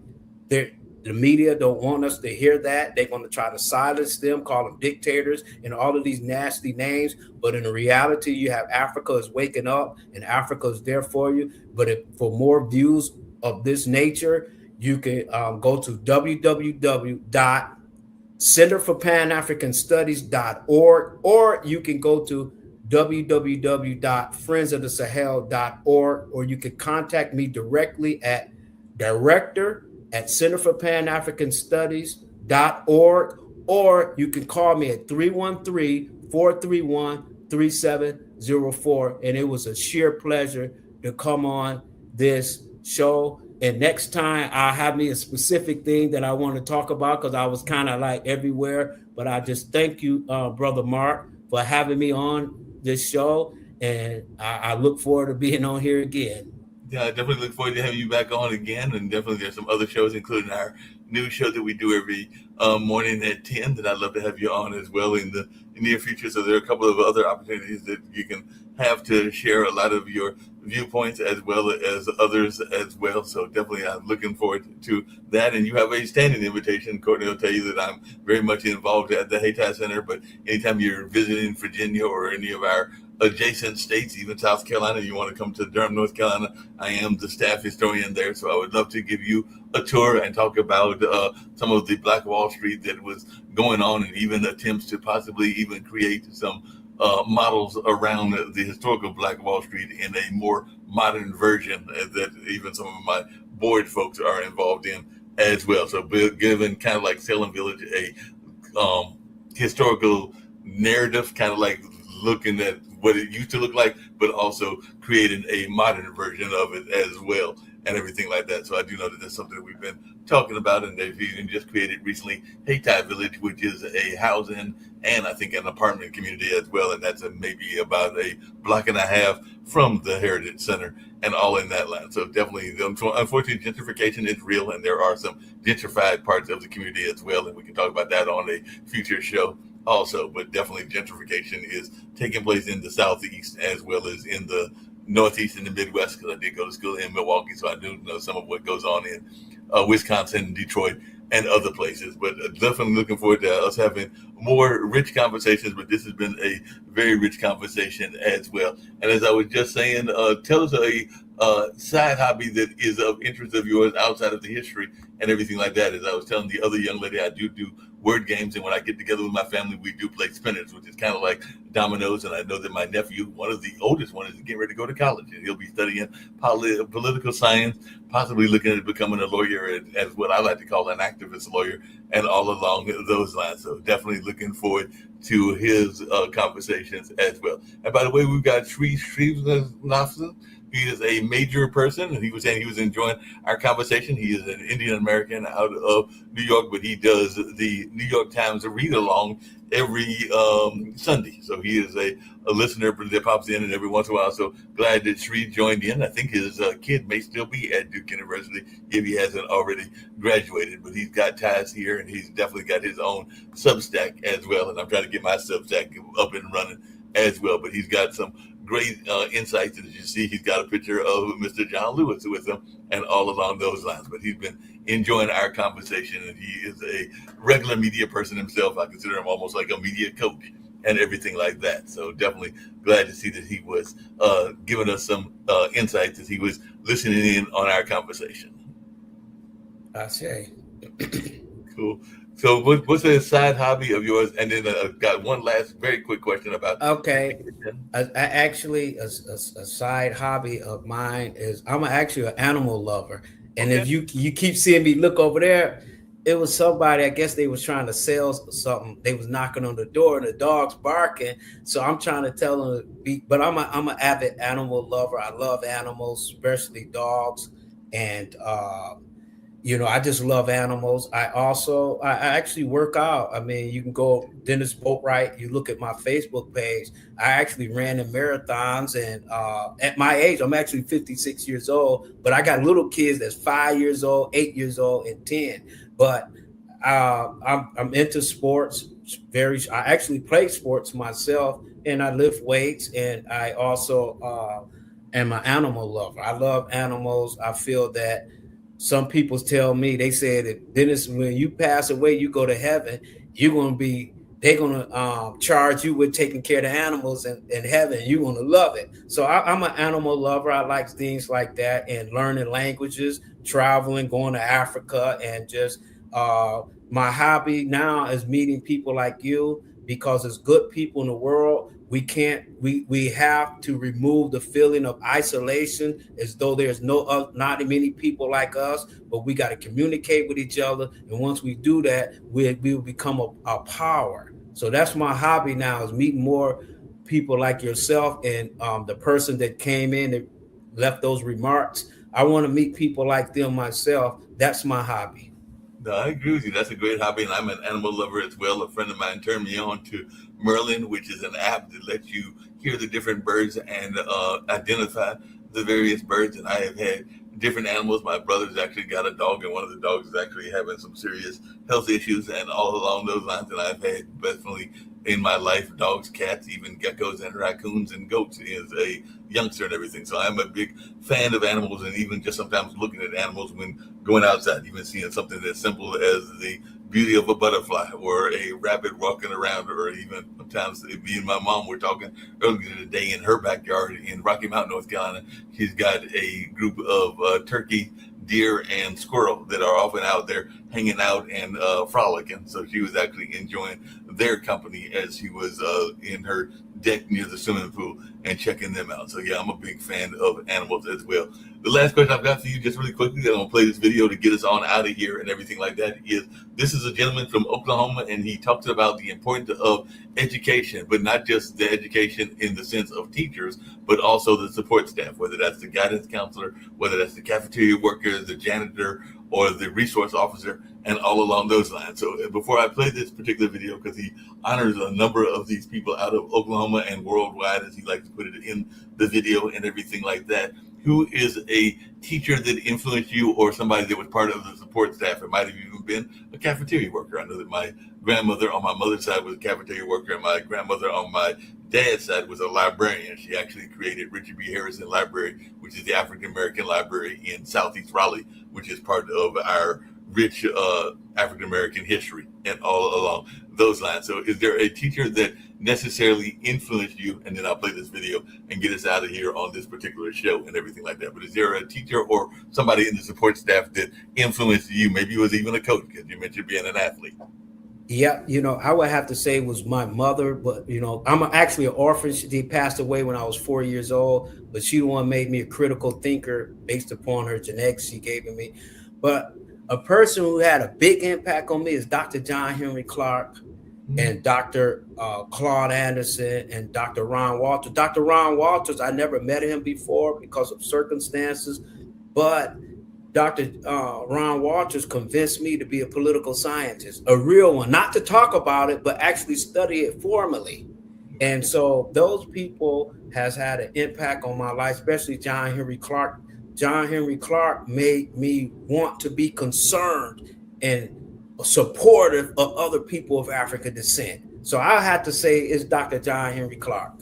the media don't want us to hear that. They're going to try to silence them, call them dictators and all of these nasty names. But in reality, you have Africa is waking up, and Africa is there for you. But for more views of this nature, you can go to www.centerforpanafricanstudies.org, or you can go to www.friendsofthesahel.org, or you can contact me directly at director@centerforpanafricanstudies.org, or you can call me at 313-431-3704. And it was a sheer pleasure to come on this show. And next time I'll have me a specific thing that I want to talk about because I was kind of like everywhere. But I just thank you, Brother Mark, for having me on this show. And I look forward to being on here again. Yeah, I definitely look forward to having you back on again. And definitely there's some other shows, including our new show that we do every morning at 10 that I'd love to have you on as well in the near future. So there are a couple of other opportunities that you can have to share a lot of your viewpoints as well as others as well. So definitely I'm looking forward to that. And you have a standing invitation. Courtney will tell you that I'm very much involved at the Hayti Center, but anytime you're visiting Virginia or any of our adjacent states, even South Carolina, you want to come to Durham, North Carolina, I am the staff historian there. So I would love to give you a tour and talk about some of the Black Wall Street that was going on, and even attempts to possibly even create some models around the historical Black Wall Street in a more modern version that even some of my board folks are involved in as well. So given kind of like Salem Village a historical narrative, kind of like looking at what it used to look like, but also creating a modern version of it as well and everything like that. So I do know that that's something that we've been talking about, and they've even just created recently Hayti Village, which is a housing and I think an apartment community as well. And that's maybe about a block and a half from the Heritage Center and all in that line. So definitely, unfortunately, gentrification is real, and there are some gentrified parts of the community as well. And we can talk about that on a future show also, but definitely gentrification is taking place in the Southeast as well as in the Northeast and the Midwest, because I did go to school in Milwaukee, so I do know some of what goes on in Wisconsin, Detroit, and other places. But definitely looking forward to us having more rich conversations, but this has been a very rich conversation as well. And as I was just saying, tell us a side hobby that is of interest of yours outside of the history and everything like that. As I was telling the other young lady, I do word games, and when I get together with my family, we do play spinners, which is kind of like dominoes. And I know that my nephew, one of the oldest one, is getting ready to go to college, and he'll be studying political science, possibly looking at becoming a lawyer, as what I like to call an activist lawyer, and all along those lines. So definitely looking forward to his conversations as well. And by the way, we've got Sri Srinivasan. He is a major person, and he was saying he was enjoying our conversation. He is an Indian American out of New York, but he does the New York Times read along every Sunday. So he is a listener that pops in and every once in a while. So glad that Sri joined in. I think his kid may still be at Duke University if he hasn't already graduated, but he's got ties here, and he's definitely got his own Substack as well. And I'm trying to get my Substack up and running as well, but he's got some great insights. And as you see, he's got a picture of Mr. John Lewis with him and all along those lines. But he's been enjoying our conversation, and he is a regular media person himself. I consider him almost like a media coach and everything like that. So definitely glad to see that he was giving us some insights as he was listening in on our conversation. I say. Cool. So what's a side hobby of yours? And then got one last very quick question about. Okay. A side hobby of mine is I'm actually an animal lover. And if you keep seeing me look over there, it was somebody, I guess they was trying to sell something. They was knocking on the door and the dog's barking. So I'm trying to tell them, but I'm an avid animal lover. I love animals, especially dogs. And, I just love animals. I actually work out. I mean, you can go Dennis Boatwright. You look at my Facebook page. I actually ran in marathons, and at my age, I'm actually 56 years old. But I got little kids that's 5 years old, 8 years old, and 10. But I'm into sports. I actually play sports myself, and I lift weights, and I also am an animal lover. I love animals. I feel that. Some people tell me, they said that Dennis, when you pass away, you go to heaven, they're going to charge you with taking care of the animals in heaven. You're going to love it. So I'm an animal lover. I like things like that, and learning languages, traveling, going to Africa, and just my hobby now is meeting people like you, because there's good people in the world. We have to remove the feeling of isolation, as though there's not many people like us, but we got to communicate with each other. And once we do that, we will become a power. So that's my hobby now, is meeting more people like yourself. And the person that came in and left those remarks, I want to meet people like them myself. That's my hobby. No, I agree with you. That's a great hobby, and I'm an animal lover as well. A friend of mine turned me on to Merlin, which is an app that lets you hear the different birds and identify the various birds. And I have had different animals. My brother's actually got a dog, and one of the dogs is actually having some serious health issues, and all along those lines. And I've had definitely in my life dogs, cats, even geckos, and raccoons and goats as a youngster and everything. So I'm a big fan of animals, and even just sometimes looking at animals when going outside, even seeing something as simple as the beauty of a butterfly or a rabbit walking around, or even sometimes me and my mom were talking earlier today in her backyard in Rocky Mount, North Carolina. She's got a group of turkey, deer, and squirrel that are often out there hanging out and frolicking. So she was actually enjoying their company as she was in her deck near the swimming pool and checking them out. So yeah, I'm a big fan of animals as well. The last question I've got for you, just really quickly, I'm gonna play this video to get us on out of here and everything like that, is this is a gentleman from Oklahoma, and he talks about the importance of education, but not just the education in the sense of teachers, but also the support staff, whether that's the guidance counselor, whether that's the cafeteria worker, the janitor, or the resource officer, and all along those lines. So before I play this particular video, because he honors a number of these people out of Oklahoma and worldwide, as he likes to put it in the video and everything like that, who is a teacher that influenced you, or somebody that was part of the support staff? It might have even been a cafeteria worker. I know that my grandmother on my mother's side was a cafeteria worker, and my grandmother on my dad's side was a librarian. She actually created Richard B. Harrison Library, which is the African American library in Southeast Raleigh, which is part of our rich African American history, and all along those lines. So is there a teacher that necessarily influenced you? And then I'll play this video and get us out of here on this particular show and everything like that. But is there a teacher or somebody in the support staff that influenced you? Maybe it was even a coach, because you mentioned being an athlete. Yeah, I would have to say it was my mother, but I'm actually an orphan. She passed away when I was 4 years old, but she the one made me a critical thinker based upon her genetics she gave me. But a person who had a big impact on me is Dr. John Henry Clark, and Dr. Claude Anderson, and Dr. Ron Walters. Dr. Ron Walters, I never met him before because of circumstances, but Dr. Ron Walters convinced me to be a political scientist, a real one, not to talk about it, but actually study it formally. And so those people has had an impact on my life, especially John Henry Clark. John Henry Clark made me want to be concerned and supportive of other people of African descent. So I have to say it's Dr. John Henry Clark.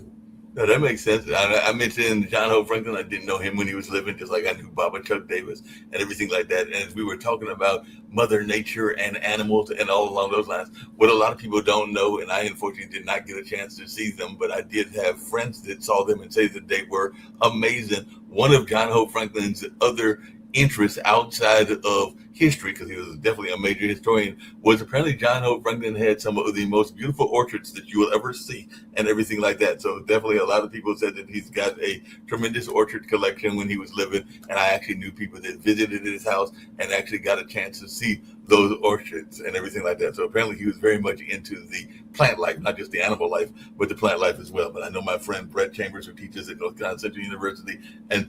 No, that makes sense. I mentioned John Hope Franklin. I didn't know him when he was living, just like I knew Bob and Chuck Davis and everything like that. And as we were talking about Mother Nature and animals and all along those lines, what a lot of people don't know, and I unfortunately did not get a chance to see them, but I did have friends that saw them and say that they were amazing. One of John Hope Franklin's other interests outside of history, because he was definitely a major historian, was apparently John Hope Franklin had some of the most beautiful orchards that you will ever see and everything like that. So definitely a lot of people said that he's got a tremendous orchard collection when he was living, and I actually knew people that visited his house and actually got a chance to see those orchards and everything like that. So apparently he was very much into the plant life, not just the animal life, but the plant life as well. But I know my friend Brett Chambers, who teaches at North Carolina Central University, and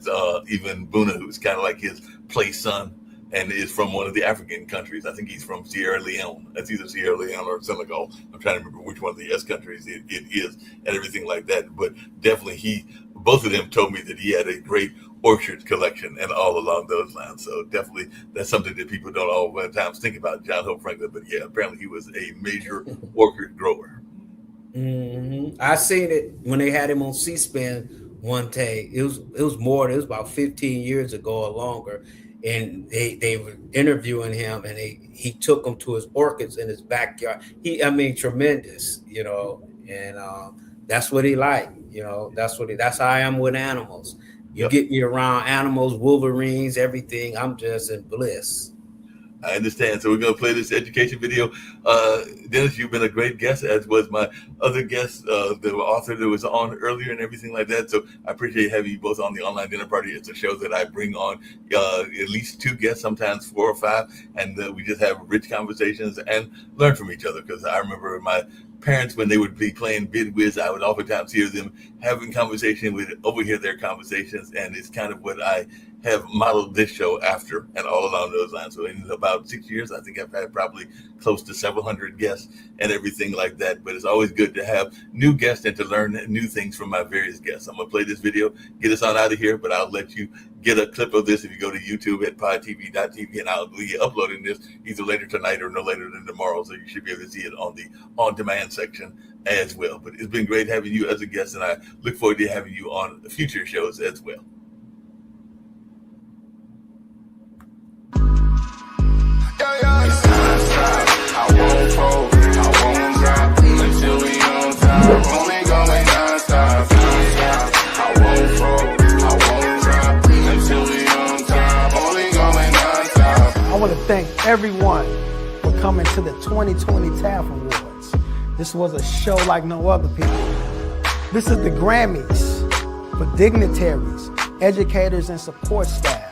even Buna, who's kind of like his play son, and is from one of the African countries. I think he's from Sierra Leone. It's either Sierra Leone or Senegal. I'm trying to remember which one of the S countries it is and everything like that. But definitely both of them told me that he had a great orchard collection and all along those lines. So definitely that's something that people don't oftentimes think about, John Hope Franklin. But yeah, apparently he was a major orchid grower. Mm-hmm. I seen it when they had him on C-SPAN one day. It was about 15 years ago or longer. And they were interviewing him, and he took them to his orchids in his backyard. Tremendous, and that's what he liked. That's how I am with animals. You get me around animals, Wolverines, everything. I'm just in bliss. I understand. So we're going to play this education video. Dennis, you've been a great guest, as was my other guest, the author that was on earlier and everything like that. So I appreciate having you both on the Online Dinner Party. It's a show that I bring on at least 2 guests, sometimes 4 or 5, and we just have rich conversations and learn from each other. Because I remember my parents, when they would be playing Bid Whiz, I would oftentimes hear them having conversation with overhear their conversations, and it's kind of what I have modeled this show after, and all along those lines. So in about 6 years, I think I've had probably close to several hundred guests and everything like that. But it's always good to have new guests and to learn new things from my various guests. I'm gonna play this video, get us on out of here, but I'll let you get a clip of this if you go to YouTube at podtv.tv, and I'll be uploading this either later tonight or no later than tomorrow. So you should be able to see it on the on-demand section as well. But it's been great having you as a guest, and I look forward to having you on future shows as well. I won't fold, I won't drop until we on top. Only going non-stop. I won't fold, I won't drop until we on top. Only going non-stop. I want to thank everyone for coming to the 2020 TAF Awards. This was a show like no other, people. This is the Grammys for dignitaries, educators, and support staff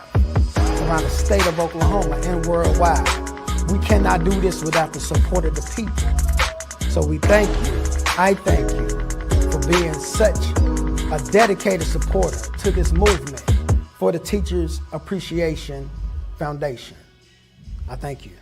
around the state of Oklahoma and worldwide. We cannot do this without the support of the people. So we thank you, I thank you for being such a dedicated supporter to this movement for the Teachers Appreciation Foundation. I thank you.